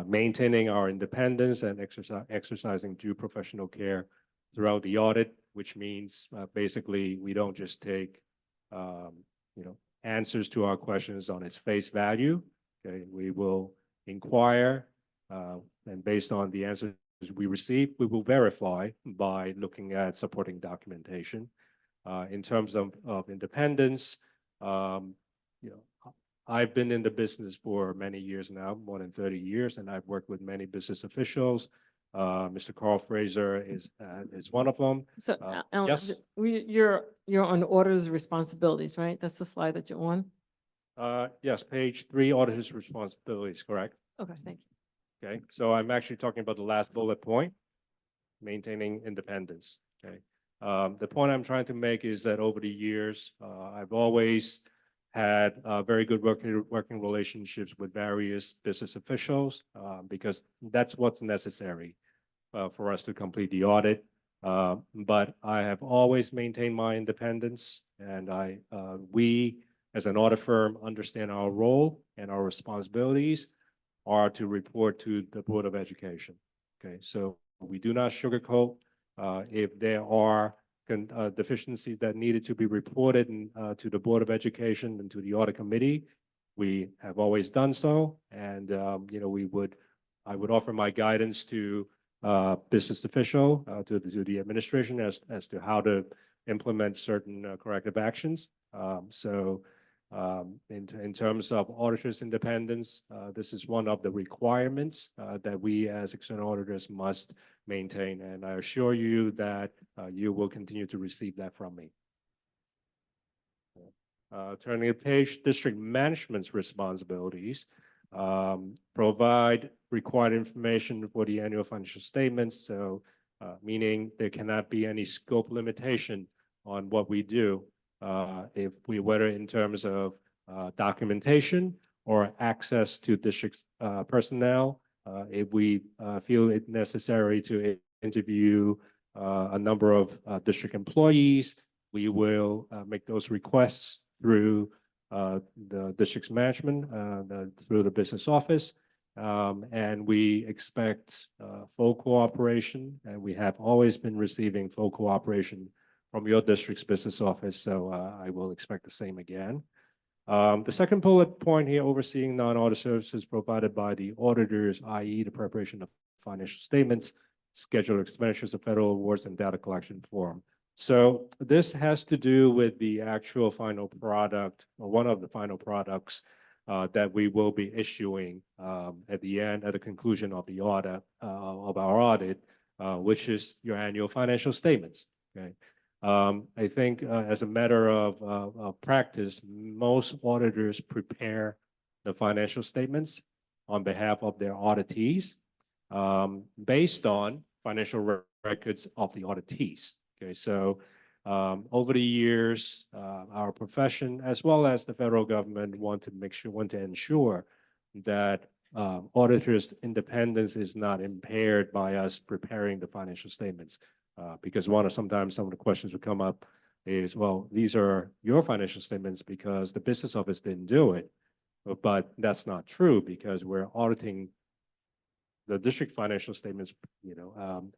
Maintaining our independence and exercising due professional care throughout the audit, which means basically we don't just take answers to our questions on its face value. Okay, we will inquire, and based on the answers we receive, we will verify by looking at supporting documentation. In terms of independence, I've been in the business for many years now, more than 30 years, and I've worked with many business officials. Mr. Carl Fraser is one of them. So, Alan, yes? you're on auditors' responsibilities, right? That's the slide that you're on? Yes, page 3, auditor's responsibilities, correct? Okay, thank you. Okay, so I'm actually talking about the last bullet point, maintaining independence. Okay, the point I'm trying to make is that over the years, I've always had very good working relationships with various business officials because that's what's necessary for us to complete the audit. But I have always maintained my independence, and we as an audit firm understand our role and our responsibilities are to report to the Board of Education. Okay, so we do not sugarcoat. If there are deficiencies that needed to be reported to the Board of Education and to the Audit Committee, we have always done so. And I would offer my guidance to business official, to the administration as to how to implement certain corrective actions. In terms of auditors' independence, this is one of the requirements that we as external auditors must maintain, and I assure you that you will continue to receive that from me. Turning the page, district management's responsibilities. Provide required information for the annual financial statements, so meaning there cannot be any scope limitation on what we do. Whether in terms of documentation or access to district personnel, if we feel it necessary to interview a number of district employees, we will make those requests through the district's management, through the business office. And we expect full cooperation, and we have always been receiving full cooperation from your district's business office, so I will expect the same again. The second bullet point here, overseeing non-audit services provided by the auditors, i.e. the preparation of financial statements, scheduled expenditures of federal awards, and data collection form. So this has to do with the actual final product, or one of the final products that we will be issuing at the conclusion of the audit, of our audit, which is your annual financial statements. Okay. I think as a matter of practice, most auditors prepare the financial statements on behalf of their auditees based on financial records of the auditees. Okay, so over the years, our profession, as well as the federal government, want to ensure that auditors' independence is not impaired by us preparing the financial statements. Because sometimes some of the questions would come up is, well, these are your financial statements because the business office didn't do it. But that's not true because we're auditing the district financial statements,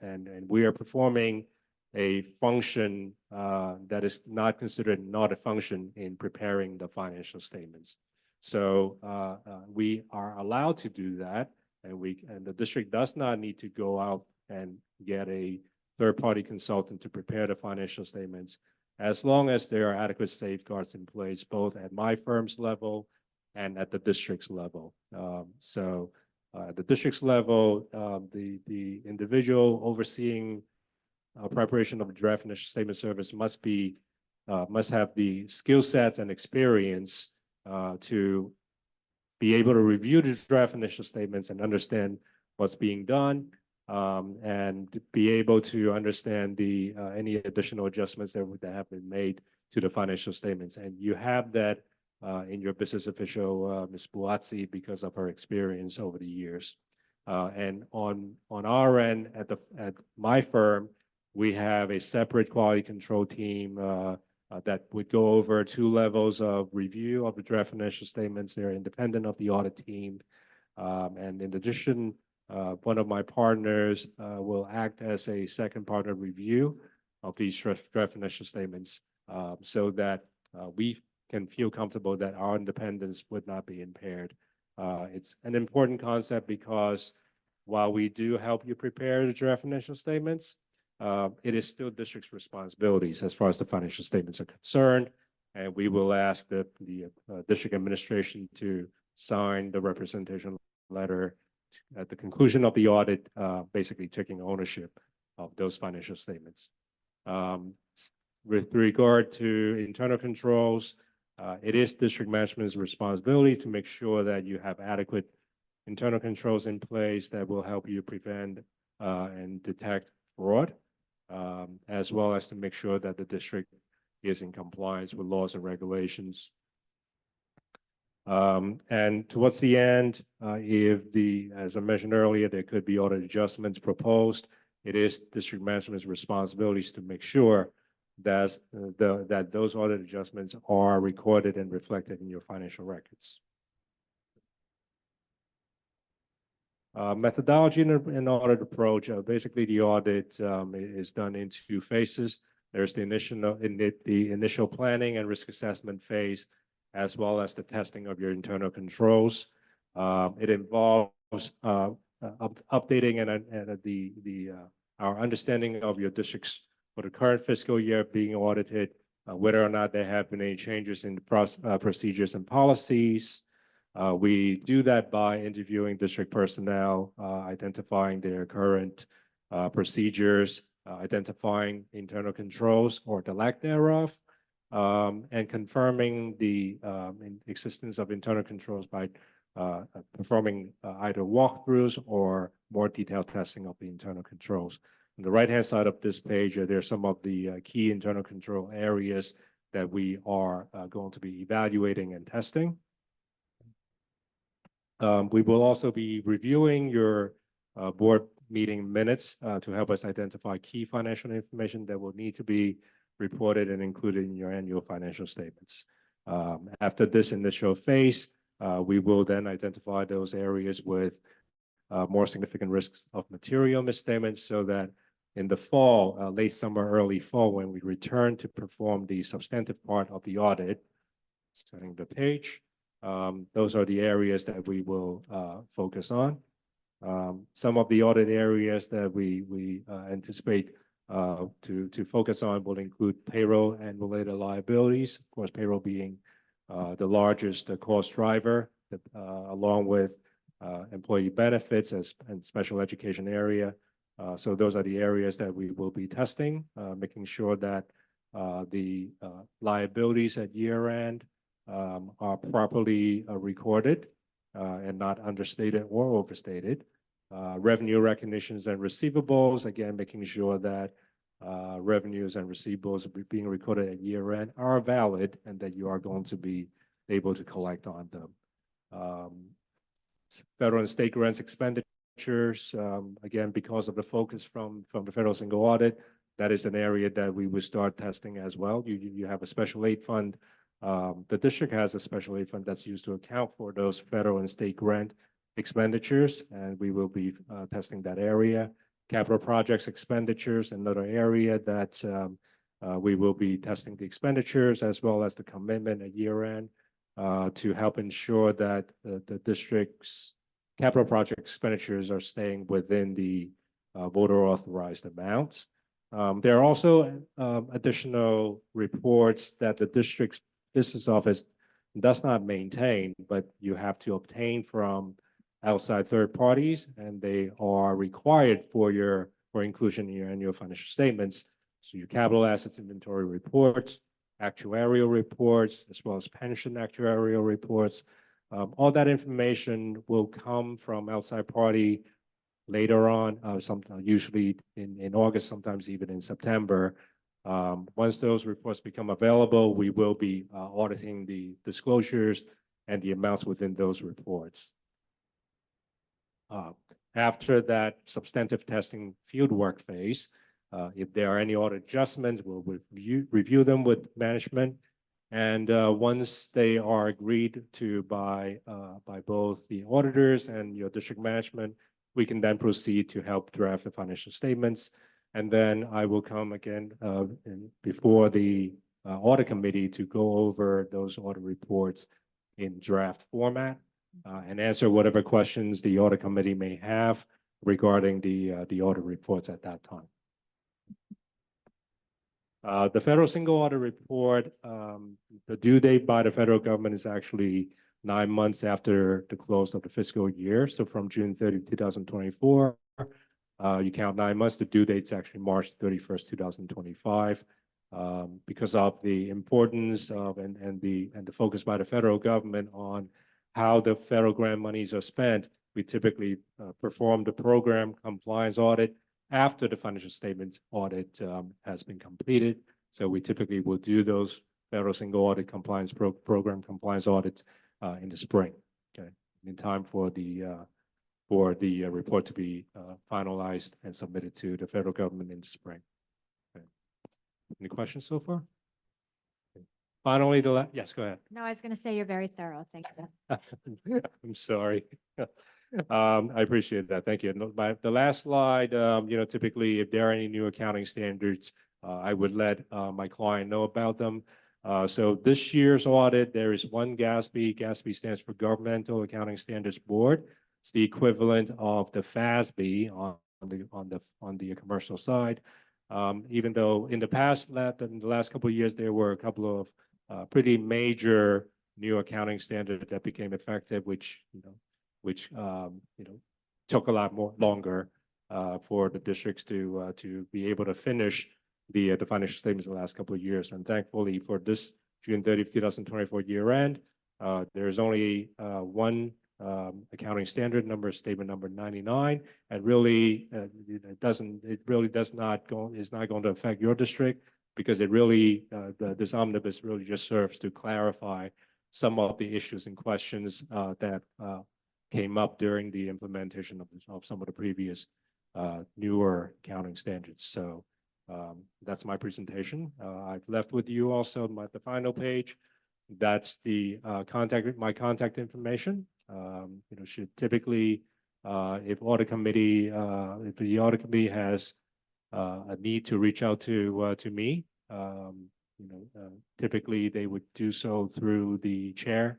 and we are performing a function that is not considered an audit function in preparing the financial statements. So we are allowed to do that, and the district does not need to go out and get a third-party consultant to prepare the financial statements, as long as there are adequate safeguards in place, both at my firm's level and at the district's level. At the district's level, the individual overseeing preparation of a draft financial statement service must have the skill sets and experience to be able to review the draft financial statements and understand what's being done, and be able to understand any additional adjustments that have been made to the financial statements. And you have that in your business official, Ms. Buatsi, because of her experience over the years. And on our end, at my firm, we have a separate quality control team that would go over 2 levels of review of the draft financial statements. They're independent of the audit team. And in addition, one of my partners will act as a second partner review of these draft financial statements so that we can feel comfortable that our independence would not be impaired. It's an important concept because while we do help you prepare the draft financial statements, it is still district's responsibilities as far as the financial statements are concerned. And we will ask the district administration to sign the representation letter at the conclusion of the audit, basically taking ownership of those financial statements. With regard to internal controls, it is district management's responsibility to make sure that you have adequate internal controls in place that will help you prevent and detect fraud, as well as to make sure that the district is in compliance with laws and regulations. And towards the end, as I mentioned earlier, there could be audit adjustments proposed. It is district management's responsibilities to make sure that those audit adjustments are recorded and reflected in your financial records. Methodology and audit approach. Basically, the audit is done in 2 phases. There's the initial planning and risk assessment phase, as well as the testing of your internal controls. It involves updating and our understanding of your districts for the current fiscal year being audited, whether or not there have been any changes in the procedures and policies. We do that by interviewing district personnel, identifying their current procedures, identifying internal controls or the lack thereof, and confirming the existence of internal controls by performing either walkthroughs or more detailed testing of the internal controls. On the right-hand side of this page, there are some of the key internal control areas that we are going to be evaluating and testing. We will also be reviewing your board meeting minutes to help us identify key financial information that will need to be reported and included in your annual financial statements. After this initial phase, we will then identify those areas with more significant risks of material misstatements so that in the fall, late summer, early fall, when we return to perform the substantive part of the audit, turning the page, those are the areas that we will focus on. Some of the audit areas that we anticipate to focus on will include payroll and related liabilities. Of course, payroll being the largest cost driver, along with employee benefits and special education area. So those are the areas that we will be testing, making sure that the liabilities at year end are properly recorded and not understated or overstated. Revenue recognitions and receivables, again, making sure that revenues and receivables being recorded at year end are valid and that you are going to be able to collect on them. Federal and state grants expenditures, again, because of the focus from the federal single audit, that is an area that we will start testing as well. You have a special aid fund. The district has a special aid fund that's used to account for those federal and state grant expenditures, and we will be testing that area. Capital projects expenditures, another area that we will be testing the expenditures as well as the commitment at year end to help ensure that the district's capital project expenditures are staying within the voter authorized amounts. There are also additional reports that the district's business office does not maintain, but you have to obtain from outside third parties, and they are required for inclusion in your annual financial statements. So your capital assets inventory reports, actuarial reports, as well as pension actuarial reports. All that information will come from outside party later on, usually in August, sometimes even in September. Once those reports become available, we will be auditing the disclosures and the amounts within those reports. After that substantive testing fieldwork phase, If there are any audit adjustments, we'll review them with management. And once they are agreed to by both the auditors and your district management, we can then proceed to help draft the financial statements. And then I will come again before the audit committee to go over those audit reports in draft format and answer whatever questions the audit committee may have regarding the audit reports at that time. The federal single audit report, the due date by the federal government is actually 9 months after the close of the fiscal year. So from June 30, 2024, you count 9 months, the due date's actually March 31st, 2025. Because of the importance of and the focus by the federal government on how the federal grant monies are spent, we typically perform the program compliance audit after the financial statements audit has been completed. So we typically will do those federal single audit compliance program compliance audits in the spring, okay, in time for the report to be finalized and submitted to the federal government in the spring. Okay. Any questions so far? Okay. Finally, yes, go ahead. No, I was going to say you're very thorough. Thank you. I'm sorry. I appreciate that. Thank you. The last slide, typically if there are any new accounting standards, I would let my client know about them. So this year's audit, there is one GASB. GASB stands for Governmental Accounting Standards Board. It's the equivalent of the FASB on the commercial side. Even though in the last couple of years, there were a couple of pretty major new accounting standards that became effective, which took a lot longer for the districts to be able to finish the financial statements in the last couple of years. And thankfully for this June 30, 2024 year end, there is only one accounting standard statement number 99, and really is not going to affect your district, because it really this omnibus really just serves to clarify some of the issues and questions that came up during the implementation of some of the previous newer accounting standards. So that's my presentation. I've left with you also the final page. That's the my contact information. Should typically, if the audit committee has a need to reach out to me, typically they would do so through the chair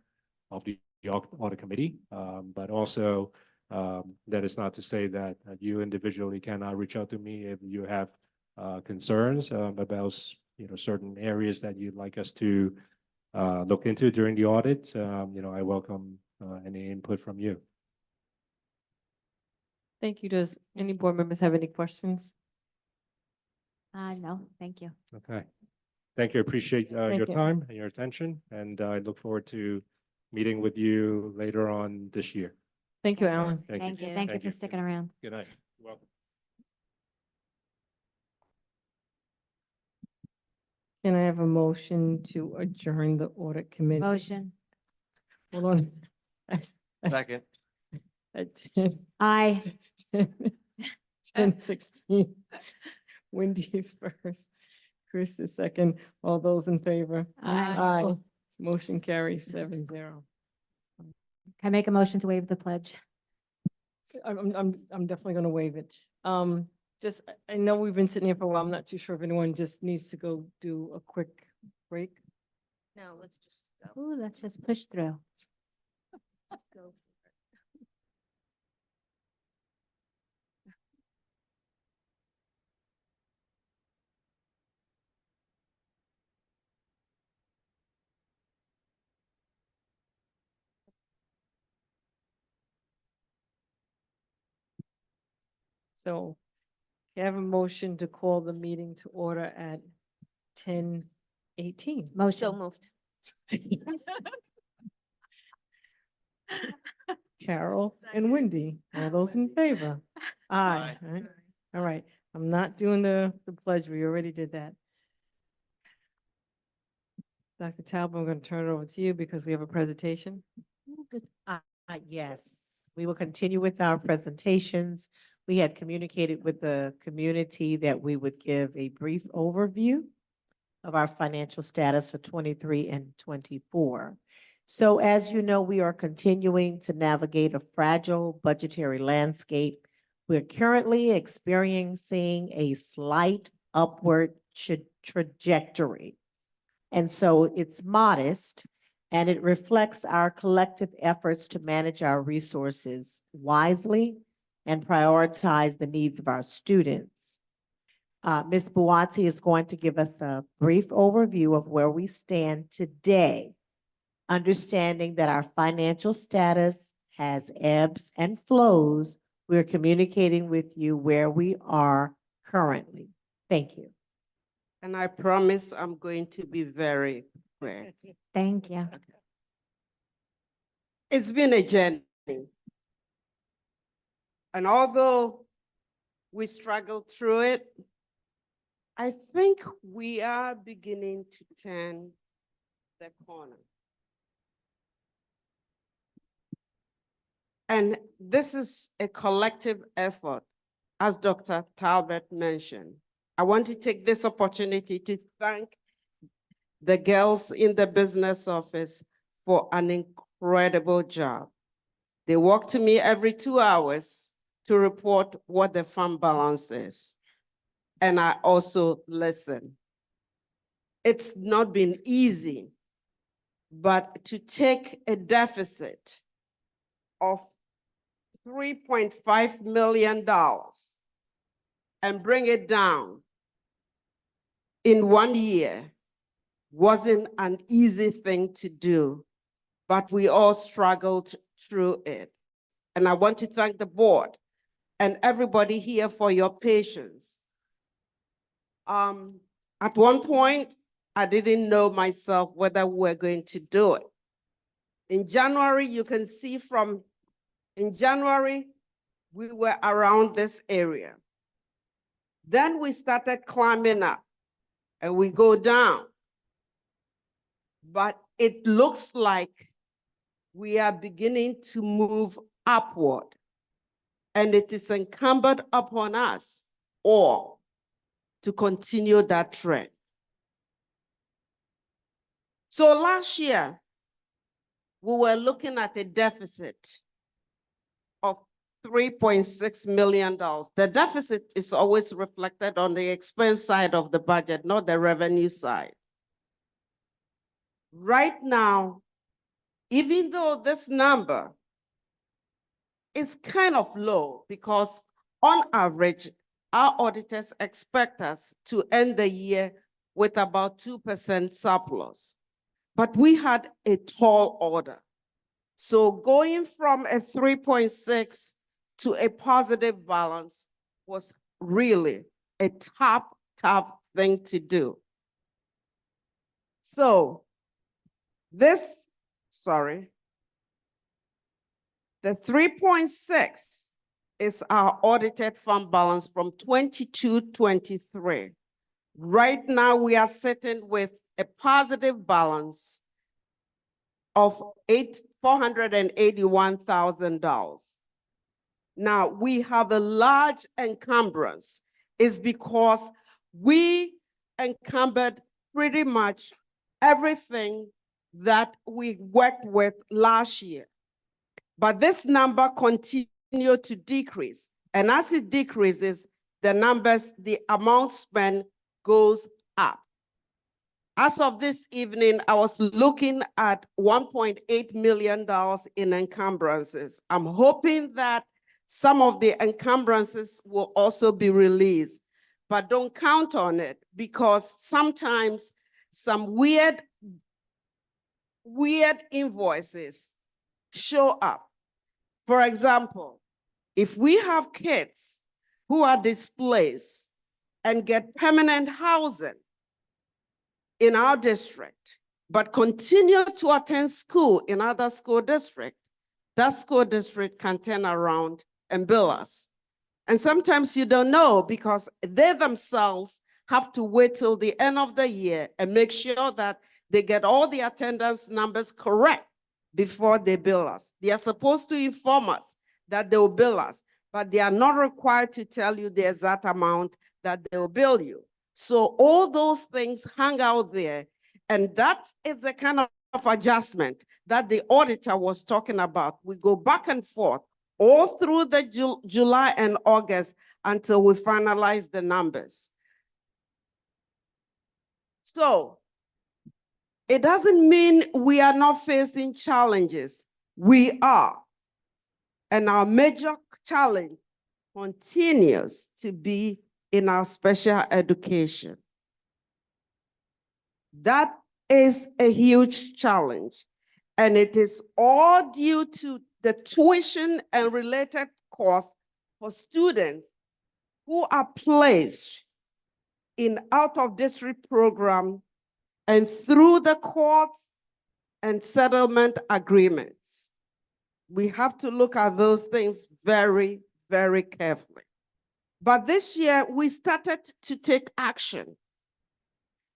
of the audit committee. But also, that is not to say that you individually cannot reach out to me if you have concerns about certain areas that you'd like us to look into during the audit. I welcome any input from you. Thank you. Does any board members have any questions? No, thank you. Okay. Thank you. I appreciate your you. time and your attention, and I look forward to meeting with you later on this year. Thank you, Alan. Thank you. Thank you Thank for you. sticking around. Good night. You're welcome. Can I have a motion to adjourn the audit committee? Motion. Hold on. Second. At 10, Aye. 10:16. Wendy is first. Chris is second. All those in favor? Aye. Motion carries 7-0. Can I make a motion to waive the pledge? I'm definitely gonna waive it. I know we've been sitting here for a while. I'm not too sure if anyone just needs to go do a quick break. No, let's just go. Oh, let's just push through. Just go. So you have a motion to call the meeting to order at 10:18. So moved. Carol and Wendy, all those in favor? Aye. All right. I'm not doing the pledge. We already did that. Dr. Talbot, I'm going to turn it over to you because we have a presentation. Yes, we will continue with our presentations. We had communicated with the community that we would give a brief overview of our financial status for 23 and 24. So as you know, we are continuing to navigate a fragile budgetary landscape. We're currently experiencing a slight upward trajectory. And so it's modest, and it reflects our collective efforts to manage our resources wisely and prioritize the needs of our students. Ms. Buati is going to give us a brief overview of where we stand today, understanding that our financial status has ebbs and flows. We're communicating with you where we are currently. Thank you. And I promise I'm going to be very quick. Thank you. It's been a journey. And although we struggled through it, I think we are beginning to turn the corner. And this is a collective effort, as Dr. Talbot mentioned. I want to take this opportunity to thank the girls in the business office for an incredible job. They walk to me every 2 hours to report what the fund balance is. And I also listen. It's not been easy, but to take a deficit of $3.5 million and bring it down in 1 year wasn't an easy thing to do, but we all struggled through it. And I want to thank the board and everybody here for your patience. At one point, I didn't know myself whether we were going to do it. In January, you can see in January, we were around this area. Then we started climbing up and we go down. But it looks like we are beginning to move upward, and it is incumbent upon us all to continue that trend. So last year, we were looking at a deficit of $3.6 million. The deficit is always reflected on the expense side of the budget, not the revenue side. Right now, even though this number is kind of low, because on average, our auditors expect us to end the year with about 2% surplus. But we had a tall order. So going from a 3.6 to a positive balance was really a tough thing to do. So the 3.6 is our audited fund balance from 22-23. Right now, we are sitting with a positive balance of $481,000. Now, we have a large encumbrance. It's because we encumbered pretty much everything that we worked with last year. But this number continued to decrease. And as it decreases, the amount spent goes up. As of this evening, I was looking at $1.8 million in encumbrances. I'm hoping that some of the encumbrances will also be released, but don't count on it, because sometimes some weird invoices show up. For example, if we have kids who are displaced and get permanent housing in our district, but continue to attend school in other school districts, that school district can turn around and bill us. And sometimes you don't know, because they themselves have to wait till the end of the year and make sure that they get all the attendance numbers correct before they bill us. They are supposed to inform us that they will bill us, but they are not required to tell you the exact amount that they'll bill you. So all those things hang out there, and that is the kind of adjustment that the auditor was talking about. We go back and forth all through the July and August until we finalize the numbers. So it doesn't mean we are not facing challenges. We are. And our major challenge continues to be in our special education. That is a huge challenge, and it is all due to the tuition and related costs for students who are placed in out-of-district program and through the courts and settlement agreements. We have to look at those things very, very carefully. But this year, we started to take action.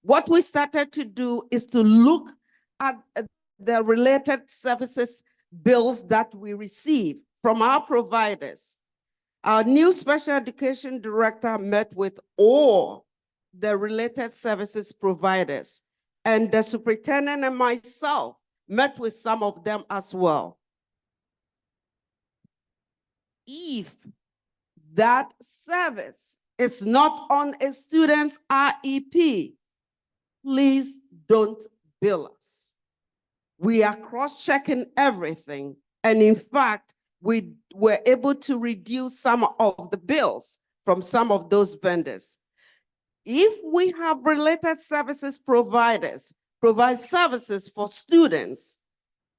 What we started to do is to look at the related services bills that we receive from our providers. Our new special education director met with all the related services providers, and the superintendent and myself met with some of them as well. If that service is not on a student's IEP, please don't bill us. We are cross-checking everything. And in fact, we were able to reduce some of the bills from some of those vendors. If we have related services providers provide services for students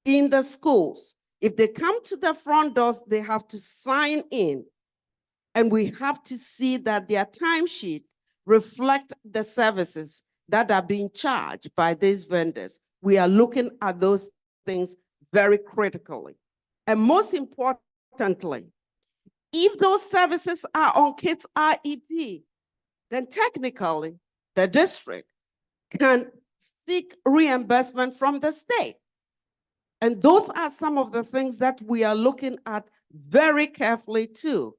in the schools, if they come to the front doors, they have to sign in, and we have to see that their timesheet reflect the services that are being charged by these vendors. We are looking at those things very critically. And most importantly, if those services are on kids' IEP, then technically the district can seek reimbursement from the state. And those are some of the things that we are looking at very carefully too.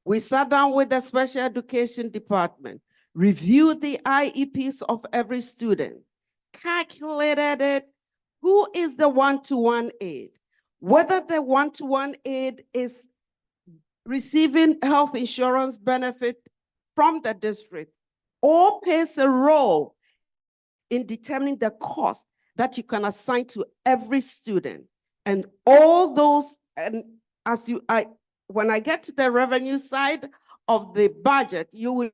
We sat down with the special education department, reviewed the IEPs of every student, calculated it, who is the one-to-one aid, whether the one-to-one aid is receiving health insurance benefit from the district or plays a role in determining the cost that you can assign to every student. And all those, and when I get to the revenue side of the budget, you will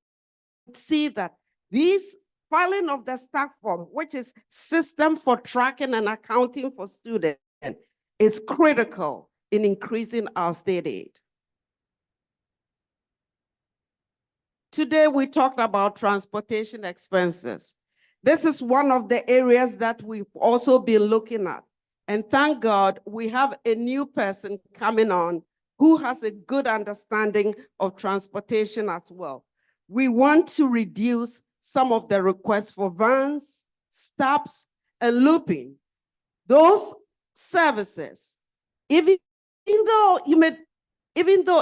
see that these filing of the staff form, which is system for tracking and accounting for students, is critical in increasing our state aid. Today, we talked about transportation expenses. This is one of the areas that we've also been looking at. And thank God we have a new person coming on who has a good understanding of transportation as well. We want to reduce some of the requests for vans, stops, and looping. Those services, even though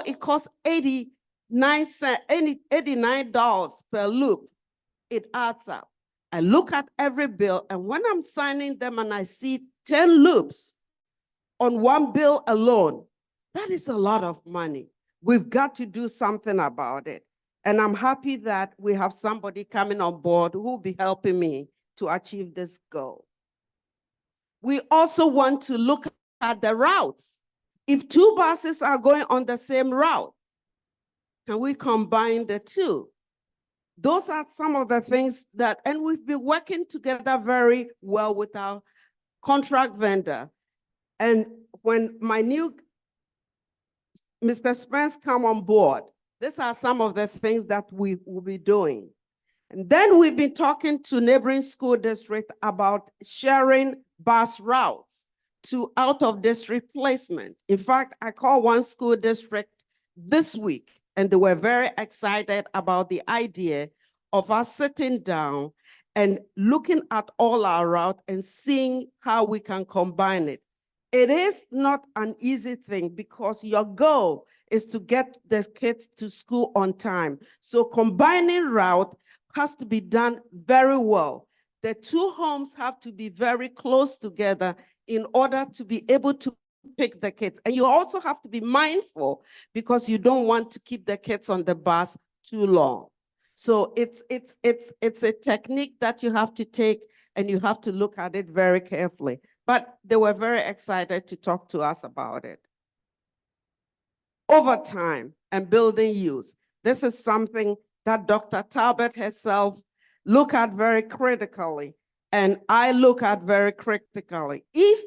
it costs $89 per loop, it adds up. I look at every bill, and when I'm signing them and I see 10 loops on one bill alone, that is a lot of money. We've got to do something about it. And I'm happy that we have somebody coming on board who will be helping me to achieve this goal. We also want to look at the routes. If two buses are going on the same route, can we combine the two? Those are some of the things that, and we've been working together very well with our contract vendor. And when my new Mr. Spence come on board, these are some of the things that we will be doing. And then we've been talking to neighboring school districts about sharing bus routes to out-of-district placement. In fact, I called one school district this week, and they were very excited about the idea of us sitting down and looking at all our routes and seeing how we can combine it. It is not an easy thing because your goal is to get the kids to school on time. So combining route has to be done very well. The two homes have to be very close together in order to be able to pick the kids. And you also have to be mindful because you don't want to keep the kids on the bus too long. So it's a technique that you have to take and you have to look at it very carefully. But they were very excited to talk to us about it. Overtime and building use. This is something that Dr. Talbot herself look at very critically, and I look at very critically. If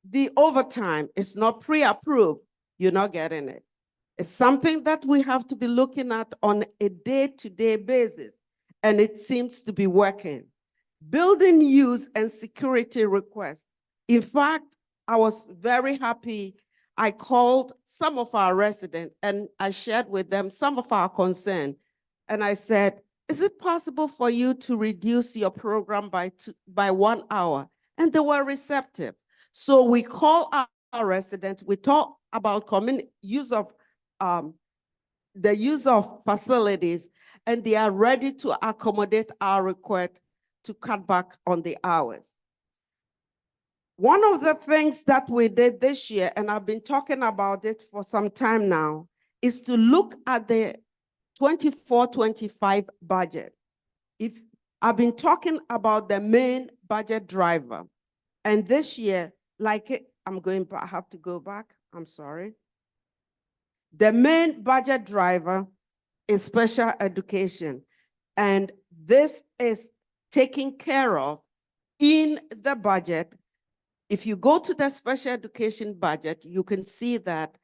the overtime is not pre-approved, you're not getting it. It's something that we have to be looking at on a day-to-day basis, and it seems to be working. Building use and security requests. In fact, I was very happy. I called some of our residents and I shared with them some of our concern. And I said, is it possible for you to reduce your program by 1 hour? And they were receptive. So we call our residents, we talk about the use of facilities, and they are ready to accommodate our request to cut back on the hours. One of the things that we did this year, and I've been talking about it for some time now, is to look at the 24-25 budget. I've been talking about the main budget driver, and this year, I have to go back, I'm sorry. The main budget driver is special education, and this is taken care of in the budget. If you go to the special education budget, you can see that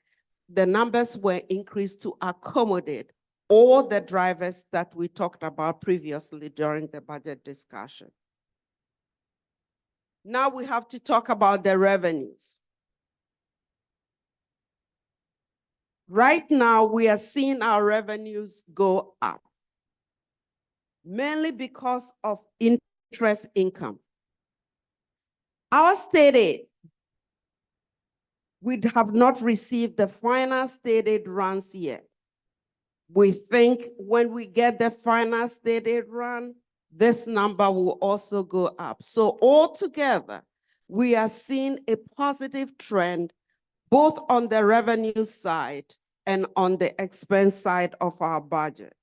the numbers were increased to accommodate all the drivers that we talked about previously during the budget discussion. Now we have to talk about the revenues. Right now, we are seeing our revenues go up, mainly because of interest income. Our state aid, we have not received the final state aid runs yet. We think when we get the final state aid run, this number will also go up. So altogether, we are seeing a positive trend both on the revenue side and on the expense side of our budget.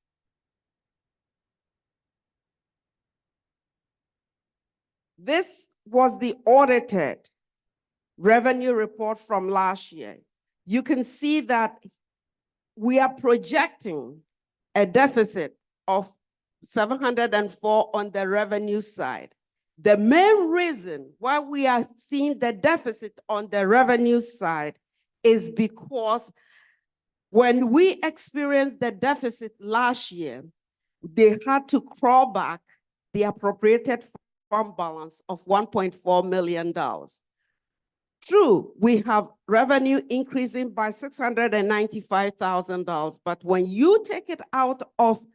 This was the audited revenue report from last year. You can see that we are projecting a deficit of 704 on the revenue side. The main reason why we are seeing the deficit on the revenue side is because when we experienced the deficit last year, they had to crawl back the appropriated fund balance of $1.4 million. True, we have revenue increasing by $695,000, but when you take it out of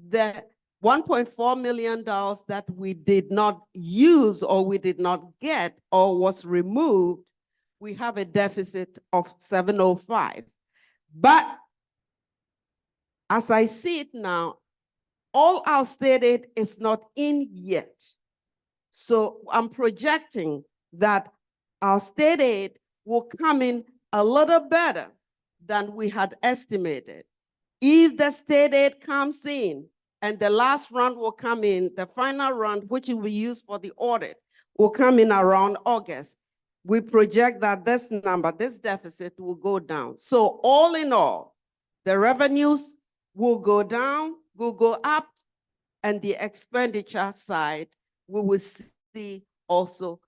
the $1.4 million that we did not use or we did not get or was removed, we have a deficit of 705. But as I see it now, all our state aid is not in yet. So I'm projecting that our state aid will come in a little better than we had estimated. If the state aid comes in and the last round will come in, the final round, which will be used for the audit, will come in around August, we project that this number, this deficit will go down. So all in all, the revenues will go down, will go up, and the expenditure side, we will see also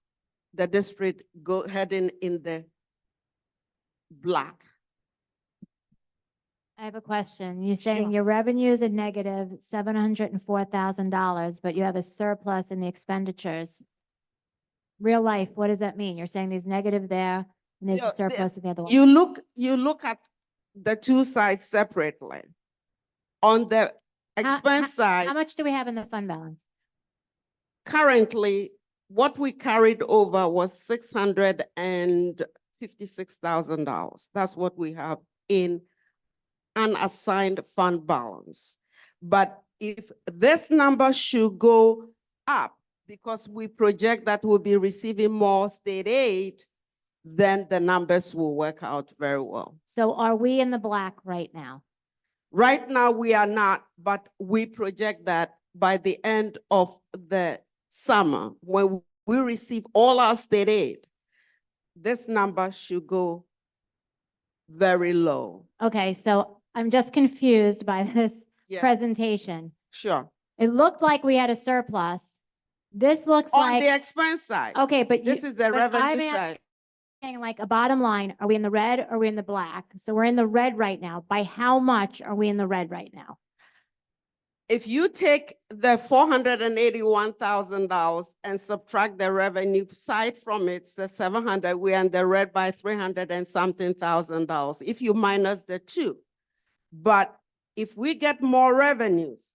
the district heading in the black. I have a question. You're saying your revenues are negative $704,000, but you have a surplus in the expenditures. Real life, what does that mean? You're saying there's negative there and there's a surplus in the other one. You look at the two sides separately. On the expense side, How much do we have in the fund balance? currently, what we carried over was $656,000. That's what we have in unassigned fund balance. But if this number should go up because we project that we'll be receiving more state aid, then the numbers will work out very well. So are we in the black right now? Right now, we are not, but we project that by the end of the summer, when we receive all our state aid, this number should go very low. Okay, so I'm just confused by this Yes, presentation. sure. It looked like we had a surplus. This looks On like, the expense side, okay, but this is the but I'm revenue side. asking like a bottom line, are we in the red or are we in the black? So we're in the red right now. By how much are we in the red right now? If you take the $481,000 and subtract the revenue side from it, the 700, we are in the red by 300 and something $1,000 if you minus the two. But if we get more revenues,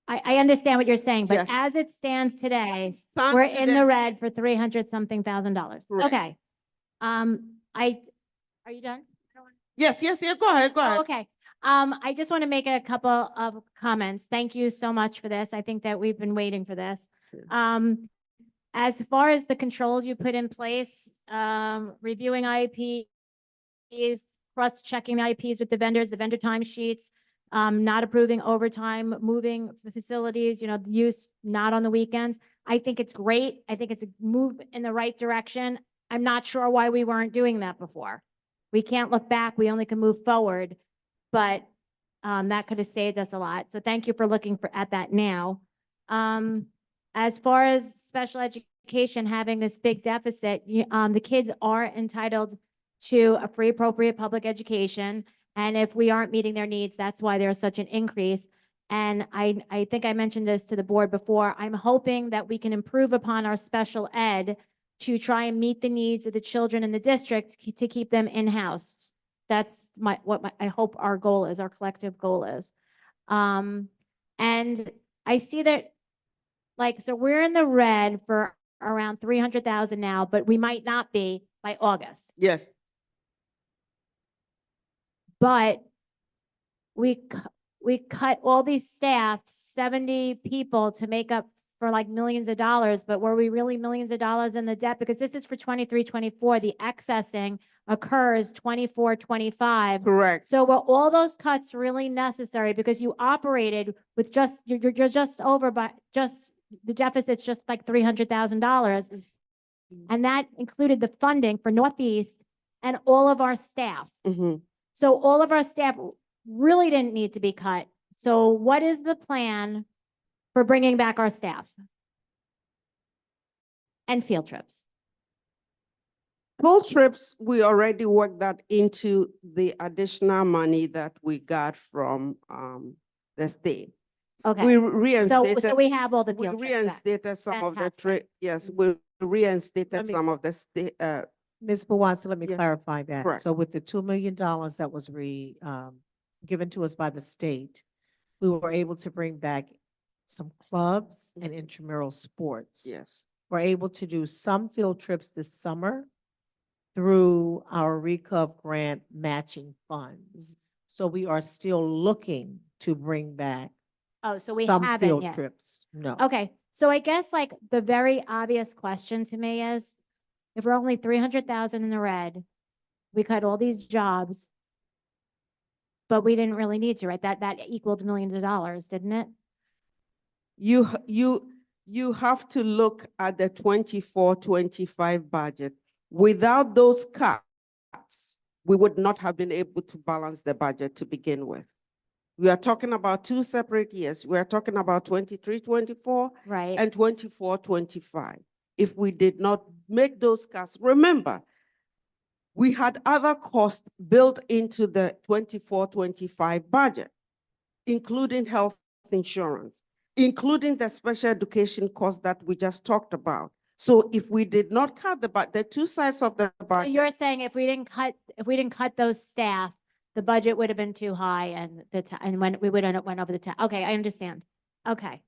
I understand what you're saying, but Yes. as it stands today, Stands we're in today- the red for 300 something $1,000. Correct. Okay. Are you done? yes, go ahead, go Oh, ahead. okay. I just want to make a couple of comments. Thank you so much for this. I think that we've been waiting for this. As far as the controls you put in place, reviewing IEPs, cross-checking the IEPs with the vendors, the vendor timesheets, not approving overtime, moving the facilities, the use not on the weekends. I think it's great. I think it's a move in the right direction. I'm not sure why we weren't doing that before. We can't look back. We only can move forward. But that could have saved us a lot. So thank you for looking at that now. As far as special education having this big deficit, the kids are entitled to a free appropriate public education. And if we aren't meeting their needs, that's why there's such an increase. And I think I mentioned this to the board before. I'm hoping that we can improve upon our special ed to try and meet the needs of the children in the district to keep them in-house. That's I hope our goal is, our collective goal is. And I see that, so we're in the red for around 300,000 now, but we might not be by August. Yes, But we cut all these staff, 70 people, to make up for like millions of dollars, but were we really millions of dollars in the debt? Because this is for 23, 24, the accessing occurs 24, 25. correct. So were all those cuts really necessary? Because you operated with you're just over by the deficit's just like $300,000. And that included the funding for Northeast and all of our staff. Mhm. So all of our staff really didn't need to be cut. So what is the plan for bringing back our staff? And field trips. Field trips, we already worked that into the additional money that we got from the state. Okay. We So reinstated. we have all the We field trips back. reinstated some of the Fantastic. yes, we reinstated Let me- some of the state, Ms. Bawasi, let me Yeah, clarify that. correct. So with the $2 million that was given to us by the state, we were able to bring back some clubs and intramural sports. yes. We're able to do some field trips this summer through our Recov grant matching funds. So we are still looking to bring back Oh, so we some haven't field yet. trips. No. Okay, so I guess like the very obvious question to me is, if we're only 300,000 in the red, we cut all these jobs, but we didn't really need to, right? That equaled millions of dollars, didn't it? You have to look at the 24-25 budget. Without those cuts, we would not have been able to balance the budget to begin with. We are talking about two separate years. We are talking about 23-24 Right. and 24-25. If we did not make those cuts, remember, we had other costs built into the 24-25 budget, including health insurance, including the special education costs that we just talked about. So if we did not cut the two sides of the So budget. you're saying if we didn't cut those staff, the budget would have been too high and when we would have went over the top. Okay, I understand. Okay.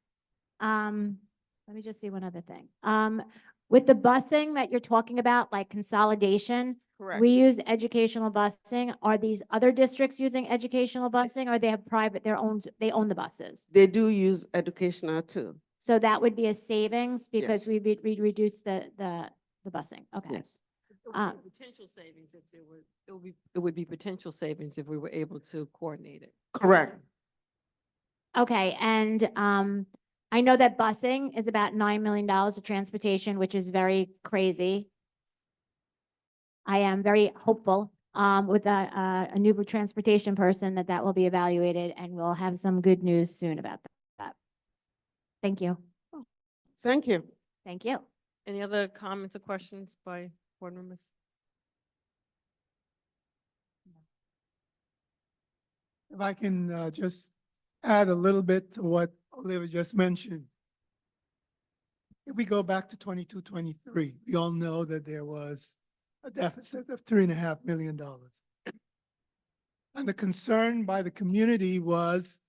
Let me just see one other thing. With the busing that you're talking about, like consolidation, Correct. We use educational busing. Are these other districts using educational busing or they have private, they own the buses? They do use educational too. So that would be a savings because Yes. we reduce the busing. Okay. Yes. Potential savings if there were, it would be potential savings if we were able to coordinate it. Correct. Okay, and I know that busing is about $9 million of transportation, which is very crazy. I am very hopeful with a new transportation person that will be evaluated and we'll have some good news soon about that. Thank you. Thank you. Thank you. Any other comments or questions by board members? If I can just add a little bit to what Olivia just mentioned. If we go back to 22-23, we all know that there was a deficit of $3.5 million. And the concern by the community was,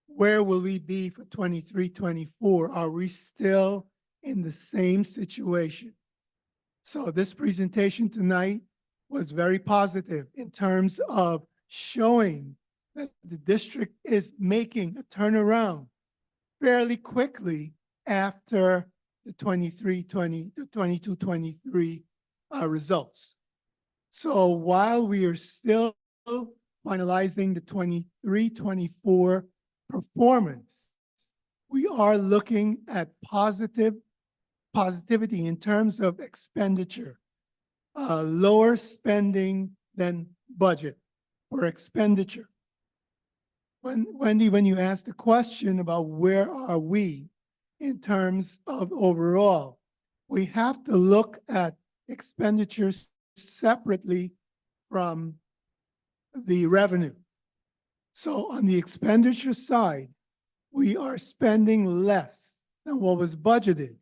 where will we be for 23-24? Are we still in the same situation? So this presentation tonight was very positive in terms of showing that the district is making a turnaround fairly quickly after the 22-23 results. So while we are still finalizing the 23-24 performance, we are looking at positivity in terms of expenditure, lower spending than budget for expenditure. Wendy, when you asked the question about where are we in terms of overall, we have to look at expenditures separately from the revenue. So on the expenditure side, we are spending less than what was budgeted.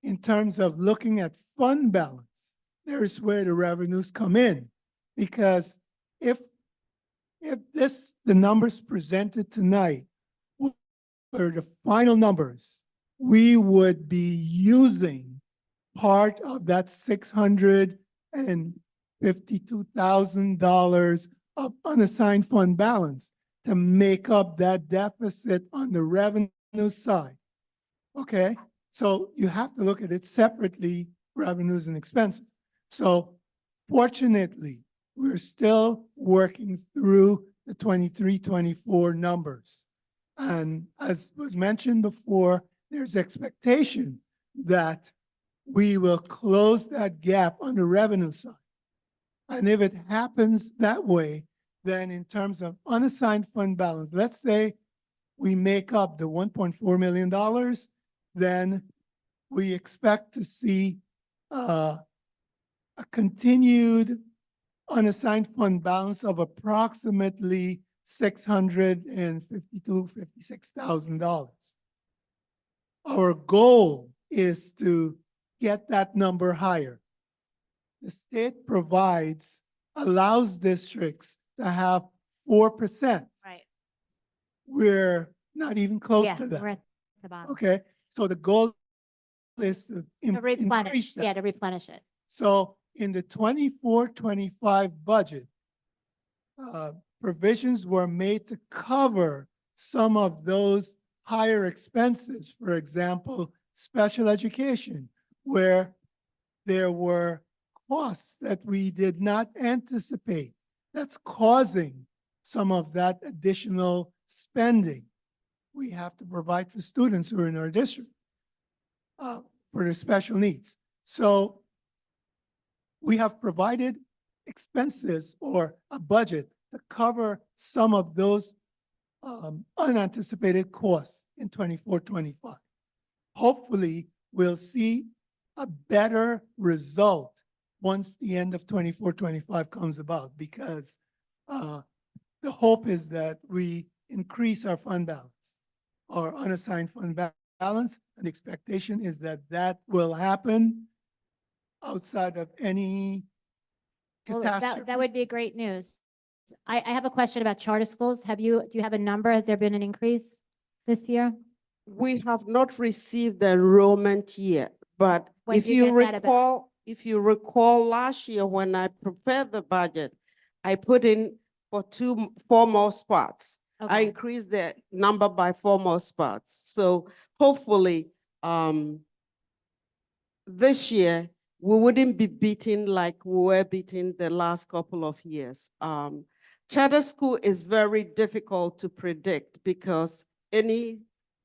In terms of looking at fund balance, there's where the revenues come in. Because if the numbers presented tonight were the final numbers, we would be using part of that $652,000 of unassigned fund balance to make up that deficit on the revenue side. Okay, so you have to look at it separately, revenues and expenses. So fortunately, we're still working through the 23-24 numbers. And as was mentioned before, there's expectation that we will close that gap on the revenue side. And if it happens that way, then in terms of unassigned fund balance, let's say we make up the $1.4 million, then we expect to see a continued unassigned fund balance of approximately $656,000. Our goal is to get that number higher. The state allows districts to have 4%. Right. We're not even close Yeah, to that. we're at the bottom. Okay, so the goal is to To replenish, increase that. yeah, to replenish it. So in the 24-25 budget, provisions were made to cover some of those higher expenses. For example, special education, where there were costs that we did not anticipate. That's causing some of that additional spending we have to provide for students who are in our district for their special needs. So we have provided expenses or a budget to cover some of those unanticipated costs in 24-25. Hopefully, we'll see a better result once the end of 24-25 comes about, because the hope is that we increase our fund balance, our unassigned fund balance, and the expectation is that that will happen outside of any Well, catastrophe. that would be great news. I have a question about charter schools. Do you have a number? Has there been an increase this year? We have not received the enrollment yet, but When if do you you get that about? recall, if you recall last year when I prepared the budget, I put in for 4 more spots. I Okay. increased the number by 4 more spots. So hopefully, this year, we wouldn't be beating like we were beating the last couple of years. Charter school is very difficult to predict because any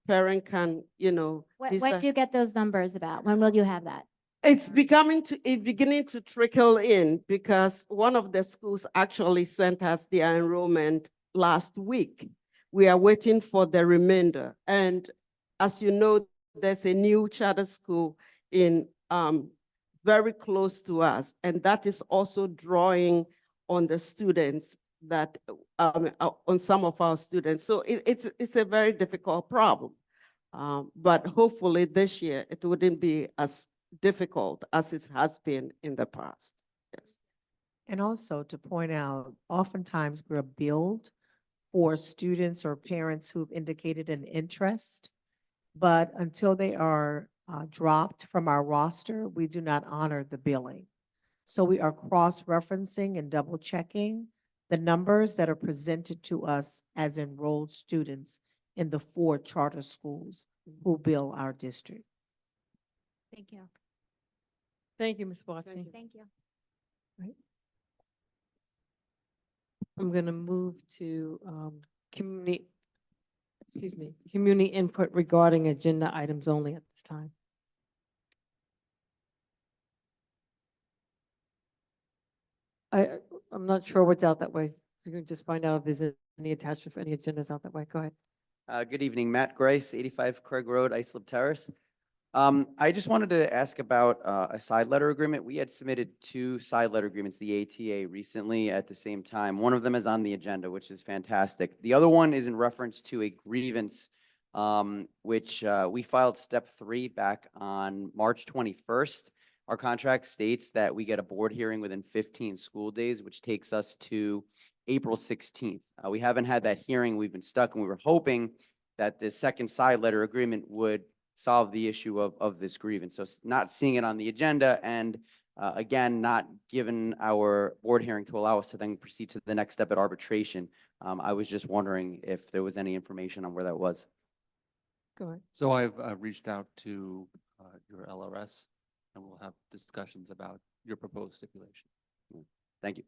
parent can, When decide. do you get those numbers about? When will you have that? It's beginning to trickle in because one of the schools actually sent us their enrollment last week. We are waiting for the remainder. And as you know, there's a new charter school in very close to us, and that is also drawing on the students that on some of our students. So it's a very difficult problem. But hopefully this year it wouldn't be as difficult as it has been in the past. Yes. And also to point out, oftentimes we're billed for students or parents who've indicated an interest, but until they are dropped from our roster, we do not honor the billing. So we are cross-referencing and double-checking the numbers that are presented to us as enrolled students in the 4 charter schools who bill our district. Thank you. Thank you, Ms. Bartsey. Thank you. I'm going to move to community input regarding agenda items only at this time. I'm not sure what's out that way. You can just find out if there's any attachment for any agendas out that way. Go ahead. Good evening, Matt Grice, 85 Craig Road, Islip Terrace. I just wanted to ask about a side letter agreement. We had submitted 2 side letter agreements, the ATA, recently at the same time. One of them is on the agenda, which is fantastic. The other one is in reference to a grievance, which we filed step 3 back on March 21st. Our contract states that we get a board hearing within 15 school days, which takes us to April 16th. We haven't had that hearing. We've been stuck, and we were hoping that the second side letter agreement would solve the issue of this grievance. So not seeing it on the agenda, and again, not given our board hearing to allow us to then proceed to the next step at arbitration. I was just wondering if there was any information on where that was. Go ahead. So I've reached out to your LRS, and we'll have discussions about your proposed stipulation. Thank you.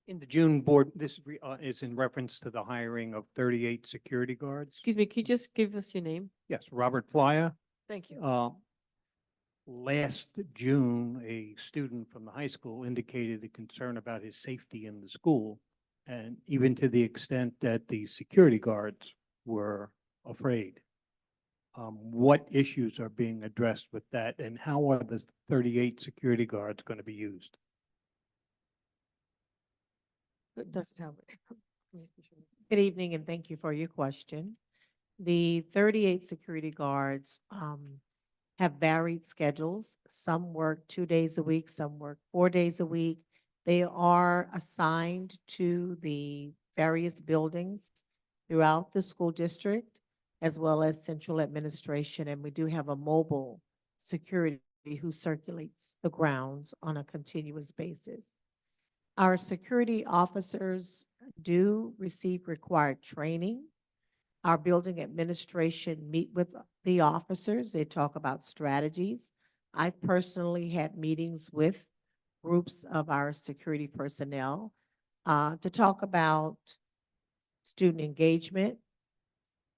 In the June board, this is in reference to the hiring of 38 security guards. Excuse me, can you just give us your name? Yes, Robert Playa. Thank you. Last June, a student from the high school indicated a concern about his safety in the school, and even to the extent that the security guards were afraid. What issues are being addressed with that, and how are the 38 security guards going to be used? Dr. Talbot. Good evening, and thank you for your question. The 38 security guards have varied schedules. Some work 2 days a week, some work 4 days a week. They are assigned to the various buildings throughout the school district, as well as central administration, and we do have a mobile security who circulates the grounds on a continuous basis. Our security officers do receive required training. Our building administration meet with the officers. They talk about strategies. I've personally had meetings with groups of our security personnel to talk about student engagement,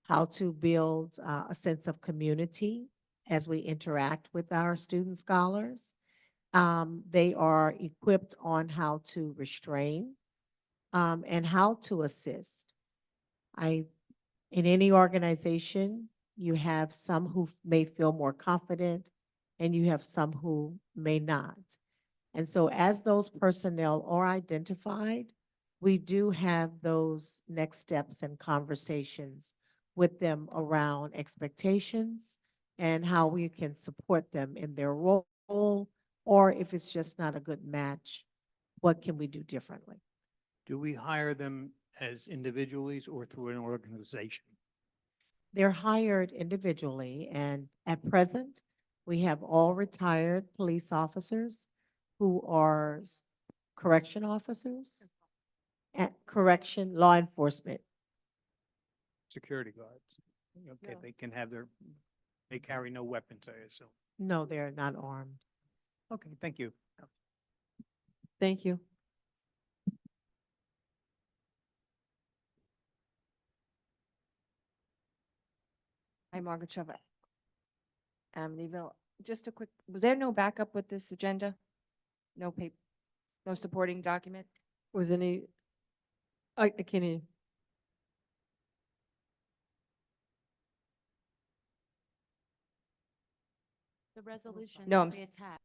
how to build a sense of community as we interact with our student scholars. They are equipped on how to restrain and how to assist. In any organization, you have some who may feel more confident and you have some who may not. And so as those personnel are identified, we do have those next steps and conversations with them around expectations and how we can support them in their role, or if it's just not a good match, what can we do differently? Do we hire them as individuals or through an organization? They're hired individually, and at present, we have all retired police officers who are correction officers and correction law enforcement. Security guards? Okay, No. they can have they carry no weapons, I assume. No, they're not armed. Okay, thank you. Thank you. Hi, Margaret Trevor. Amityville, just a quick, was there no backup with this agenda? No paper, no supporting document? Was any, I can't hear you. The resolution No, will I'm be s- attached.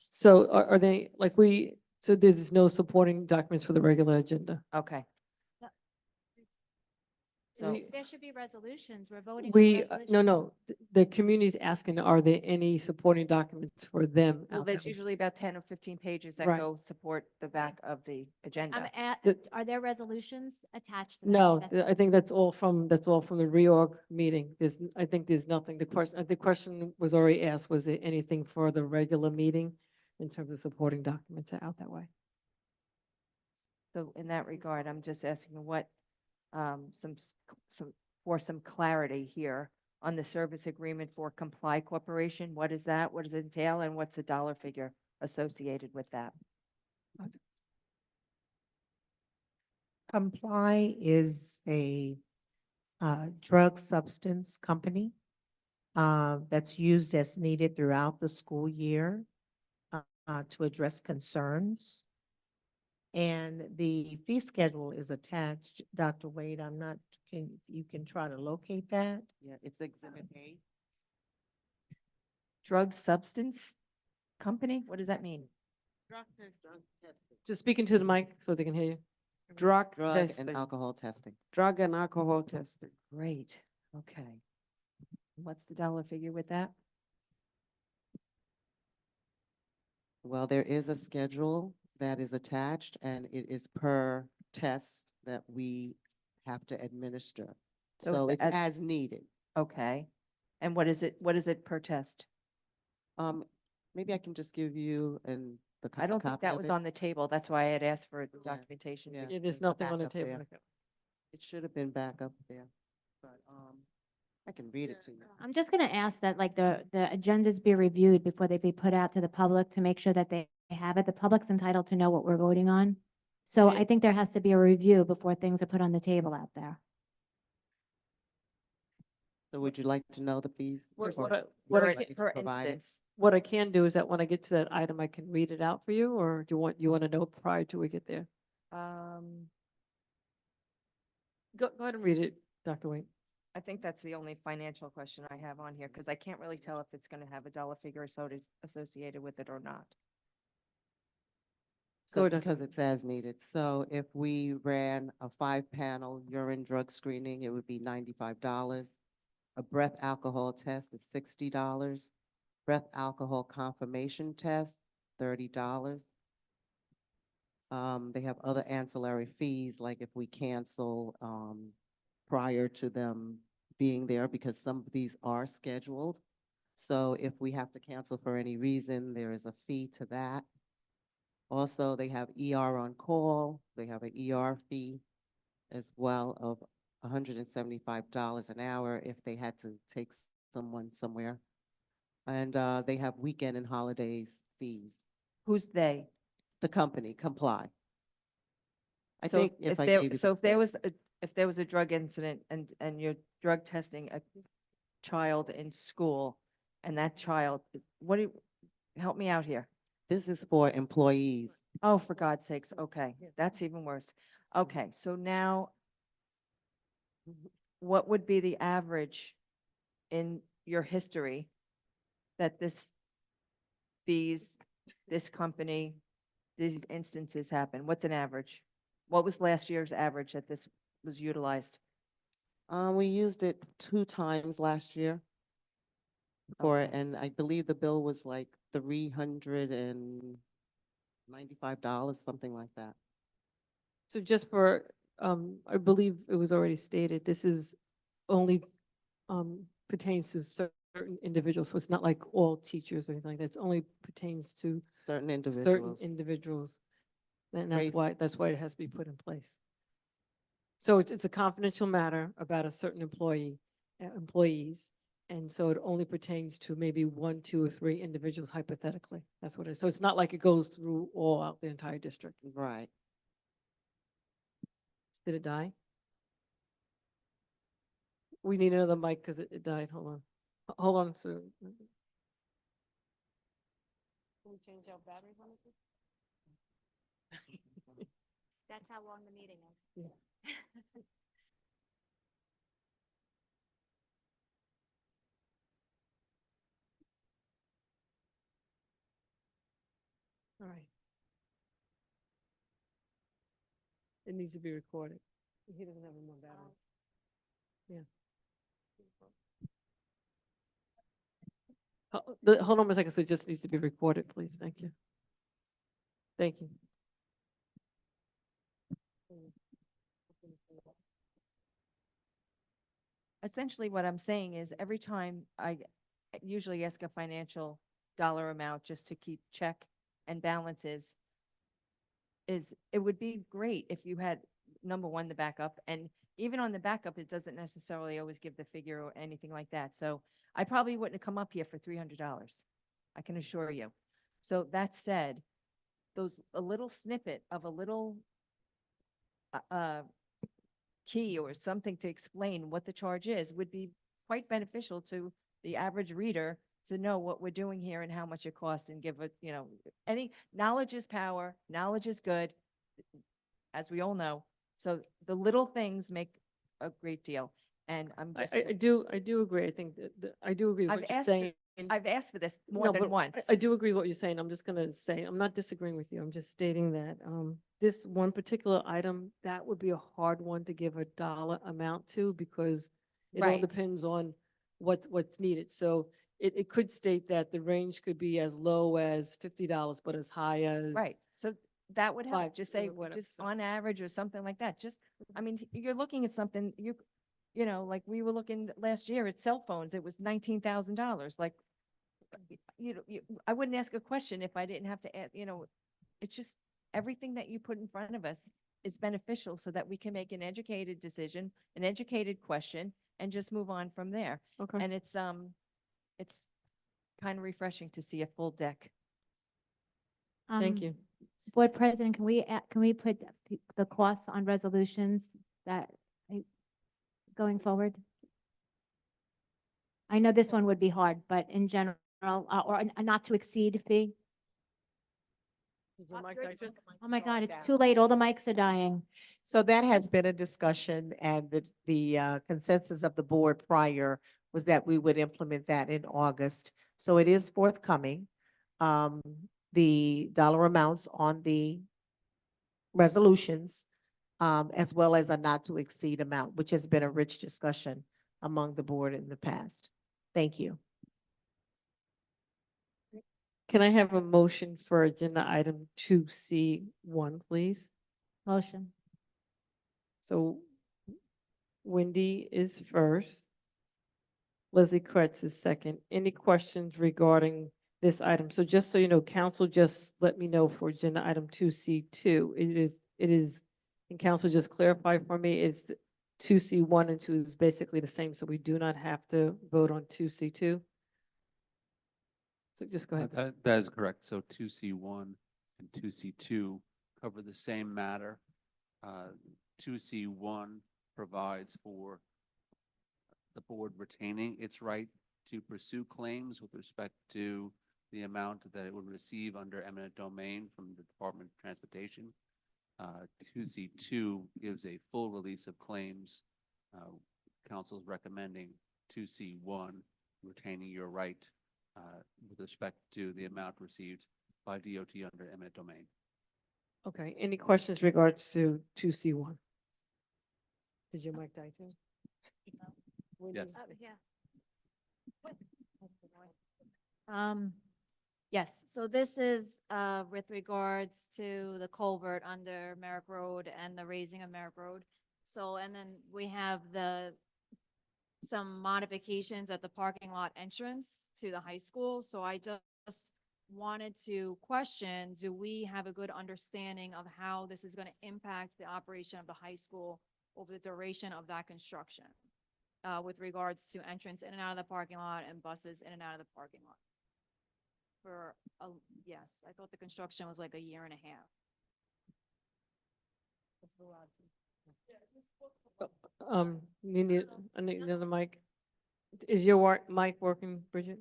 So are they, like so there's no supporting documents for the regular agenda? Okay. No. So, There should be resolutions. We're voting on resolutions. No, the community's asking, are there any supporting documents for them well, out there's there? usually about 10 or 15 pages that Right. go support the back of the agenda. Are there resolutions attached to that? No, That's- I think that's all from the reorg meeting. I think there's nothing. The question was already asked, was there anything for the regular meeting in terms of supporting documents out that way? So in that regard, I'm just asking what, for some clarity here on the service agreement for Comply Corporation. What is that? What does it entail? And what's the dollar figure associated with that? Comply is a drug substance company that's used as needed throughout the school year to address concerns. And the fee schedule is attached. Dr. Wade, you can try to locate that? Yeah, it's Exhibit A. Drug substance company? What does that mean? Just speaking to the mic so they can hear you. Drug and testing, alcohol testing. drug and alcohol testing. Great, okay. What's the dollar figure with that? Well, there is a schedule that is attached and it is per test that we have to administer. So So it's at- as needed. Okay. And what is it per test? Maybe I can just give you I don't think that was on the table. That's why I had asked for documentation. Yeah. Yeah, there's There's a nothing on the backup table. there. It should have been back up there, but I can read it to you. I'm just gonna ask that like the agendas be reviewed before they be put out to the public to make sure that they have it. The public's entitled to know what we're voting on. So Yeah. I think there has to be a review before things are put on the table out there. So would you like to know the fees? What or I- would what you I like me to Per provide it? instance. What I can do is that when I get to that item, I can read it out for you, or do you want to know prior to we get there? Go ahead and read it, Dr. Wayne. I think that's the only financial question I have on here, because I can't really tell if it's going to have a dollar figure associated with it or not. So ahead, Dr. because it's as needed. So if we ran a 5-panel urine drug screening, it would be $95. A breath alcohol test is $60. Breath alcohol confirmation test, $30. They have other ancillary fees, like if we cancel prior to them being there, because some of these are scheduled. So if we have to cancel for any reason, there is a fee to that. Also, they have ER on call. They have an ER fee as well of $175 an hour if they had to take someone somewhere. And they have weekend and holidays fees. Who's they? The company, Comply. I So think if I gave you. so if there was a drug incident and you're drug testing a child in school and that child, help me out here. This is for employees. Oh, for God's sakes. Okay, that's even worse. Okay, so now what would be the average in your history that this company, these instances happen? What's an average? What was last year's average that this was utilized? We used it 2 times last year for it, Okay. and I believe the bill was like $395, something like that. So just for I believe it was already stated, this is only pertains to certain individuals, so it's not like all teachers or anything like that. It's only pertains to Certain certain individuals. individuals. And Grace. that's why it has to be put in place. So it's a confidential matter about a certain employees. And so it only pertains to maybe 1, 2, or 3 individuals hypothetically. That's what it is. So it's not like it goes through all out the entire district. Right. Did it die? We need another mic because it died. Hold on. Hold on, so. Can we change our batteries on it? That's how long the meeting is. Yeah. All right. It needs to be recorded. He doesn't have any more battery. Yeah. Hold on a second, so it just needs to be recorded, please. Thank you. Thank you. Essentially, what I'm saying is every time I usually ask a financial dollar amount just to keep check and balances, is it would be great if you had, number one, the backup, and even on the backup, it doesn't necessarily always give the figure or anything like that. So I probably wouldn't have come up here for $300. I can assure you. So that said, a little snippet of a little key or something to explain what the charge is would be quite beneficial to the average reader to know what we're doing here and how much it costs, and give it, any knowledge is power, knowledge is good, as we all know. So the little things make a great deal. And I'm just, I do agree. I think that I do agree with I've what you're asked, saying. I've asked for this more No, than but once. I do agree with what you're saying. I'm just gonna say, I'm not disagreeing with you. I'm just stating that this one particular item, that would be a hard one to give a dollar amount to, because it all Right. depends on what's needed. So it could state that the range could be as low as $50, but as high as. Right, so that would help, 5, just say, whatever, just so. on average or something like that, just, I mean, you're looking at something, like we were looking last year at cell phones, it was $19,000, like, I wouldn't ask a question if I didn't have to ask, it's just, everything that you put in front of us is beneficial so that we can make an educated decision, an educated question, and just move on from there. Okay. And it's kind of refreshing to see a full deck. Thank you. Board President, can we put the costs on resolutions that, going forward? I know this one would be hard, but in general, or a not to exceed fee. Did your mic die too? Oh my God, it's too late. All the mics are dying. So that has been a discussion, and the consensus of the board prior was that we would implement that in August. So it is forthcoming. The dollar amounts on the resolutions, as well as a not to exceed amount, which has been a rich discussion among the board in the past. Thank you. Can I have a motion for agenda item 2C1, please? Motion. So Wendy is first. Leslie Kretz is second. Any questions regarding this item? So just so you know, council just let me know for agenda item 2C2. It is, and council just clarify for me, it's 2C1 and 2 is basically the same, so we do not have to vote on 2C2. So just go ahead. That is correct. So 2C1 and 2C2 cover the same matter. 2C1 provides for the board retaining its right to pursue claims with respect to the amount that it would receive under eminent domain from the Department of Transportation. 2C2 gives a full release of claims. Council is recommending 2C1, retaining your right with respect to the amount received by DOT under eminent domain. Okay, any questions regards to 2C1? Did your mic die too? Yes. Yeah. Yes, so this is with regards to the culvert under Merrick Road and the raising of Merrick Road. So, and then we have some modifications at the parking lot entrance to the high school. So I just wanted to question, do we have a good understanding of how this is going to impact the operation of the high school over the duration of that construction? With regards to entrance in and out of the parking lot and buses in and out of the parking lot? Yes, I thought the construction was like a year and a half. I need another mic. Is your mic working, Bridget?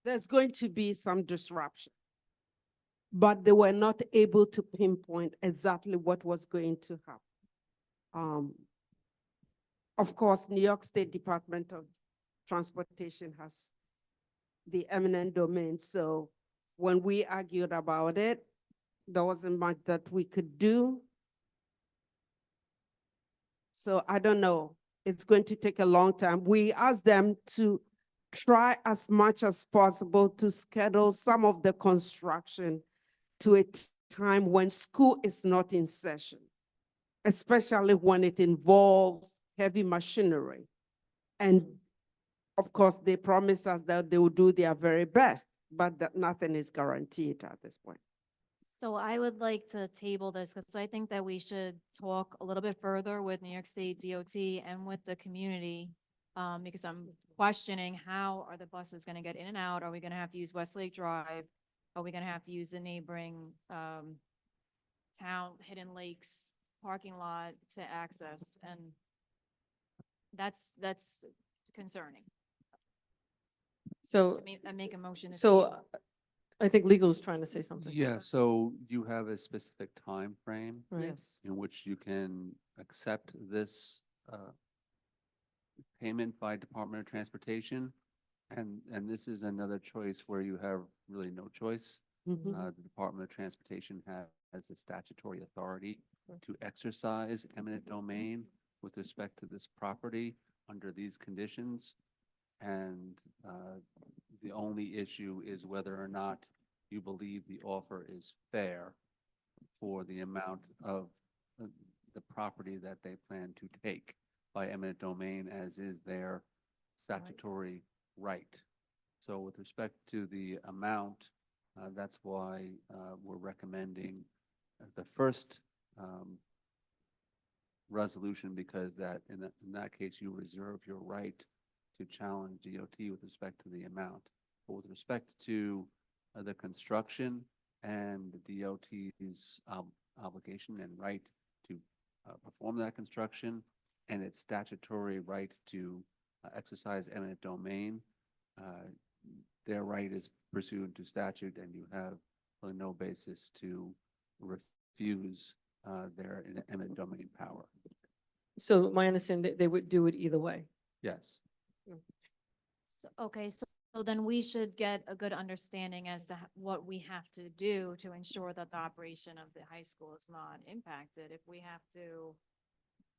There's going to be some disruption, but they were not able to pinpoint exactly what was going to happen. Of course, New York State Department of Transportation has the eminent domain. So when we argued about it, there wasn't much that we could do. So I don't know. It's going to take a long time. We asked them to try as much as possible to schedule some of the construction to a time when school is not in session, especially when it involves heavy machinery. And of course, they promised us that they will do their very best, but that nothing is guaranteed at this point. So I would like to table this because I think that we should talk a little bit further with New York State DOT and with the community. Because I'm questioning, how are the buses going to get in and out? Are we going to have to use Westlake Drive? Are we going to have to use the neighboring town Hidden Lakes parking lot to access? And that's concerning. So, I make a motion. to so table. I think legal is trying to say something. Yeah, so you have a specific time frame Right. Yes. in which you can accept this payment by Department of Transportation. And this is another choice where you have really no choice. The Department of Transportation has the statutory authority to exercise eminent domain with respect to this property under these conditions. And the only issue is whether or not you believe the offer is fair for the amount of the property that they plan to take by eminent domain, as is their statutory right. So with respect to the amount, that's why we're recommending the first resolution, because that in that case, you reserve your right to challenge DOT with respect to the amount. But with respect to the construction and the DOT's obligation and right to perform that construction and its statutory right to exercise eminent domain, their right is pursuant to statute, and you have really no basis to refuse their eminent domain power. So my understanding that they would do it either way. Yes. So, okay, so then we should get a good understanding as to what we have to do to ensure that the operation of the high school is not impacted. If we have to,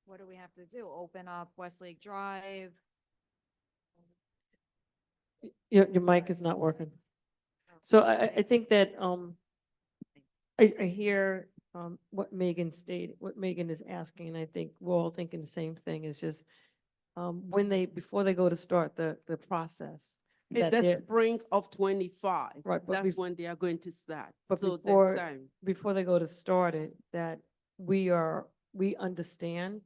what do we have to do? Open up Westlake Drive? Your mic is not working. So I think that, I hear, what Megan stated, what Megan is asking, and I think we're all thinking the same thing, is just, before they go to start the process. In that the they're- spring of 25, Right, but that's when they are going to start. But So before, there's time. before they go to start it, that we understand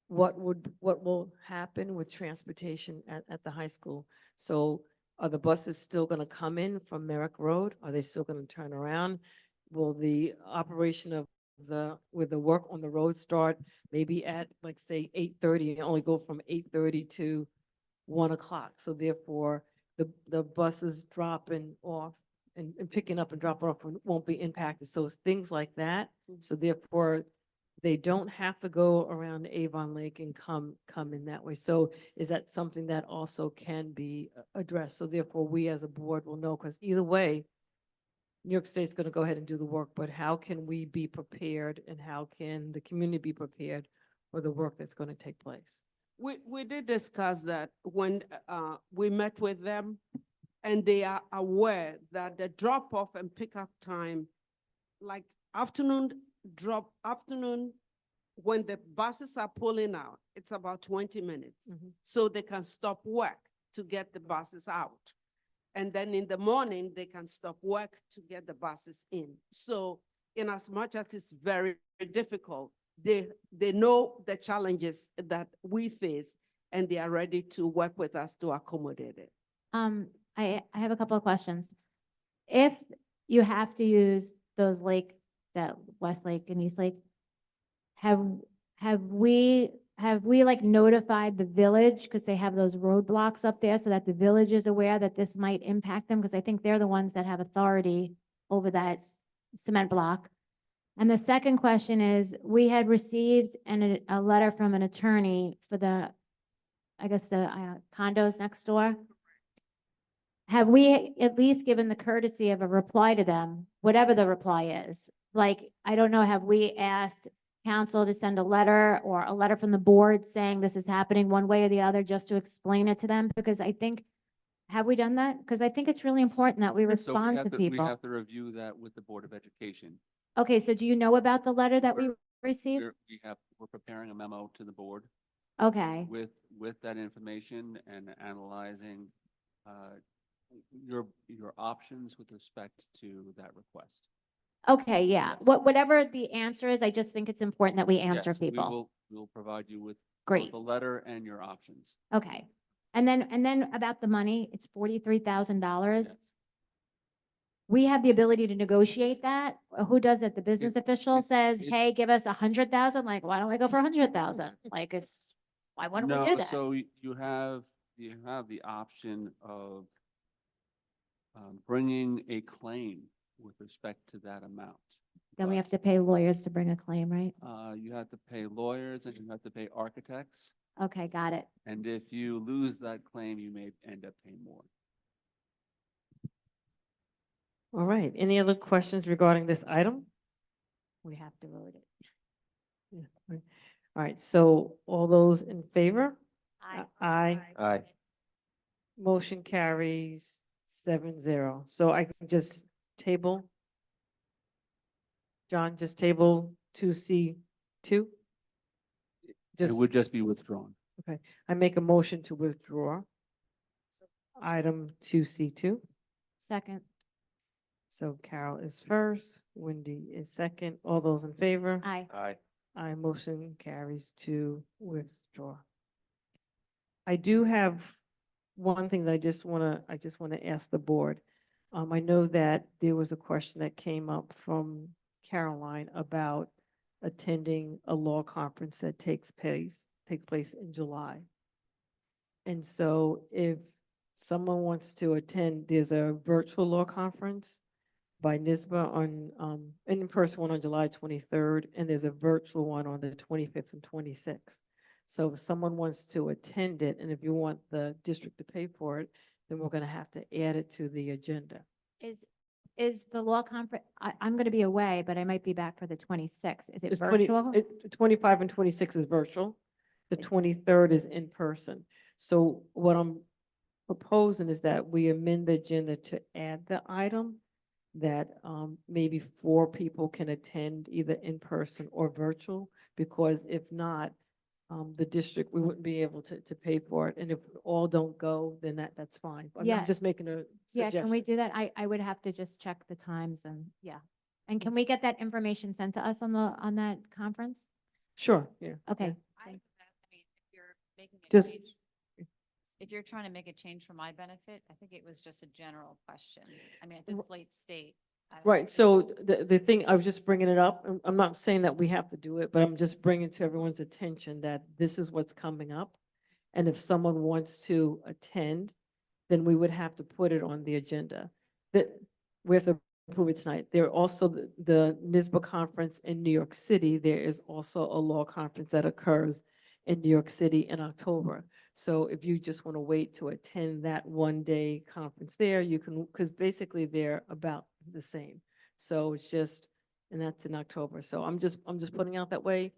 what will happen with transportation at the high school. So are the buses still gonna come in from Merrick Road? Are they still gonna turn around? Will the operation of with the work on the road start maybe at, like, say, 8:30 and only go from 8:30 to 1 o'clock? So therefore, the buses dropping off and picking up and dropping off won't be impacted. So it's things like that. So therefore, they don't have to go around Avon Lake and come in that way. So is that something that also can be addressed? So therefore, we as a board will know, because either way, New York State's going to go ahead and do the work, but how can we be prepared, and how can the community be prepared or the work that's going to take place. We did discuss that when we met with them, and they are aware that the drop-off and pickup time, like afternoon, when the buses are pulling out, it's about 20 minutes. So they can stop work to get the buses out. And then in the morning, they can stop work to get the buses in. So in as much as it's very, very difficult, they know the challenges that we face, and they are ready to work with us to accommodate it. I have a couple of questions. If you have to use those that West Lake and East Lake, have we like notified the village, because they have those roadblocks up there, so that the village is aware that this might impact them? Because I think they're the ones that have authority over that cement block. And the second question is, we had received a letter from an attorney for the condos next door. Have we at least given the courtesy of a reply to them, whatever the reply is? Like, I don't know, have we asked council to send a letter or a letter from the board saying this is happening one way or the other, just to explain it to them? Because I think, have we done that? Because I think it's really important that we So we respond have to We people. have to review that with the Board of Education. Okay, so do you know about the letter that we received? We're preparing a memo to the board Okay, with that information and analyzing your options with respect to that request. okay, yeah. Whatever the answer is, I just think it's important that we answer Yes, people. we will provide you with both Great. the letter and your options. Okay. And then about the money, it's $43,000. Yes. We have the ability to negotiate that? Or who does it? The business official says, it's- hey, give us 100,000? Like, why don't I go for 100,000? Like, why wouldn't we do No, that? so you have the option of bringing a claim with respect to that amount. Then we But, have to pay lawyers to bring a claim, right? You have to pay lawyers and you have to pay architects. Okay, got it. And if you lose that claim, you may end up paying more. All right, any other questions regarding this item? We have to vote it. Yeah, right. All right, so all those in favor? Aye. Aye. Aye. Motion carries 7-0. So I can just table? John, just table 2C2? It would just be withdrawn. Okay, I make a motion to withdraw item 2C2. Second. So Carol is first, Wendy is second. All those in favor? Aye. Aye. Aye, motion carries to withdraw. I do have one thing that I just want to ask the board. I know that there was a question that came up from Caroline about attending a law conference that takes place in July. And so if someone wants to attend, there's a virtual law conference by NISBA on in person one on July 23rd, and there's a virtual one on the 25th and 26th. So if someone wants to attend it, and if you want the district to pay for it, then we're going to have to add it to the agenda. Is the law conference, I'm going to be away, but I might be back for the 26th. Is it It's virtual? 25 and 26 is virtual. The 23rd is in person. So what I'm proposing is that we amend the agenda to add the item that maybe 4 people can attend either in person or virtual, because if not, the district, we wouldn't be able to pay for it. And if all don't go, then that's fine. Yeah. I'm just making a Yeah, suggestion. can we do that? I would have to just check the times and, yeah. And can we get that information sent to us on that conference? Sure, yeah. Okay. I mean, if you're making a Just- change, if you're trying to make a change for my benefit, I think it was just a general question. I mean, at this late state. I don't Right, think- so the thing, I was just bringing it up, I'm not saying that we have to do it, but I'm just bringing to everyone's attention that this is what's coming up. And if someone wants to attend, then we would have to put it on the agenda. That we have to approve it tonight. There are also the NISBA conference in New York City. There is also a law conference that occurs in New York City in October. So if you just want to wait to attend that one-day conference there, you can, because basically they're about the same. So it's just, and that's in October. So I'm just putting out that way.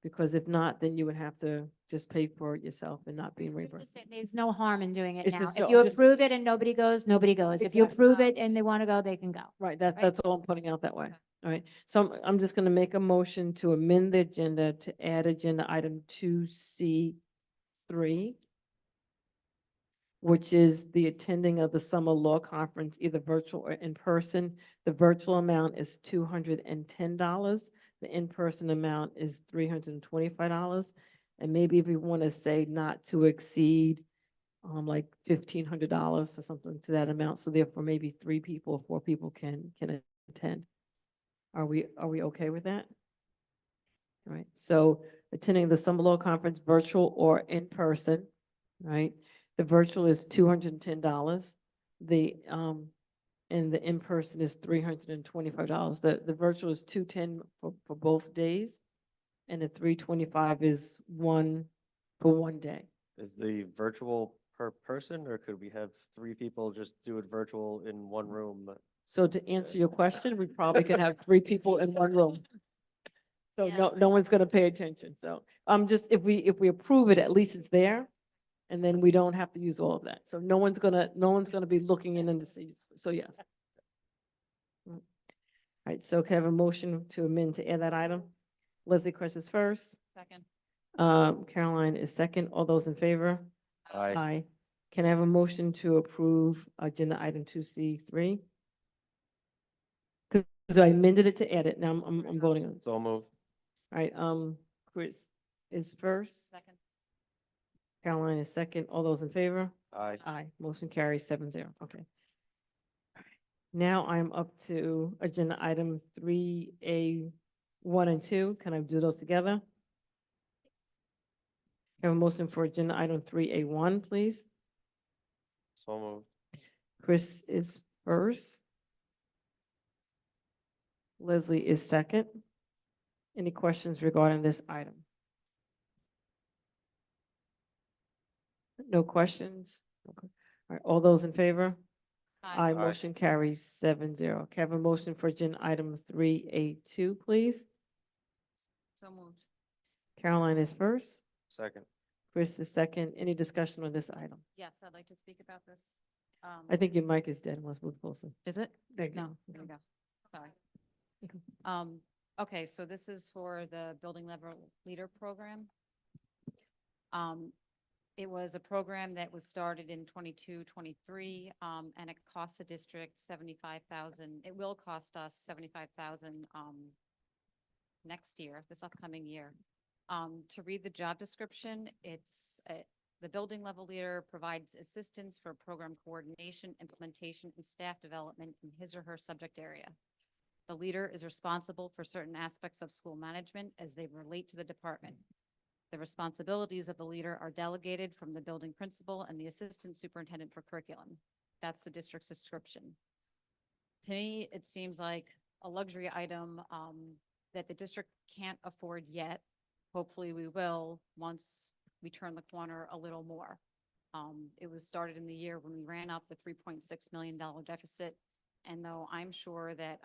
Because if not, then you would have to just pay for it yourself and not being reimbursed. There's no harm in doing it It's now. just- If so you I'm just- approve it and nobody goes, nobody goes. If you Exactly. approve it and they want to go, they can go. Right, Right. that's all I'm putting out that way. All right, so I'm just gonna make a motion to amend the agenda to add agenda item 2C3, which is the attending of the summer law conference, either virtual or in person. The virtual amount is $210. The in-person amount is $325. And maybe if we want to say not to exceed like $1,500 or something to that amount. So therefore, maybe 3 people or 4 people can attend. Are we okay with that? All right, so attending the summer law conference, virtual or in person, right? The virtual is $210. The and the in-person is $325. The virtual is $210 for both days, and the $325 is for one day. Is the virtual per person, or could we have 3 people just do it virtual in one room? So to answer your question, we probably could have 3 people in one room. So Yeah. no one's gonna pay attention. So just if we approve it, at least it's there. And then we don't have to use all of that. So no one's gonna be looking in and to see. So yes. All right, so can I have a motion to amend to add that item? Leslie Chris is first. Second. Caroline is second. All those in favor? Aye. Aye. Can I have a motion to approve agenda item 2C3? Because I amended it to add it. Now I'm voting on it. So moved. All right, Chris is first. Second. Caroline is second. All those in favor? Aye. Aye. Motion carries 7-0. Okay. Now I'm up to agenda item 3A1 and 2. Can I do those together? Have a motion for agenda item 3A1, please. So moved. Chris is first. Leslie is second. Any questions regarding this item? No questions? Okay. All right, all those in favor? Aye, Aye. motion carries 7-0. Can I have a motion for agenda item 3A2, please? So moved. Caroline is first. Second. Chris is second. Any discussion on this item? Yes, I'd like to speak about this. I think your mic is dead. Let's move closer. Is it? There you go. No, there we go. Sorry. Okay. Okay, so this is for the Building Level Leader Program. It was a program that was started in 22-23, and it cost the district 75,000. It will cost us 75,000, next year, this upcoming year. To read the job description, it's, the building level leader provides assistance for program coordination, implementation, and staff development in his or her subject area. The leader is responsible for certain aspects of school management as they relate to the department. The responsibilities of the leader are delegated from the building principal and the assistant superintendent for curriculum. That's the district's description. To me, it seems like a luxury item that the district can't afford yet. Hopefully we will once we turn the corner a little more. It was started in the year when we ran up the $3.6 million deficit. And though I'm sure that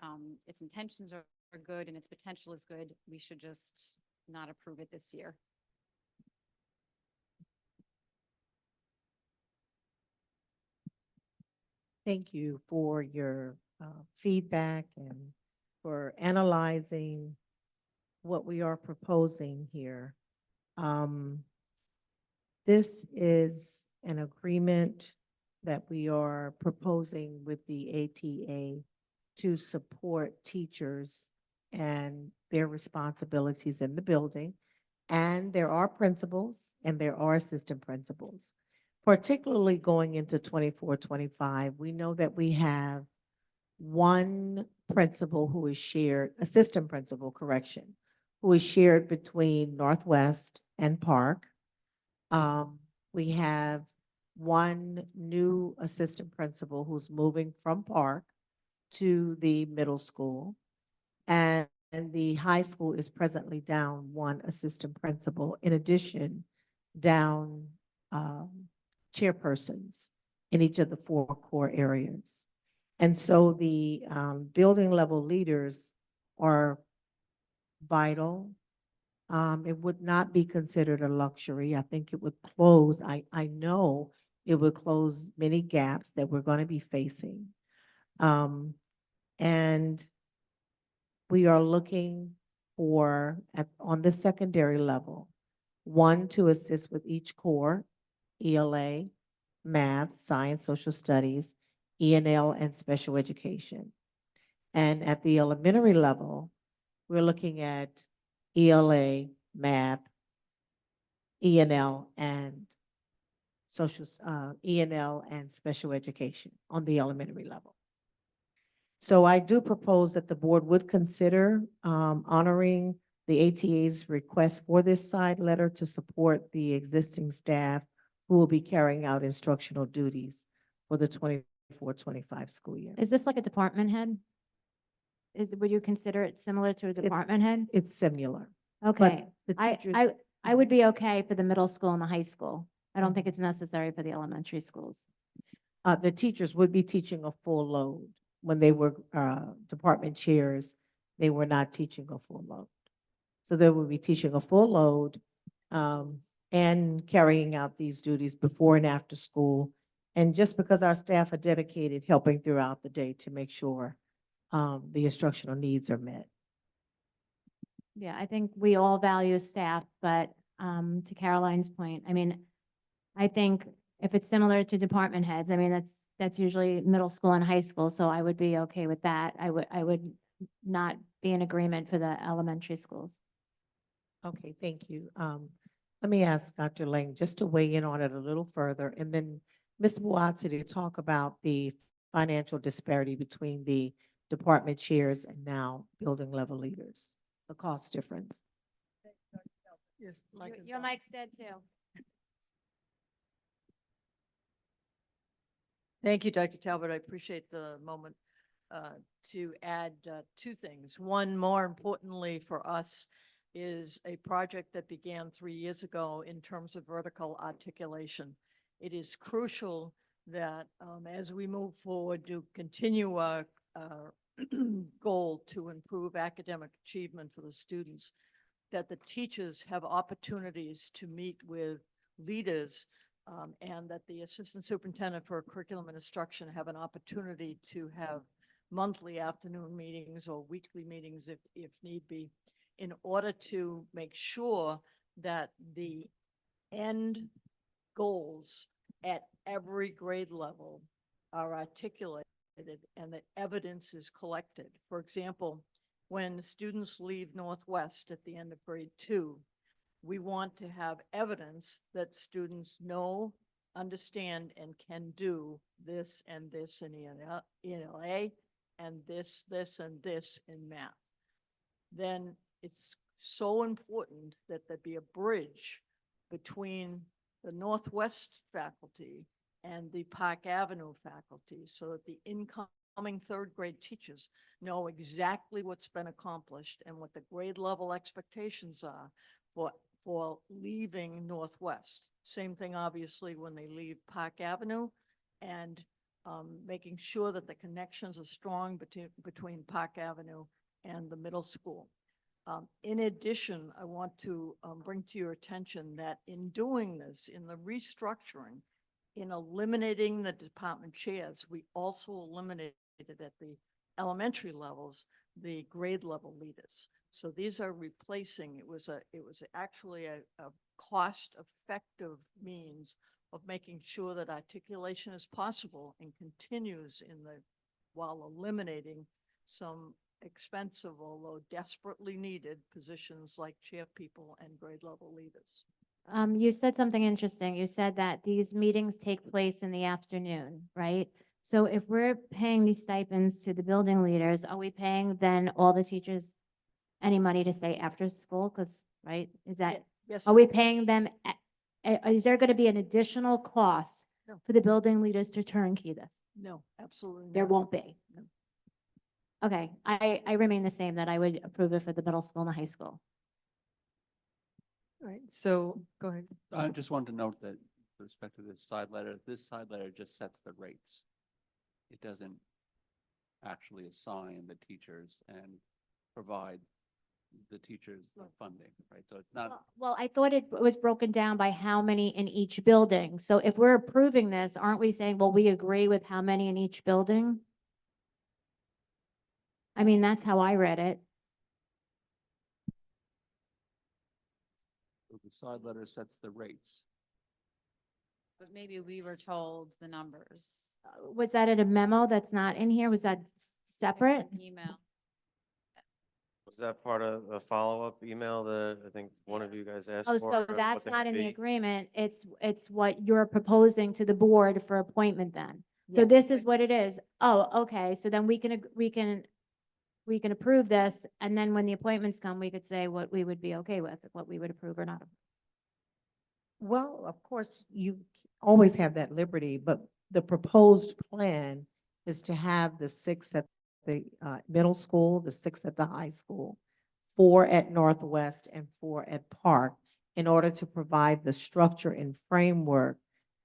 its intentions are good and its potential is good, we should just not approve it this year. Thank you for your feedback and for analyzing what we are proposing here. This is an agreement that we are proposing with the ATA to support teachers and their responsibilities in the building. And there are principals and there are assistant principals. Particularly going into 24-25, we know that we have one principal who is shared, assistant principal, correction, who is shared between Northwest and Park. We have one new assistant principal who's moving from Park to the middle school. And the high school is presently down one assistant principal. In addition, down chairpersons in each of the 4 core areas. And so the building level leaders are vital It would not be considered a luxury. I think it would close, I know it would close many gaps that we're going to be facing. And we are looking for, on the secondary level, one to assist with each core, ELA, math, science, social studies, ENL, and special education. And at the elementary level, we're looking at ELA, math, ENL, and ENL and special education on the elementary level. So I do propose that the board would consider honoring the ATA's request for this side letter to support the existing staff who will be carrying out instructional duties for the 24-25 school year. Is this like a department head? Would you consider it similar to a department head? It's similar. Okay, the teachers- I would be okay for the middle school and the high school. I don't think it's necessary for the elementary schools. The teachers would be teaching a full load. When they were department chairs, they were not teaching a full load. So they will be teaching a full load and carrying out these duties before and after school. And just because our staff are dedicated, helping throughout the day to make sure the instructional needs are met. Yeah, I think we all value staff, but to Caroline's point, I mean, I think if it's similar to department heads, I mean, that's usually middle school and high school, so I would be okay with that. I would not be in agreement for the elementary schools. Okay, thank you. Let me ask Dr. Lang just to weigh in on it a little further, and then Ms. Buatsi to talk about the financial disparity between the department chairs and now building level leaders, the cost difference. Yes, Your mic's dead too. Thank you, Dr. Talbot. I appreciate the moment to add two things. One, more importantly for us, is a project that began 3 years ago in terms of vertical articulation. It is crucial that as we move forward to continue our goal to improve academic achievement for the students, that the teachers have opportunities to meet with leaders and that the assistant superintendent for curriculum and instruction have an opportunity to have monthly afternoon meetings or weekly meetings if need be, in order to make sure that the end goals at every grade level are articulated and that evidence is collected. For example, when students leave Northwest at the end of grade 2, we want to have evidence that students know, understand, and can do this and this in ELA and this, and this in math. Then it's so important that there be a bridge between the Northwest faculty and the Park Avenue faculty so that the incoming third grade teachers know exactly what's been accomplished and what the grade level expectations are for leaving Northwest. Same thing, obviously, when they leave Park Avenue, and making sure that the connections are strong between Park Avenue and the middle school. In addition, I want to bring to your attention that in doing this, in the restructuring, in eliminating the department chairs, we also eliminated at the elementary levels the grade level leaders. So these are replacing. It was actually a cost-effective means of making sure that articulation is possible and continues while eliminating some expensive, although desperately needed, positions like chair people and grade level leaders. You said something interesting. You said that these meetings take place in the afternoon, right? So if we're paying these stipends to the building leaders, are we paying then all the teachers any money to stay after school? Because, right, is that, Yes. are we paying them, is there going to be an additional cost No. for the building leaders to turnkey this? No, absolutely not. There won't be. No. Okay, I remain the same, that I would approve it for the middle school and the high school. All right, so go ahead. I just wanted to note that with respect to this side letter just sets the rates. It doesn't actually assign the teachers and provide the teachers' funding, right? So it's not, Well, I thought it was broken down by how many in each building. So if we're approving this, aren't we saying, well, we agree with how many in each building? I mean, that's how I read it. the side letter sets the rates. But maybe we were told the numbers. Was that in a memo that's not in here? Was that separate? Email. Was that part of a follow-up email that I think one of you guys asked for? Oh, so of what that's they not would in the be? agreement. It's what you're proposing to the board for appointment then. So Yes. this is what it is. Oh, okay. So then we can approve this, and then when the appointments come, we could say what we would be okay with, what we would approve or not. Well, of course, you always have that liberty, but the proposed plan is to have the 6 at the middle school, the 6 at the high school, 4 at Northwest and 4 at Park, in order to provide the structure and framework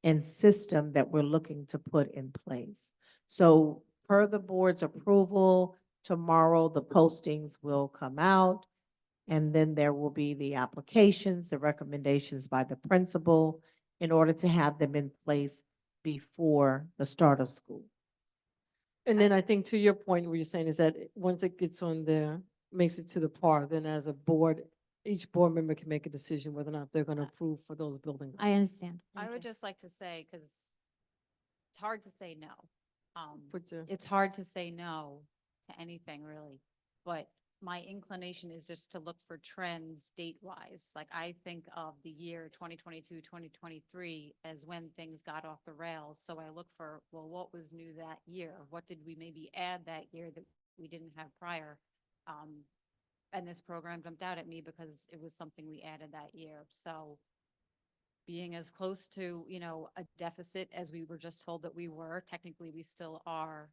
and system that we're looking to put in place. So per the board's approval, tomorrow the postings will come out. And then there will be the applications, the recommendations by the principal in order to have them in place before the start of school. And then I think to your point, what you're saying is that once it gets on there, makes it to the par, then as a board, each board member can make a decision whether or not they're going to approve for those buildings. I understand. I would just like to say, because it's hard to say no. Put your- It's hard to say no to anything really, but my inclination is just to look for trends date-wise. Like I think of the year 2022, 2023 as when things got off the rails. So I look for, well, what was new that year? What did we maybe add that year that we didn't have prior? And this program jumped out at me because it was something we added that year. So being as close to, a deficit as we were just told that we were, technically we still are.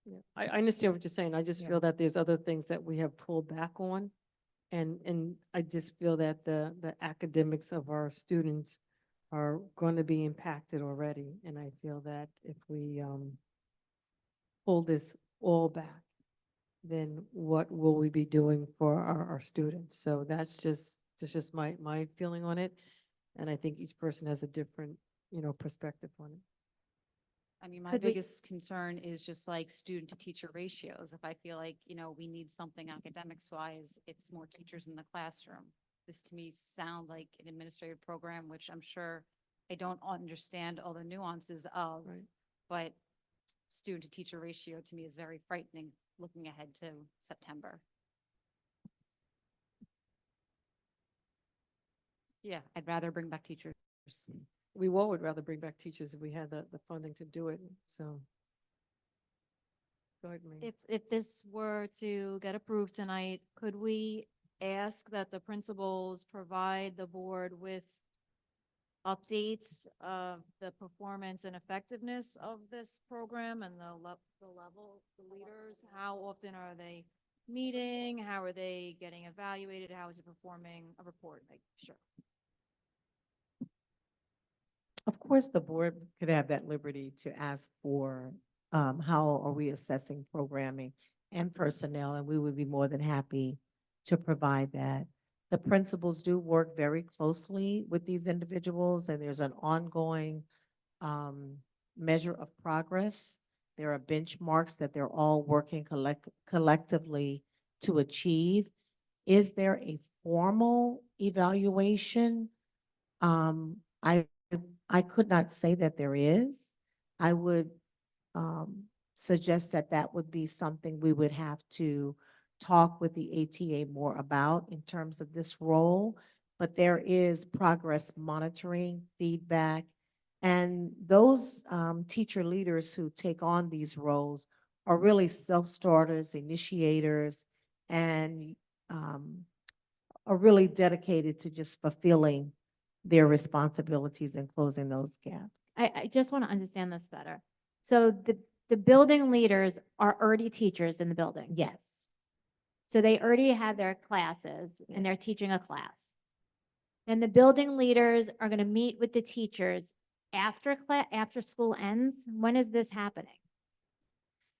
Yeah, I understand what you're saying. I just feel that there's other things that we have pulled back on. And I just feel that the academics of our students are going to be impacted already. And I feel that if we pull this all back, then what will we be doing for our students? So that's just my feeling on it. And I think each person has a different, perspective on it. I mean, my Could we- biggest concern is just like student to teacher ratios. If I feel like, we need something academics wise, it's more teachers in the classroom. This to me sounds like an administrative program, which I'm sure I don't understand all the nuances of, Right. but student to teacher ratio to me is very frightening looking ahead to September. Yeah, I'd rather bring back teachers. We all would rather bring back teachers if we had the funding to do it, so. Go ahead, Maria. If this were to get approved tonight, could we ask that the principals provide the board with updates of the performance and effectiveness of this program and the level, the leaders? How often are they meeting? How are they getting evaluated? How is it performing? A report, like, sure. Of course, the board could have that liberty to ask for how are we assessing programming and personnel, and we would be more than happy to provide that. The principals do work very closely with these individuals, and there's an ongoing measure of progress. There are benchmarks that they're all working collectively to achieve. Is there a formal evaluation? I could not say that there is. I would suggest that that would be something we would have to talk with the ATA more about in terms of this role. But there is progress monitoring, feedback, and those teacher leaders who take on these roles are really self-starters, initiators, and are really dedicated to just fulfilling their responsibilities and closing those gaps. I just want to understand this better. So the building leaders are already teachers in the building. Yes. So they already have their classes and they're teaching a class. And the building leaders are going to meet with the teachers after school ends. When is this happening?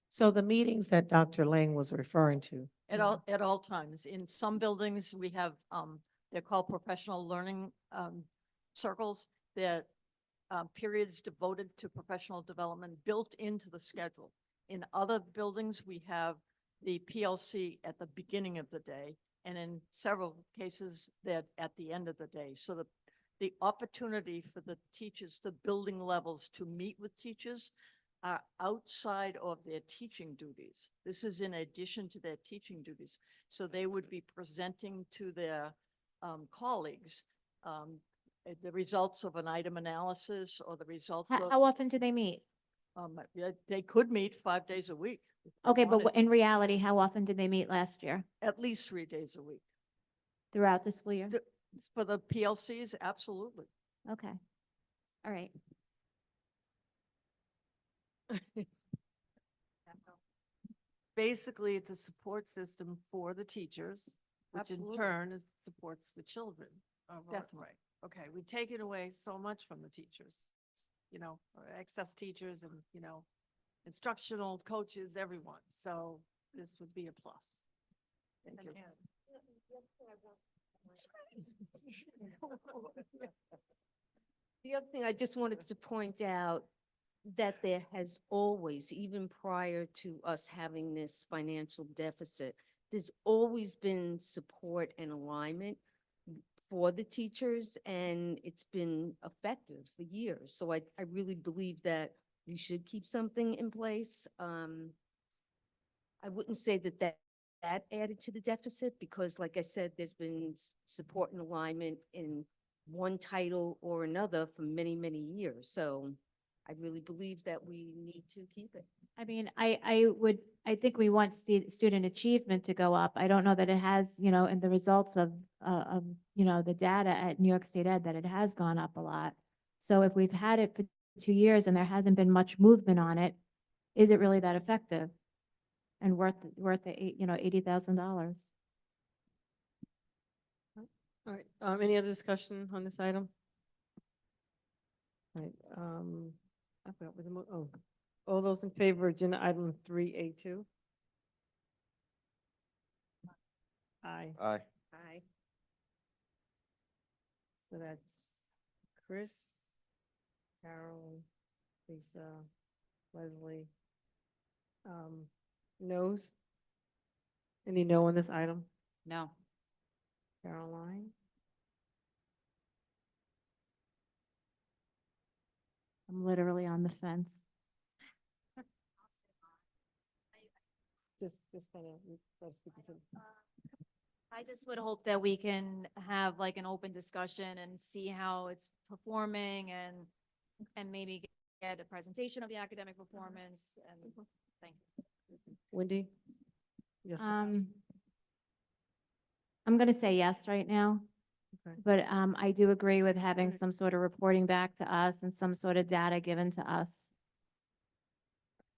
So the meetings that Dr. Lang was referring to. At all times. In some buildings, we have, they're called professional learning, circles that, periods devoted to professional development built into the schedule. In other buildings, we have the PLC at the beginning of the day, and in several cases, that at the end of the day. So the opportunity for the teachers, the building levels to meet with teachers are outside of their teaching duties. This is in addition to their teaching duties. So they would be presenting to their colleagues the results of an item analysis or the results of, How often do they meet? yeah, they could meet 5 days a week. if they Okay, but wanted. in reality, how often did they meet last year At least 3 days a week. throughout the school year? For the PLCs, absolutely. Okay. All right. Basically, it's a support system for the teachers, which in Absolutely. turn supports the children. Definitely. Right. Okay, we've taken away so much from the teachers, excess teachers and, instructional coaches, everyone. So this would be a plus. Thank you. The other thing I just wanted to point out, that there has always, even prior to us having this financial deficit, there's always been support and alignment for the teachers, and it's been effective for years. So I really believe that we should keep something in place. I wouldn't say that added to the deficit, because like I said, there's been support and alignment in one title or another for many, many years. So I really believe that we need to keep it. I mean, I think we want student achievement to go up. I don't know that it has, in the results of, the data at New York State Ed, that it has gone up a lot. So if we've had it for 2 years and there hasn't been much movement on it, is it really that effective? And worth the, $80,000? All right, any other discussion on this item? All right, I forgot what all those in favor of agenda item 3A2? Aye. Aye. Aye. So that's Chris, Carol, Lisa, Leslie. Noes? Any no on this item? No. Caroline? I'm literally on the fence. Just kind of, let's keep it to. I just would hope that we can have like an open discussion and see how it's performing and maybe get a presentation of the academic performance and thank you. Wendy? Yes. I'm going to say yes right now. Okay. But I do agree with having some sort of reporting back to us and some sort of data given to us.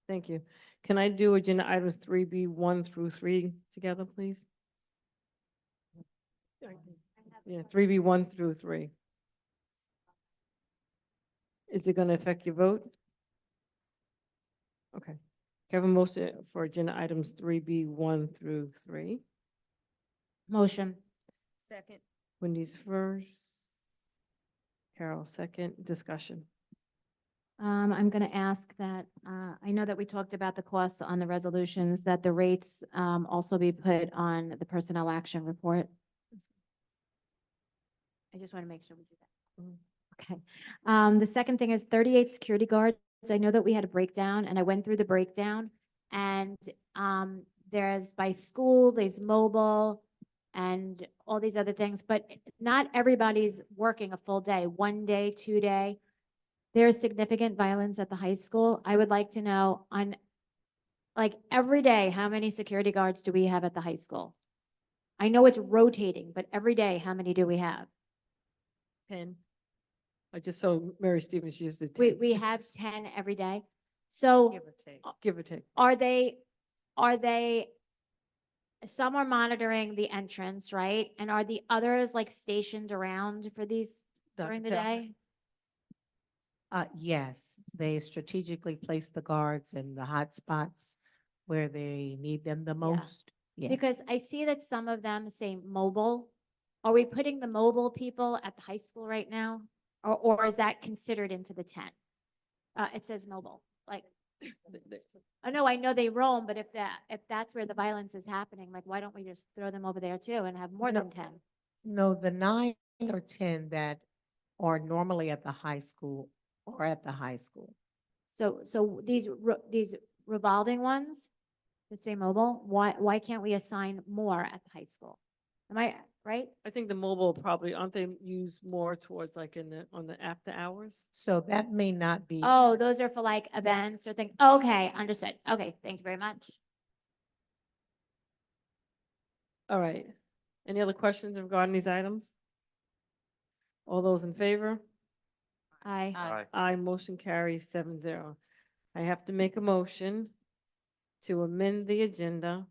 Thank you. Can I do agenda items 3B1 through 3 together, please? Yeah, 3B1 through 3. Is it going to affect your vote? Okay. Can I have a motion for agenda items 3B1 through 3? Motion. Second. Wendy's first. Carol second. Discussion. I'm going to ask that, I know that we talked about the costs on the resolutions, that the rates also be put on the personnel action report. I just want to make sure we do that. Okay. The second thing is 38 security guards. I know that we had a breakdown and I went through the breakdown and there's by school, there's mobile and all these other things, but not everybody's working a full day, 1 day, 2 day. There's significant violence at the high school. I would like to know on like every day, how many security guards do we have at the high school? I know it's rotating, but every day, how many do we have? 10. I just saw Mary Stevens, she used the 10. We have 10 every day. So Give or take. Give or take. are they, some are monitoring the entrance, right? And are the others like stationed around for these during the Dr. Pepper? day? Yes, they strategically place the guards in the hot spots where they need them the most. Yes. Because I see that some of them say mobile. Are we putting the mobile people at the high school right now? Or is that considered into the 10? It says mobile, like, I know they roam, but if that's where the violence is happening, like, why don't we just throw them over there too and have more than 10? No, the 9 or 10 that are normally at the high school are at the high school. So these revolving ones that say mobile, why can't we assign more at the high school? Am I right? I think the mobile probably, aren't they used more towards like on the after hours? So that may not be. Oh, those are for like events or things. Okay, understood. Okay, thank you very much. All right. Any other questions regarding these items? All those in favor? Aye. Aye, motion carries 7-0. I have to make a motion to amend the agenda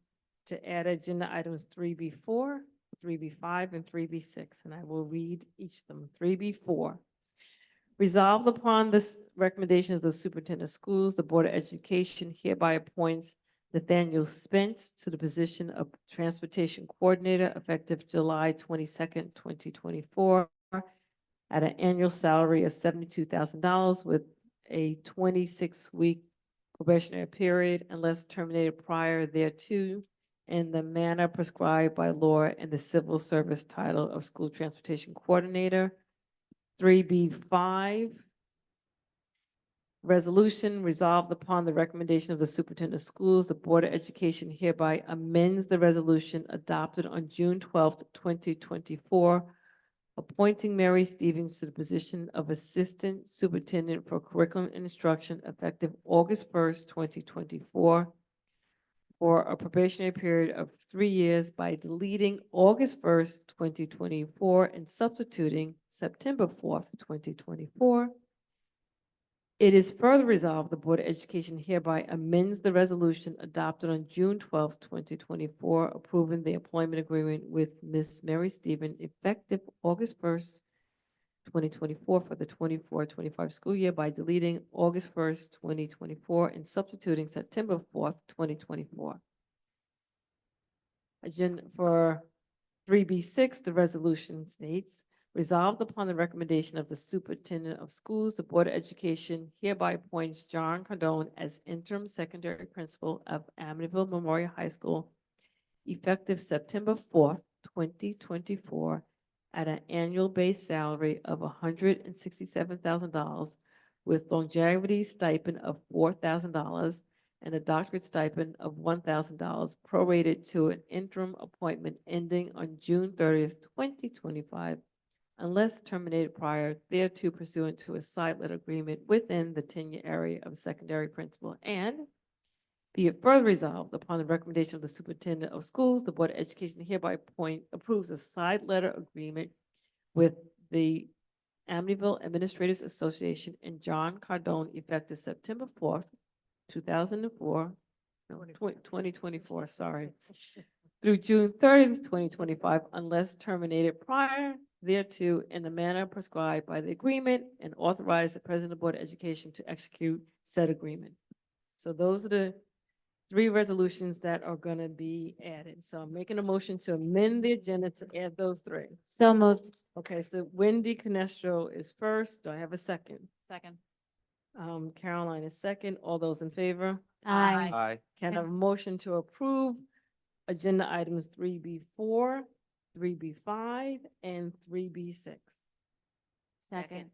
to add agenda items 3B4, 3B5, and 3B6, and I will read each of them. 3B4. Resolved upon this recommendations of the superintendent of schools, the Board of Education hereby appoints Nathaniel Spence to the position of Transportation Coordinator effective July 22nd, 2024, at an annual salary of $72,000 with a 26-week probationary period unless terminated prior thereto in the manner prescribed by law in the civil service title of School Transportation Coordinator. 3B5, resolution resolved upon the recommendation of the superintendent of schools, the Board of Education hereby amends the resolution adopted on June 12th, 2024, appointing Mary Stevens to the position of Assistant Superintendent for Curriculum and Instruction effective August 1st, 2024, for a probationary period of 3 years by deleting August 1st, 2024, and substituting September 4th, 2024. It is further resolved, the Board of Education hereby amends the resolution adopted on June 12th, 2024, approving the employment agreement with Ms. Mary Stephen effective August 1st, 2024 for the 24-25 school year by deleting August 1st, 2024, and substituting September 4th, 2024. Agenda for 3B6, the resolution states, resolved upon the recommendation of the superintendent of schools, the Board of Education hereby appoints John Cardone as interim secondary principal of Amityville Memorial High School effective September 4th, 2024, at an annual base salary of $167,000 with longevity stipend of $4,000 and a doctorate stipend of $1,000 prorated to an interim appointment ending on June 30th, 2025, unless terminated prior thereto pursuant to a side letter agreement within the tenure area of the secondary principal. And be it further resolved upon the recommendation of the superintendent of schools, the Board of Education hereby approves a side letter agreement with the Amityville Administrators Association and John Cardone effective September 4th, 2024, sorry, through June 30th, 2025, unless terminated prior thereto in the manner prescribed by the agreement, and authorize the President of the Board of Education to execute said agreement. So those are the 3 resolutions that are going to be added. So I'm making a motion to amend the agenda to add those 3. So moved. Okay, so Wendy Canestro is first. Do I have a second? Second. Caroline is second. All those in favor? Aye. Aye. Can I have a motion to approve agenda items 3B4, 3B5, and 3B6? Second.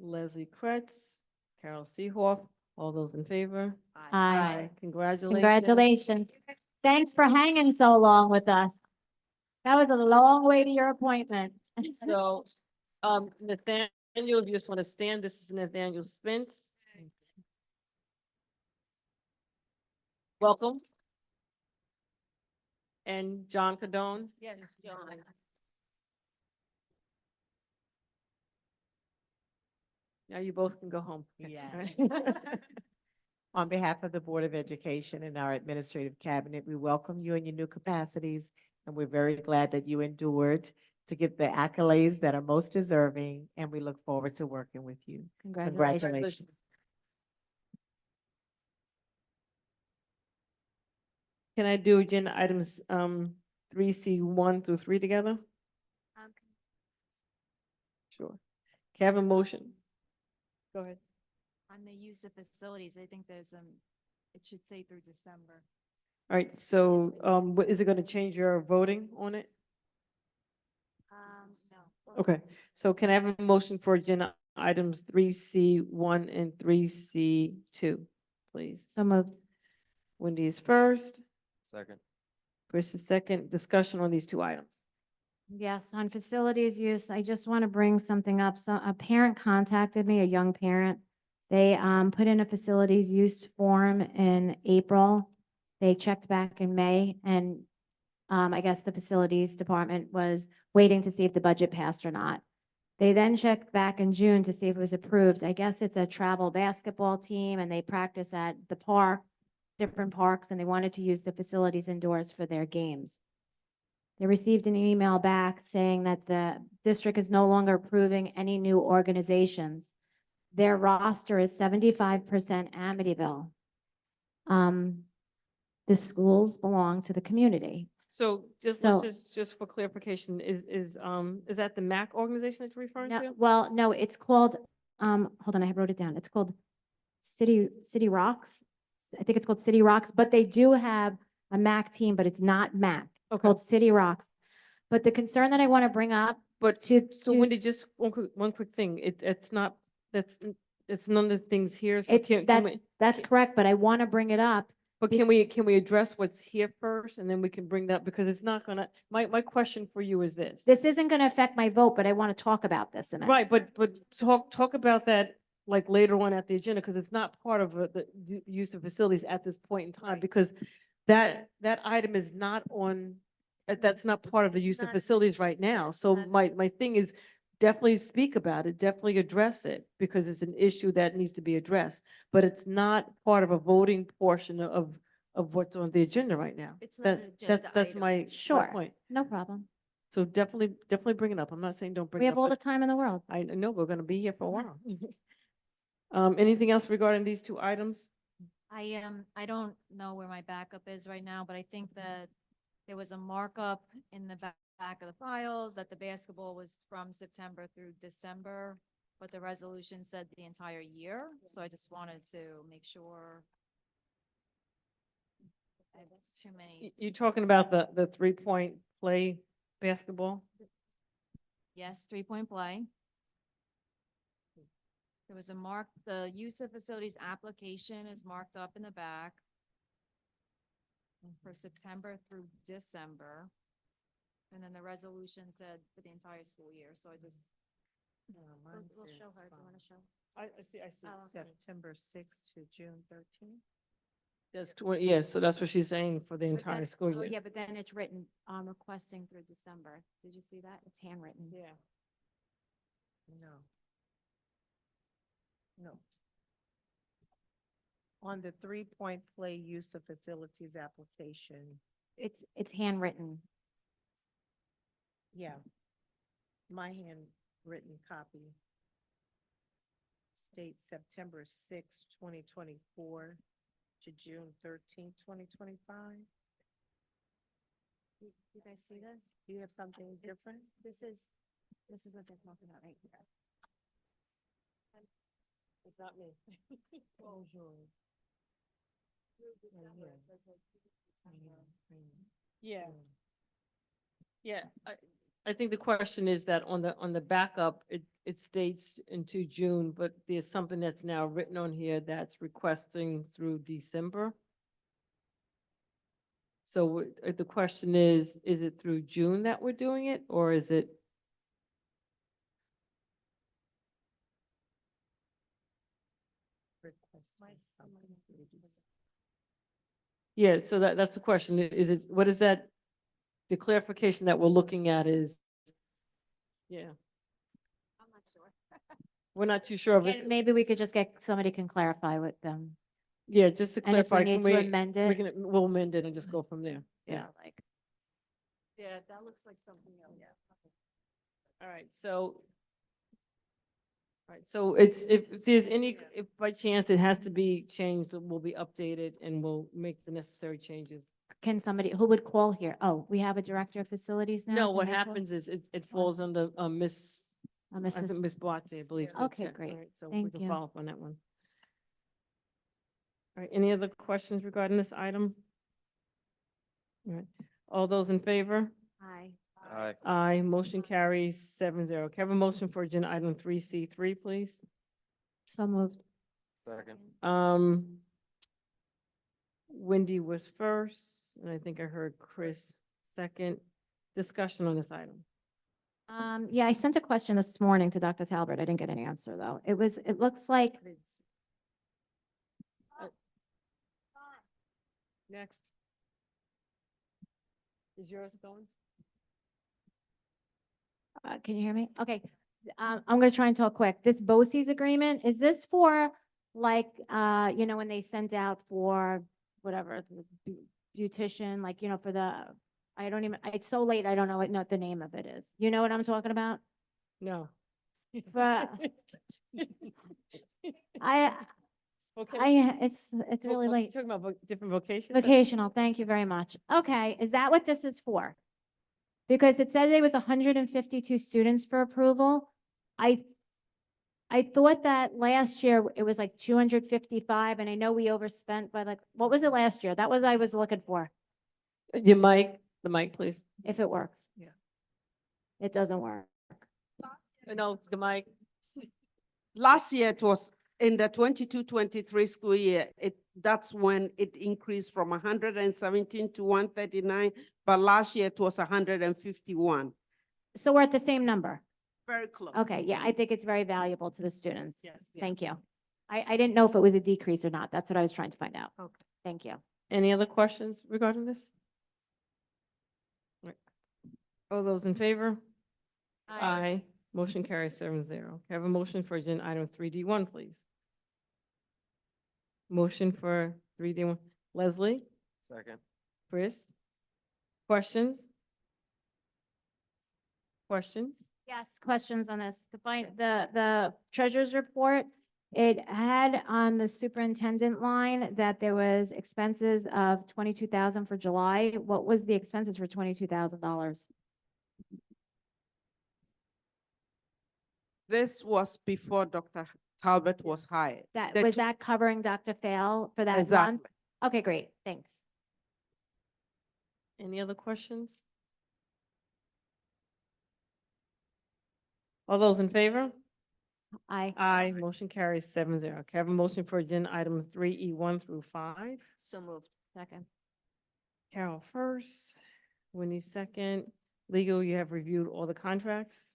Leslie Kretz, Carol Seehoff, all those in favor? Aye. Congratulations. Congratulations. Thanks for hanging so long with us. That was a long way to your appointment. So, Nathaniel, if you just want to stand, this is Nathaniel Spence. Welcome. And John Cardone. Yes, John. Now you both can go home. Yeah. All right. On behalf of the Board of Education and our administrative cabinet, we welcome you in your new capacities, and we're very glad that you endured to get the accolades that are most deserving, and we look forward to working with you. Congratulations. Can I do agenda items, 3C1 through 3 together? Sure. Can I have a motion? Go ahead. On the use of facilities, I think there's, it should say through December. All right, so, is it gonna change your voting on it? No. Okay, so can I have a motion for agenda items 3C1 and 3C2, please? So moved. Wendy's first, Second. Chris is second. Discussion on these two items. Yes, on facilities use, I just want to bring something up. So a parent contacted me, a young parent. They put in a facilities use form in April. They checked back in May, and I guess the facilities department was waiting to see if the budget passed or not. They then checked back in June to see if it was approved. I guess it's a travel basketball team and they practice at the park, different parks, and they wanted to use the facilities indoors for their games. They received an email back saying that the district is no longer approving any new organizations. Their roster is 75% Amityville. The schools belong to the community. So So- just for clarification, is that the MAC organization that you're referring No, to? well, no, it's called, hold on, I wrote it down. It's called City Rocks. I think it's called City Rocks, but they do have a MAC team, but it's not MAC. It's Okay. called City Rocks. But the concern that I want to bring up, But so to- Wendy, just one quick thing. It's not, it's none of the things here. So that's correct, but I want to bring it up. But can we address what's here first and then we can bring that, because it's not gonna, my question for you is this. This isn't going to affect my vote, but I want to talk about this a minute. Right, but talk about that like later on at the agenda, because it's not part of the use of facilities at this point in time, because that item is not on, that's not part of the use of facilities right now. So my thing is definitely speak about it, definitely address it, because it's an issue that needs to be addressed. But it's not part of a voting portion of what's on the agenda right now. It's not an agenda That's item. my Sure, point. no problem. So definitely bring it up. I'm not saying don't bring We it have up. all the but time in the world. I know we're gonna be here for a while. Anything else regarding these two items? I don't know where my backup is right now, but I think that there was a markup in the back of the files that the basketball was from September through December, but the resolution said the entire year. So I just wanted to make sure. I have too many. You're talking about the 3-point play basketball? Yes, 3-point play. There was the use of facilities application is marked up in the back for September through December. And then the resolution said for the entire school year, so I just. We'll show her, do you wanna show? I see. Oh, okay. September 6th to June 13th. That's 20, yes, so that's what she's saying for the But entire then- school oh, year. Yeah, but then it's written, requesting through December. Did you see that? It's handwritten. Yeah. No. No. On the 3-point play use of facilities application, It's handwritten. yeah. My handwritten copy states September 6th, 2024 to June 13th, 2025. You guys see this? Do you have something different? This is what they're talking about right here. It's not me. Yeah. Yeah, I think the question is that on the backup, it states into June, but there's something that's now written on here that's requesting through December. So the question is it through June that we're doing it, or is it? Yeah, so that's the question. Is it, what is that? The clarification that we're looking at is, yeah, I'm not sure. we're not too sure of And it. maybe we could just somebody can clarify with them. Yeah, just to And if we clarify, need can to we, amend we it, can, we'll amend it and just go from there. yeah, like. Yeah, that looks like something else. All right, so. All right, so it's, if there's any, if by chance it has to be changed, it will be updated and we'll make the necessary changes. can somebody, who would call here? Oh, we have a director of facilities now? No, Can what they call? happens is it falls under, Miss, I think Mrs. Miss Blatzy, I believe. Okay, that's it. great. All right, so we Thank can you. follow up on that one. All right, any other questions regarding this item? All right, all those in favor? Aye. Aye. Aye, motion carries 7-0. Can I have a motion for agenda item 3C3, please? So moved. Second. Wendy was first, and I think I heard Chris second. Discussion on this item. Yeah, I sent a question this morning to Dr. Talbert. I didn't get any answer, though. It looks like, Next. Is yours going? can you hear me? Okay. I'm gonna try and talk quick. This BOCES agreement, is this for like, when they sent out for whatever, the beautician, like, for the, I don't even, it's so late, I don't know what the name of it is. You know what I'm talking about? No. But it's really late. Talking about different vocations? Vocational, thank you very much. Okay, is that what this is for? Because it said there was 152 students for approval. I thought that last year it was like 255, and I know we overspent by like, what was it last year? That was I was looking for, Your mic, the mic, please. if it works. Yeah. It doesn't work. No, the mic. Last year it was in the 22-23 school year. That's when it increased from 117 to 139, but last year it was 151. So we're at the same number. Very close. Okay, yeah, I think it's very valuable to the students. Yes. Thank you. I didn't know if it was a decrease or not. That's what I was trying to find out. Okay. Thank you. Any other questions regarding this? Right. All those in favor? Aye. Motion carries 7-0. Can I have a motion for agenda item 3D1, please? Motion for 3D1. Leslie? Second. Chris? Questions? Questions? Yes, questions on this. To find the treasurer's report, it had on the superintendent line that there was expenses of 22,000 for July. What was the expenses for $22,000? This was before Dr. Talbot was hired. That, The was two- that covering Dr. Fail for that month? Exactly. Okay, great, thanks. Any other questions? All those in favor? Aye. Aye. Motion carries 7-0. Can I have a motion for agenda items 3E1 through 5? So moved. Second. Carol first, Winnie second. Legal, you have reviewed all the contracts?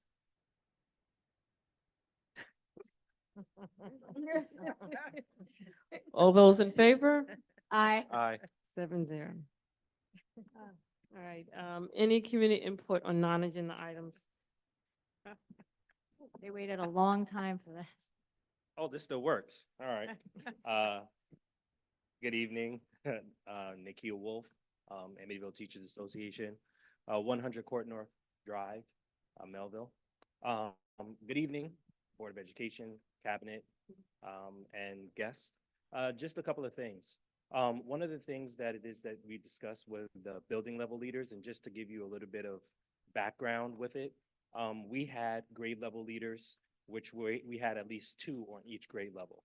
All those in favor? Aye. Aye. 7-0. All right, any community input on non-agenda items? They waited a long time for this. Oh, this still works. All right. Good evening, Nikia Wolf, Amityville Teachers Association, 100 Court North Drive, Melville. Good evening, Board of Education, Cabinet, and guests. Just a couple of things. One of the things that it is that we discussed with the building level leaders, and just to give you a little bit of background with it, we had grade level leaders, which we had at least 2 on each grade level.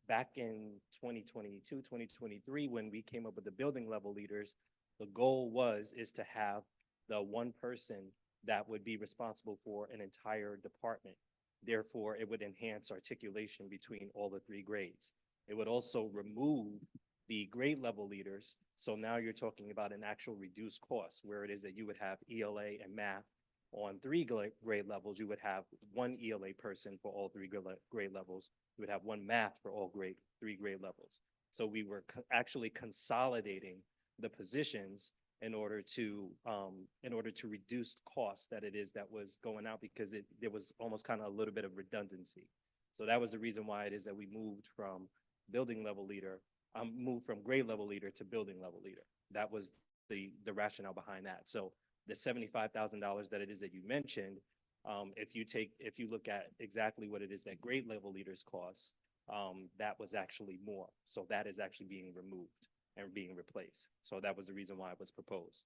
Back in 2022, 2023, when we came up with the building level leaders, the goal is to have the one person that would be responsible for an entire department. Therefore, it would enhance articulation between all the 3 grades. It would also remove the grade level leaders. So now you're talking about an actual reduced cost, where it is that you would have ELA and math on 3 grade levels. You would have 1 ELA person for all 3 grade levels. You would have 1 math for all 3 grade levels. So we were actually consolidating the positions in order to reduce costs that it is that was going out, because there was almost kind of a little bit of redundancy. So that was the reason why it is that we moved from building level leader, moved from grade level leader to building level leader. That was the rationale behind that. So the $75,000 that it is that you mentioned, if you look at exactly what it is that grade level leaders cost, that was actually more. So that is actually being removed. and being replaced. So that was the reason why it was proposed.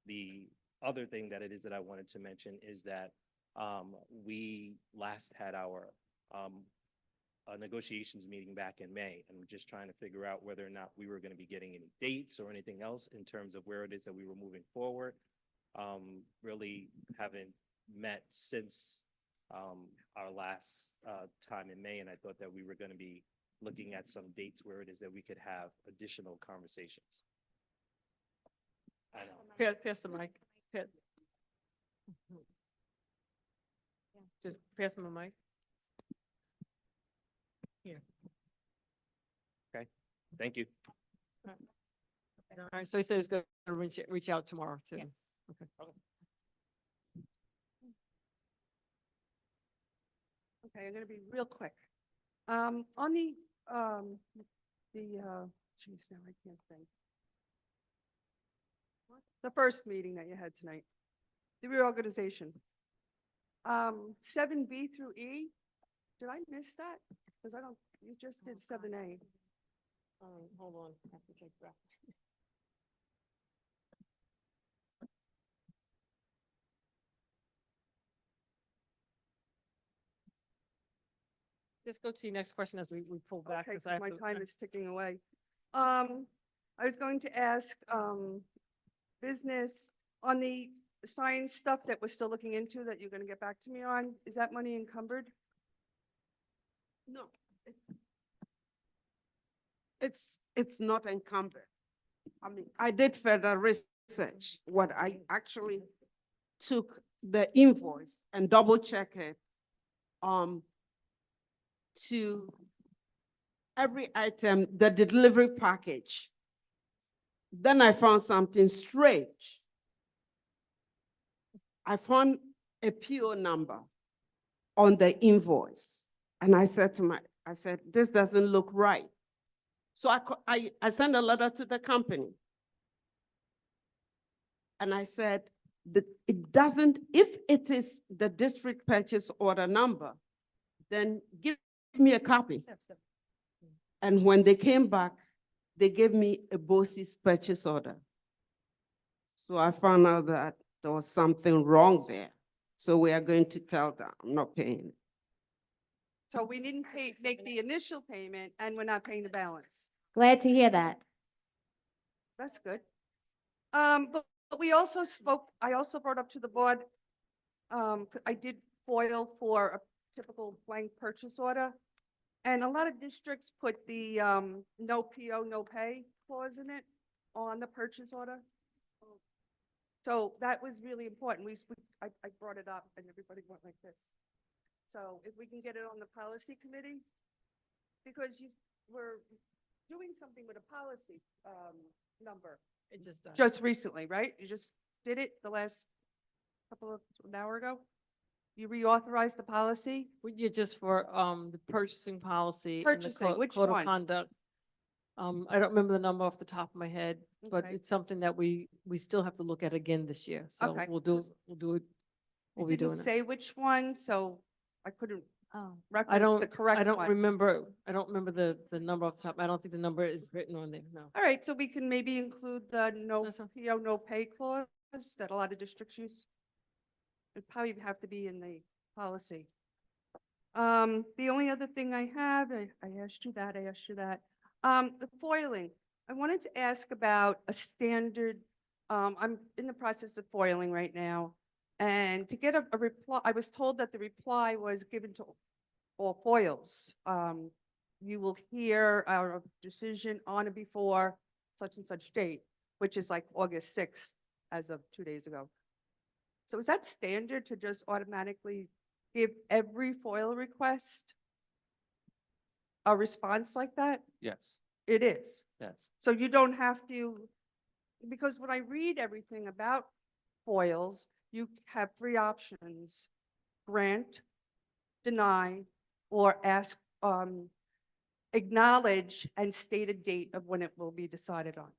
The other thing that it is that I wanted to mention is that we last had our negotiations meeting back in May, and we're just trying to figure out whether or not we were going to be getting any dates or anything else in terms of where it is that we were moving forward. Really haven't met since our last time in May, and I thought that we were going to be looking at some dates where it is that we could have additional conversations. I know. Pass the mic. Just pass my mic. Here. Okay, thank you. All right, so he said he's going to reach out tomorrow too. Yes. Okay. Okay, I'm gonna be real quick. On geez, now I can't think. The first meeting that you had tonight, the reorganization. 7B through E, did I miss that? Because I don't, you just did 7A. Hold on, I have to take breath. Just go to the next question as we pull back. Okay, 'Cause I have my to- time is ticking away. I was going to ask, business on the science stuff that we're still looking into that you're gonna get back to me on, is that money encumbered? No. It's not encumbered. I mean, I did further research. What I actually took the invoice and double check it, to every item, the delivery package. Then I found something strange. I found a PO number on the invoice. And I said, this doesn't look right. So I sent a letter to the company. And I said, it doesn't, if it is the district purchase order number, then give me a copy. And when they came back, they gave me a BOCES purchase order. So I found out that there was something wrong there. So we are going to tell them, I'm not paying. So we didn't make the initial payment and we're not paying the balance. Glad to hear that. That's good. But we also I also brought up to the board, I did FOIL for a typical blank purchase order. And a lot of districts put the no PO, no pay clause in it on the purchase order. So that was really important. I brought it up and everybody went like this. So if we can get it on the policy committee, because we're doing something with a policy number. It just done. Just recently, right? You just did it the last an hour ago? You reauthorized the policy? We did just for the purchasing policy. and the Purchasing, which code of one? conduct. I don't remember the number off the top of my head, but Okay. it's something that we still have to look at again this year. So Okay. we'll do it. We'll be Didn't doing it. say which one, so I couldn't Oh, I reference don't, the correct I don't one. remember the number off the top. I don't think the number is written on there, no. All right, so we can maybe include the no That's fine. PO, no pay clause that a lot of districts use. It'd probably have to be in the policy. The only other thing I have, I asked you that, the foiling. I wanted to ask about a standard, I'm in the process of foiling right now. And to get a reply, I was told that the reply was given to all foils. You will hear our decision on or before such and such date, which is like August 6th as of 2 days ago. So is that standard to just automatically give every FOIL request a response like that? Yes, It is. yes. So you don't have to, because when I read everything about FOILs, you have 3 options: grant, deny, or ask, acknowledge and state a date of when it will be decided on.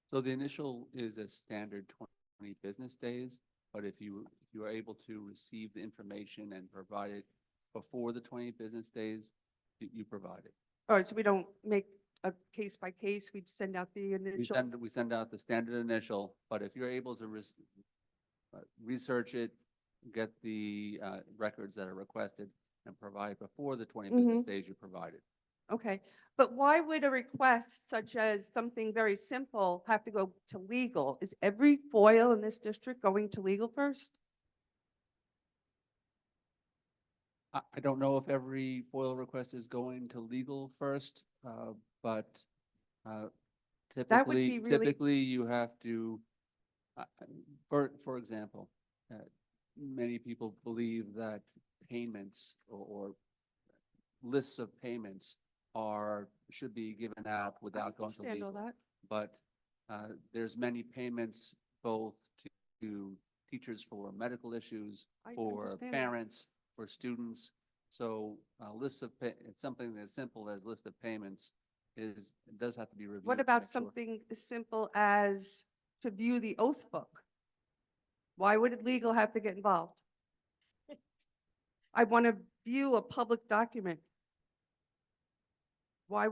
So the initial is a standard 20 business days, but if you are able to receive the information and provide it before the 20 business days, you provide it. All right, so we don't make a case by case, we'd send out the We initial? send out the standard initial, but if you're able to research it, get the records that are requested and provide before the 20 business days you provided. Okay, but why would a request such as something very simple have to go to legal? Is every FOIL in this district going to legal first? I don't know if every FOIL request is going to legal first, but That would typically, be really- typically you have to, for example, many people believe that payments or lists of payments should be given out without going to understand all legal. that. But there's many payments both to teachers for medical issues, I for understand that. parents, for students. So lists of it's something as simple as list of payments does have to be reviewed. What to about make sure. something as simple as to view the oath book? Why would legal have to get involved? I want to view a public document. Why,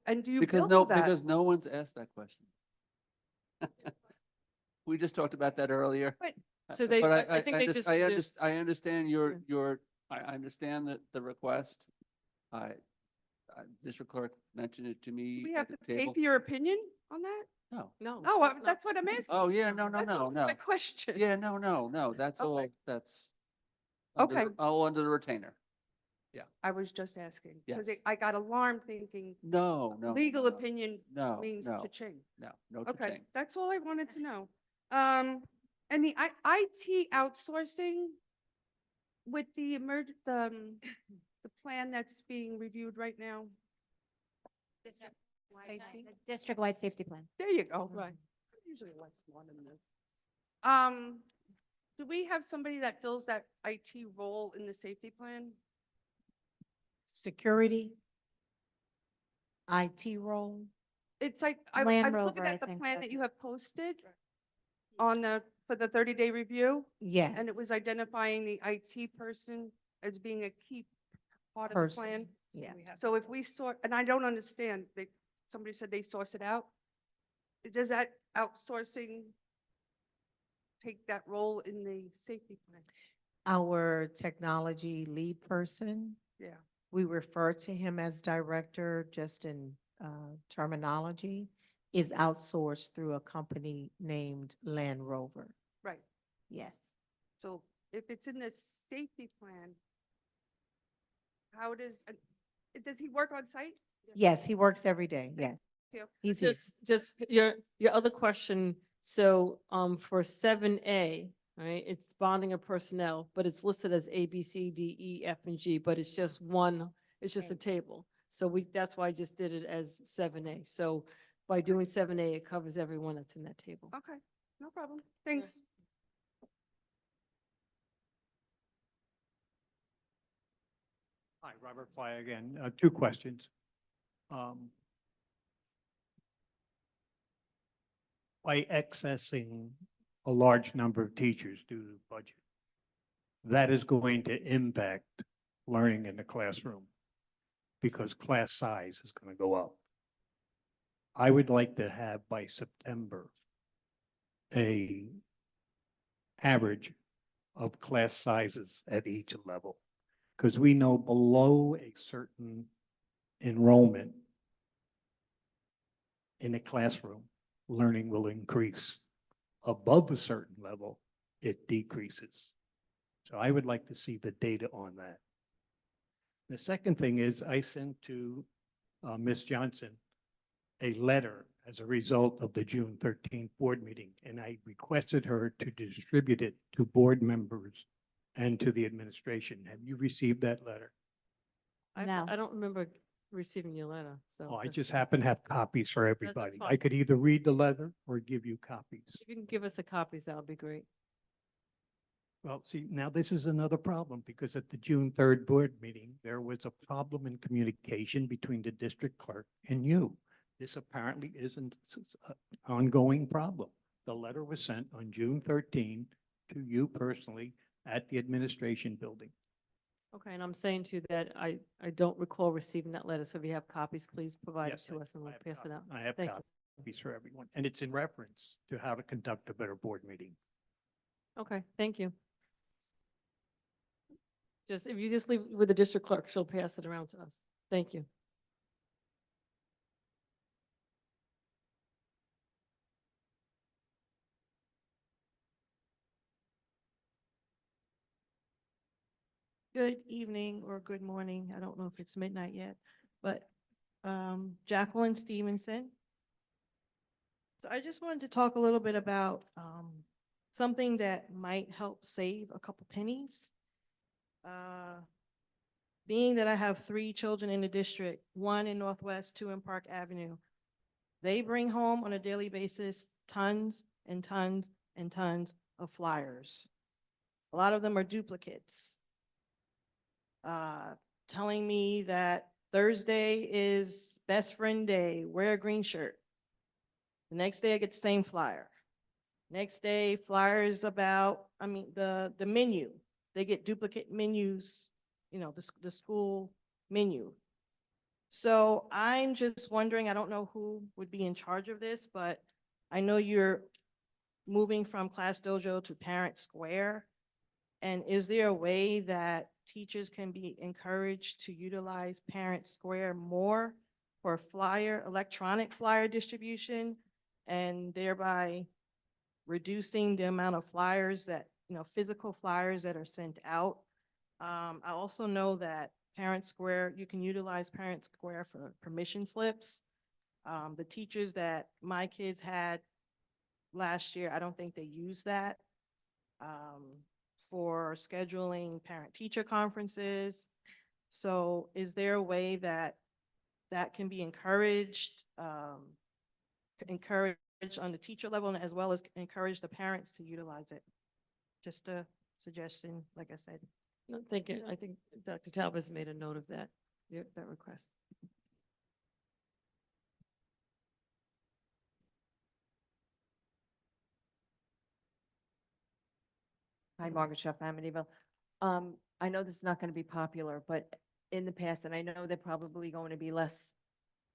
and do you bill for that? Because no one's asked that question. We just talked about that earlier. But So they, But I think they just. I understand I understand that the request. District Clerk mentioned it to do me we at have the to pay table. for your opinion on that? No. No. Oh, no. that's what I'm asking. Oh, yeah, no, That's my question. Yeah, no, that's all, Okay. that's. Okay. All under the retainer. I was just asking. Because Yes. I got alarmed thinking No. legal no, opinion No, means no, cha-ching. no Okay, cha-ching. that's all I wanted to know. And the IT outsourcing with the the plan that's being reviewed right now. Safety? District-wide safety plan. There you go. Right. Usually like one in this. Do we have somebody that fills that IT role in the safety plan? Security, IT role. It's like, I Land was looking Rover, I at the think, plan does that it. you have posted on for the 30-day review. Yes. And it was identifying the IT person as being a key part of the Person, plan. yeah. So if we sort, and I don't understand, somebody said they source it out. Does that outsourcing take that role in the safety plan? Our technology lead person, Yeah. we refer to him as director just in terminology, is outsourced through a company named Land Rover. Right. Yes. So if it's in the safety plan, how does he work on site? Yes, he works every day. Yes. you. He's here. Just your other question, so, for 7A, right, it's bonding of personnel, but it's listed as A, B, C, D, E, F, and G, but it's just one, it's just a table. So that's why I just did it as 7A. So by doing 7A, it covers everyone that's in that table. Okay, no problem. Thanks. Hi, Robert Fly again. Two questions. By accessing a large number of teachers due to budget, that is going to impact learning in the classroom because class size is going to go up. I would like to have by September a average of class sizes at each level. Because we know below a certain enrollment in a classroom, learning will increase. Above a certain level, it decreases. So I would like to see the data on that. The second thing is I sent to Ms. Johnson a letter as a result of the June 13th board meeting, and I requested her to distribute it to board members and to the administration. Have you received that letter? No. I don't remember receiving your letter, so. Oh, I just happen to have copies for that's everybody. I fine. could either read the letter or give you copies. If you can give us the copies, that would be great. Well, see, now this is another problem because at the June 3rd board meeting, there was a problem in communication between the district clerk and you. This apparently isn't an ongoing problem. The letter was sent on June 13 to you personally at the administration building. Okay, and I'm saying to you that I don't recall receiving that letter, so if you have copies, please provide it Yes, to us and we'll have pass it out. I have Thank you. copies for everyone, and it's in reference to how to conduct a better board meeting. Okay, thank you. Just, if you just leave it with the district clerk, she'll pass it around to us. Thank you. Good evening or good morning. I don't know if it's midnight yet, but Jacqueline Stevenson. So I just wanted to talk a little bit about something that might help save a couple pennies. Being that I have 3 children in the district, 1 in Northwest, 2 in Park Avenue, they bring home on a daily basis tons and tons and tons of flyers. A lot of them are duplicates. Telling me that Thursday is best friend day, wear a green shirt. The next day I get the same flyer. Next day, flyers about, the menu. They get duplicate menus, the school menu. So I'm just wondering, I don't know who would be in charge of this, but I know you're moving from Class Dojo to Parent Square. And is there a way that teachers can be encouraged to utilize Parent Square more for electronic flyer distribution, and thereby reducing the amount of flyers that, physical flyers that are sent out? I also know that Parent Square, you can utilize Parent Square for permission slips. The teachers that my kids had last year, I don't think they used that. For scheduling parent-teacher conferences. So is there a way that that can be encouraged on the teacher level, and as well as encourage the parents to utilize it? Just a suggestion, like I said. No, thank you. I think Dr. Talbot's made a note of that, that request. Hi, Margaret Shuff, Amityville. I know this is not going to be popular, but in the past, and I know they're probably going to be less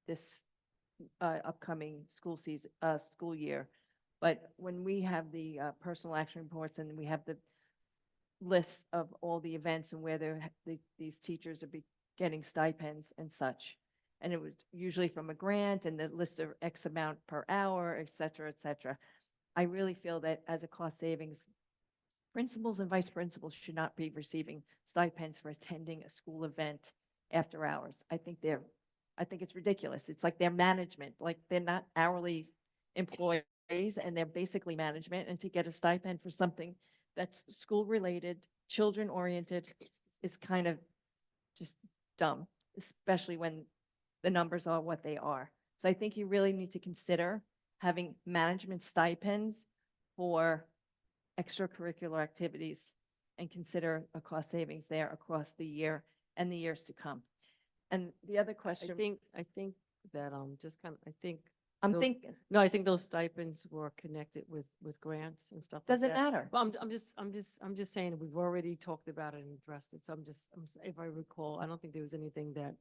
this upcoming school season, school year. But when we have the personal action reports and we have the lists of all the events and where these teachers are getting stipends and such, and it was usually from a grant and the list of X amount per hour, et cetera, et cetera. I really feel that as a cost savings, principals and vice principals should not be receiving stipends for attending a school event after hours. I think it's ridiculous. It's like they're management, like they're not hourly employees and they're basically management. And to get a stipend for something that's school related, children oriented is kind of just dumb, especially when the numbers are what they are. So I think you really need to consider having management stipends for extracurricular activities and consider a cost savings there across the year and the years to come. And the other question. I think that, I'm those- thinking, No, I think those stipends were connected with grants and stuff like doesn't that. matter. Well, I'm just saying, we've already talked about it and addressed it, so if I recall, I don't think there was anything that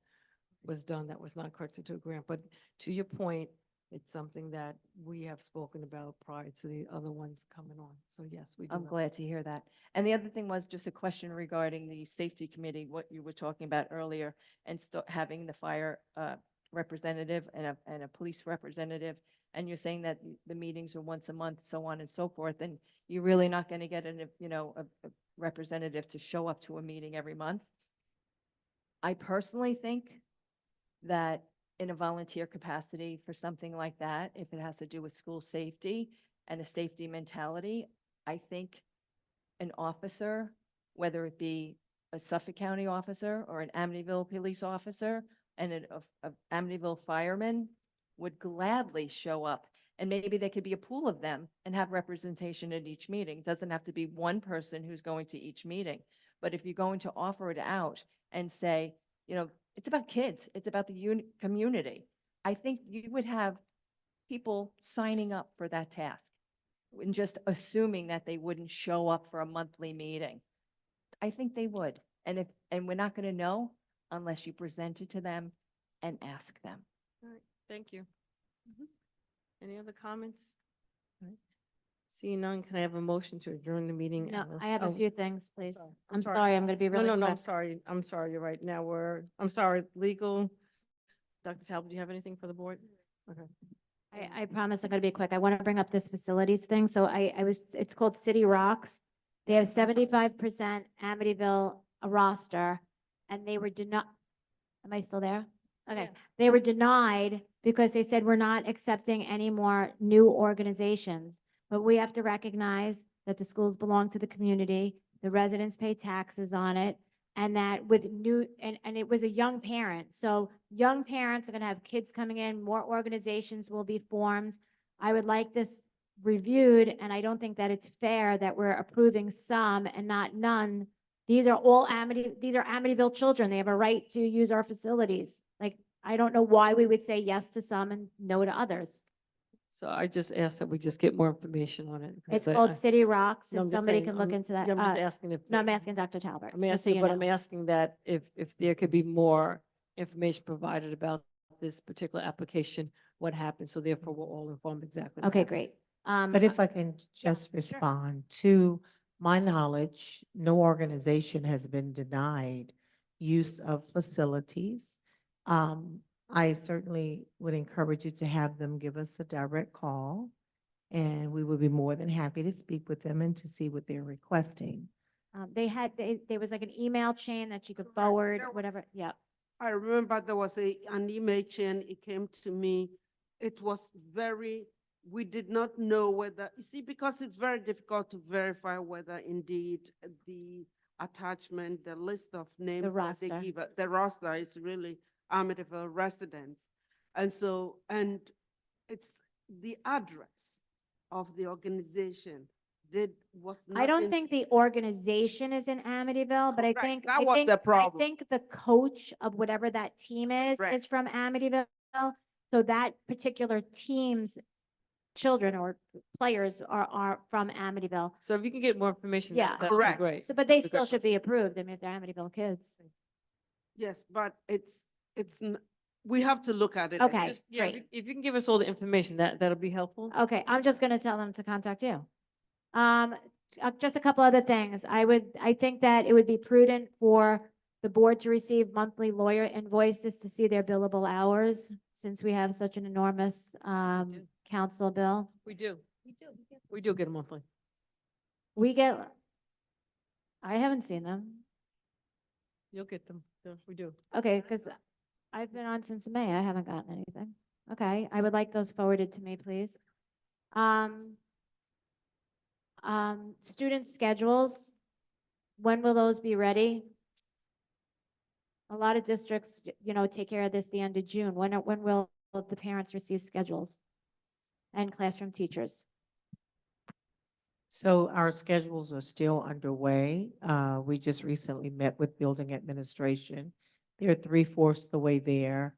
was done that was not connected to a grant, but to your point, it's something that we have spoken about prior to the other ones coming on, so yes, we do. I'm have- glad to hear that. And the other thing was just a question regarding the safety committee, what you were talking about earlier, and having the fire representative and a police representative. And you're saying that the meetings are once a month, so on and so forth, and you're really not going to get a representative to show up to a meeting every month. I personally think that in a volunteer capacity for something like that, if it has to do with school safety and a safety mentality, I think an officer, whether it be a Suffolk County officer or an Amityville police officer and a Amityville fireman would gladly show up. And maybe there could be a pool of them and have representation at each meeting. It doesn't have to be one person who's going to each meeting. But if you're going to offer it out and say, it's about kids, it's about the community, I think you would have people signing up for that task and just assuming that they wouldn't show up for a monthly meeting. I think they would. And we're not going to know unless you present it to them and ask them. All right, thank you. Any other comments? All right. Seeing none, can I have a motion to adjourn the meeting? No, and- I have a oh, few things, please. sorry. I'm sorry, I'm going to be really No, I'm quick. sorry. I'm sorry. You're right. Now I'm sorry, legal. Dr. Talbot, do you have anything for the board? Okay. I promise I'm going to be quick. I want to bring up this facilities thing. So it's called City Rocks. They have 75% Amityville roster, and they were denied. Am I still there? Okay. They were denied because they said we're not accepting any more new organizations. But we have to recognize that the schools belong to the community, the residents pay taxes on it, and that with new, and it was a young parent. So young parents are gonna have kids coming in, more organizations will be formed. I would like this reviewed, and I don't think that it's fair that we're approving some and not none. These are Amityville children. They have a right to use our facilities. Like, I don't know why we would say yes to some and no to others. So I just asked that we just get more information on it. It's because called I- City Rocks, No, if I'm just somebody saying, can look I'm- into that. yeah, I'm just asking if. No, I'm asking Dr. Talbot. I'm just so asking, you but know. I'm asking that if there could be more information provided about this particular application, what happened, so therefore we're all informed exactly. what Okay, happened. great. But if I can just respond, to my knowledge, no organization has been denied use of facilities. I certainly would encourage you to have them give us a direct call, and we would be more than happy to speak with them and to see what they're requesting. There was like an email chain that you could forward, There was- whatever, yeah. I remember there was an email chain, it came to me. It was we did not know whether, you see, because it's very difficult to verify whether indeed the attachment, the list of names that roster. they give, the roster is really Amityville residents. And so, and it's the address of the organization was not. I don't think the organization is in Amityville, but I Correct. think. That I was think- the problem. I think the coach of whatever that team is Correct. from Amityville. So that particular team's children or players are from Amityville. So if you can get more information, Yeah. that'd be Correct. great. So, but they That'd be still great. should be approved. I mean, if they're Amityville kids. Yes, but we have to look at it. Okay. Just- yeah, great. if you can give us all the information, that'll be helpful. Okay, I'm just gonna tell them to contact you. Just a couple other things. I think that it would be prudent for the board to receive monthly lawyer invoices to see their billable hours, since we have such an enormous, council bill. We do. We do get a monthly. We get, I haven't seen them. You'll get them. Yeah, we do. Okay, because I've been on since May. I haven't gotten anything. Okay, I would like those forwarded to me, please. Student schedules, when will those be ready? A lot of districts, take care of this the end of June. When will the parents receive schedules and classroom teachers? So our schedules are still underway. We just recently met with building administration. They're 3/4 the way there.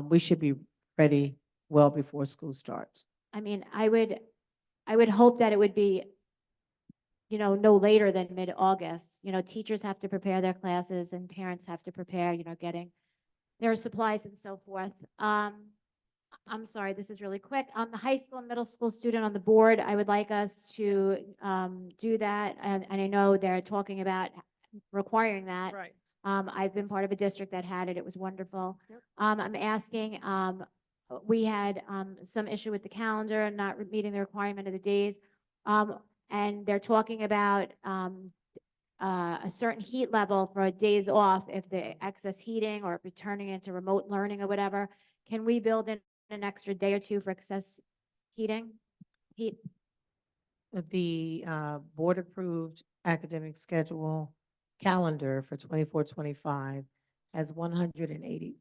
We should be ready well before school starts. I mean, I would hope that it would be, no later than mid-August. Teachers have to prepare their classes and parents have to prepare, getting their supplies and so forth. I'm sorry, this is really quick. The high school and middle school student on the board, I would like us to do that. And I know they're talking about requiring that. Right. I've been part of a district that had it. It was wonderful. Yep. I'm asking, we had some issue with the calendar and not meeting the requirement of the days. And they're talking about a certain heat level for days off if the excess heating or if we're turning into remote learning or whatever. Can we build in an extra day or two for excess heat? The board-approved academic schedule calendar for 24-25 has 180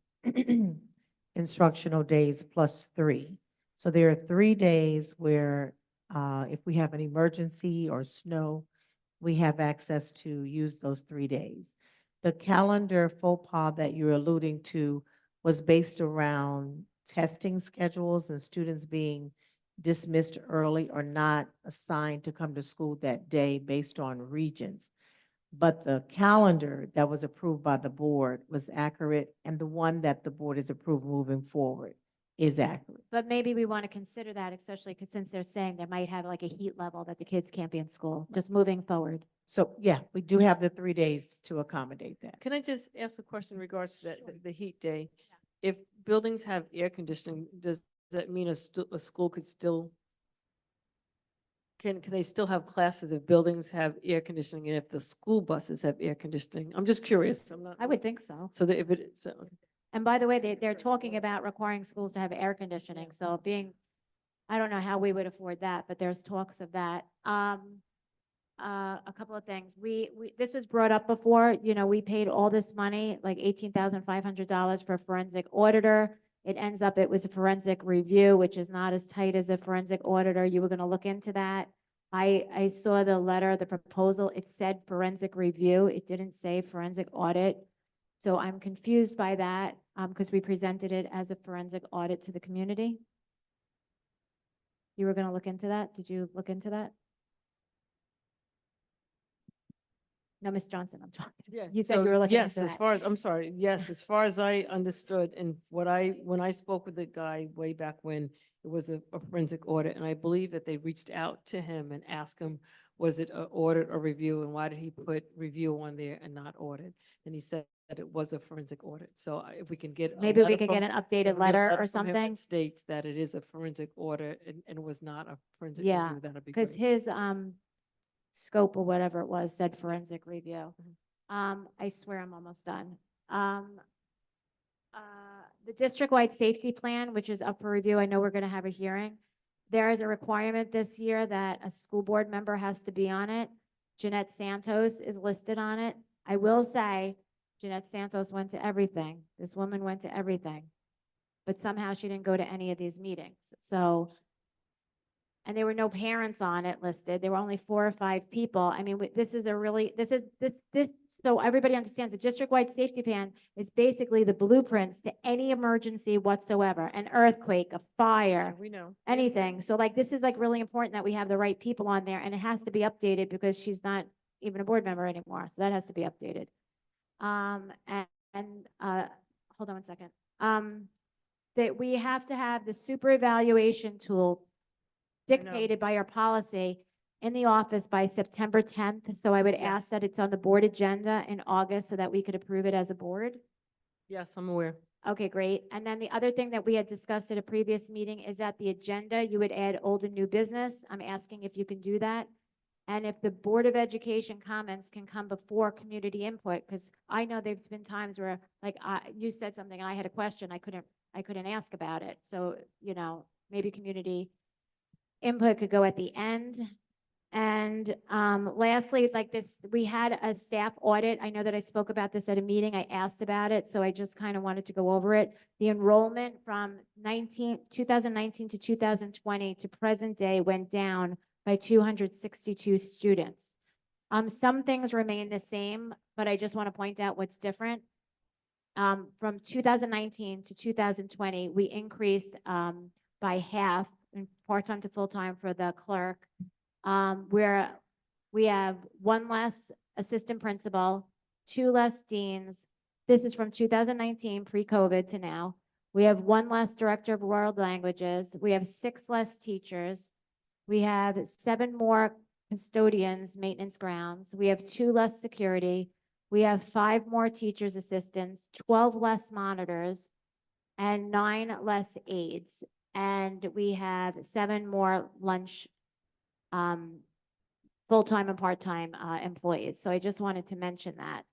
instructional days plus 3. So there are 3 days where if we have an emergency or snow, we have access to use those 3 days. The calendar faux pas that you're alluding to was based around testing schedules and students being dismissed early or not assigned to come to school that day based on regions. but the calendar that was approved by the board was accurate, and the one that the board has approved moving forward is accurate. But maybe we want to consider that, especially because since they're saying they might have like a heat level that the kids can't be in school, just moving forward. So, yeah, we do have the 3 days to accommodate that. Can I just ask a question in regards to that, the heat day? If buildings have air conditioning, does that mean a school could still, can they still have classes if buildings have air conditioning and if the school buses have air conditioning? I'm just curious. I'm not. I would think so. So that if it, so, And by the way, they're talking about requiring schools to have air conditioning, so being, I don't know how we would afford that, but there's talks of that. A couple of things. This was brought up before, you know, we paid all this money, like $18,500 for a forensic auditor. It ends up, it was a forensic review, which is not as tight as a forensic auditor. You were gonna look into that. I saw the letter, the proposal, it said forensic review. It didn't say forensic audit. So I'm confused by that, because we presented it as a forensic audit to the community. You were gonna look into that? Did you look into that? No, Ms. Johnson, I'm talking. yes. You said So, you were looking yes, into as that. far as, I'm sorry, yes, as far as I understood and when I spoke with the guy way back when, it was a forensic audit, and I believe that they reached out to him and asked him, was it an audit or review, and why did he put review on there and not audit? And he said that it was a forensic audit. So if we can get a Maybe we letter could get from- an if updated we get a letter or from him that something. states that it is a forensic audit and was not a forensic Yeah, review, that'd be because great. his, scope or whatever it was said forensic review. Mm-hmm. I swear I'm almost done. The district-wide safety plan, which is up for review, I know we're gonna have a hearing. There is a requirement this year that a school board member has to be on it. Jeanette Santos is listed on it. I will say, Jeanette Santos went to everything. This woman went to everything. But somehow she didn't go to any of these meetings. So, and there were no parents on it listed. There were only 4 or 5 people. I mean, this is a really, so everybody understands the district-wide safety plan is basically the blueprints to any emergency whatsoever, an earthquake, a fire, We know. anything. So like, this is like really important that we have the right people on there, and it has to be updated because she's not even a board member anymore. So that has to be updated. Hold on one second. That we have to have the super evaluation tool dictated by our policy in the office by September 10th. So I would ask Yes. that it's on the board agenda in August so that we could approve it as a board. Yes, I'm aware. Okay, great. And then the other thing that we had discussed at a previous meeting is at the agenda, you would add old and new business. I'm asking if you can do that. And if the Board of Education comments can come before community input, because I know there's been times where, like, you said something and I had a question, I couldn't ask about it. So, you know, maybe community input could go at the end. And lastly, like this, we had a staff audit. I know that I spoke about this at a meeting. I asked about it, so I just kind of wanted to go over it. The enrollment from 2019 to 2020 to present day went down by 262 students. Some things remain the same, but I just want to point out what's different. From 2019 to 2020, we increased by half in part-time to full-time for the clerk. Where we have 1 less assistant principal, 2 less deans. This is from 2019 pre-COVID to now. We have 1 less director of world languages. We have 6 less teachers. We have 7 more custodians, maintenance grounds. We have 2 less security. We have 5 more teachers assistants, 12 less monitors, and 9 less aides. And we have 7 more lunch full-time and part-time employees. So I just wanted to mention that,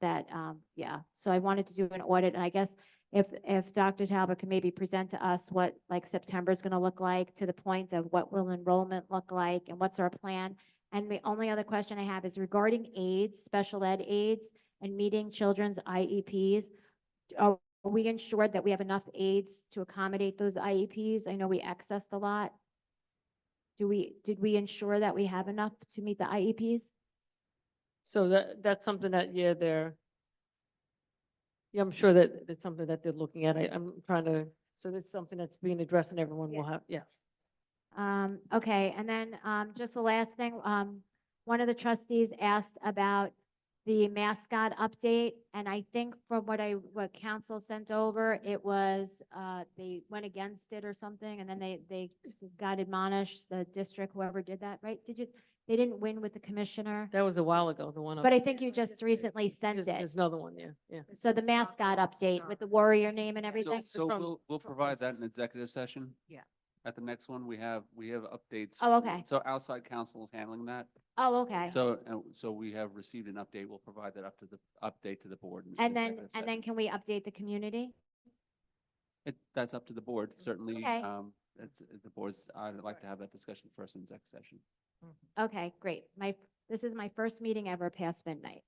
yeah. So I wanted to do an audit, and I guess if Dr. Talbot can maybe present to us what like September is going to look like, to the point of what will enrollment look like and what's our plan. And the only other question I have is regarding aides, special ed aides, and meeting children's IEPs. Are we ensured that we have enough aides to accommodate those IEPs? I know we accessed a lot. Did we ensure that we have enough to meet the IEPs? So that's something that, yeah, I'm sure that it's something that they're looking at. I'm trying to, so that's something that's being addressed and everyone will have, yes. Okay, and then, just the last thing, one of the trustees asked about the mascot update, and I think from what council sent over, it was, they went against it or something, and then they got admonished, the district, whoever did that, right? They didn't win with the commissioner, That was a while ago, the one. but I think you just recently sent it. There's another one, yeah. So the mascot update with the warrior name and everything? So from- we'll provide that in executive session. Yeah. At the next one, we have updates. Oh, okay. So outside counsel is handling that. Oh, okay. So we have received an update. We'll provide that update to the board. in And executive then session. can we update the community? That's up to the board, certainly. Okay. It's the board's, I'd like to have that discussion first in exec session. Okay, great. This is my first meeting ever past midnight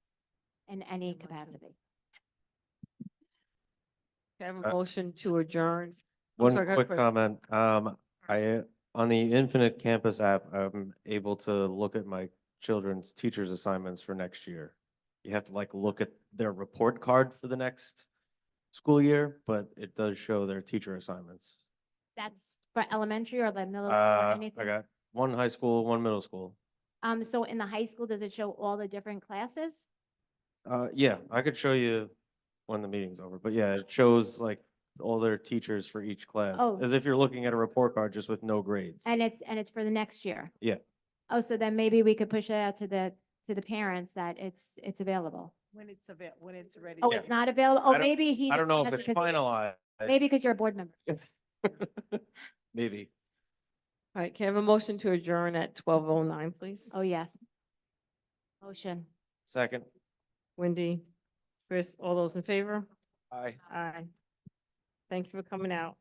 in any capacity. Can I have a motion to adjourn? I'm One sorry, go ahead, quick Chris. comment. On the Infinite Campus app, I'm able to look at my children's teachers' assignments for next year. You have to like look at their report card for the next school year, but it does show their teacher assignments. That's for elementary or the middle school or I anything? got one high school, one middle school. So in the high school, does it show all the different classes? Yeah, I could show you when the meeting's over, but yeah, it shows like all their teachers for each class, Oh. as if you're looking at a report card just with no grades. And it's for the next year? Yeah. Oh, so then maybe we could push it out to the parents that it's available. When it's ready. Oh, Yeah. it's not available? I Oh, don't- maybe he. I don't just know if wanted it's to- finalized. Maybe because you're a board member. Maybe. All right, can I have a motion to adjourn at 12:09, please? Oh, yes. Motion. Second. Wendy, Chris, all those in favor? Aye. Aye. Thank you for coming out.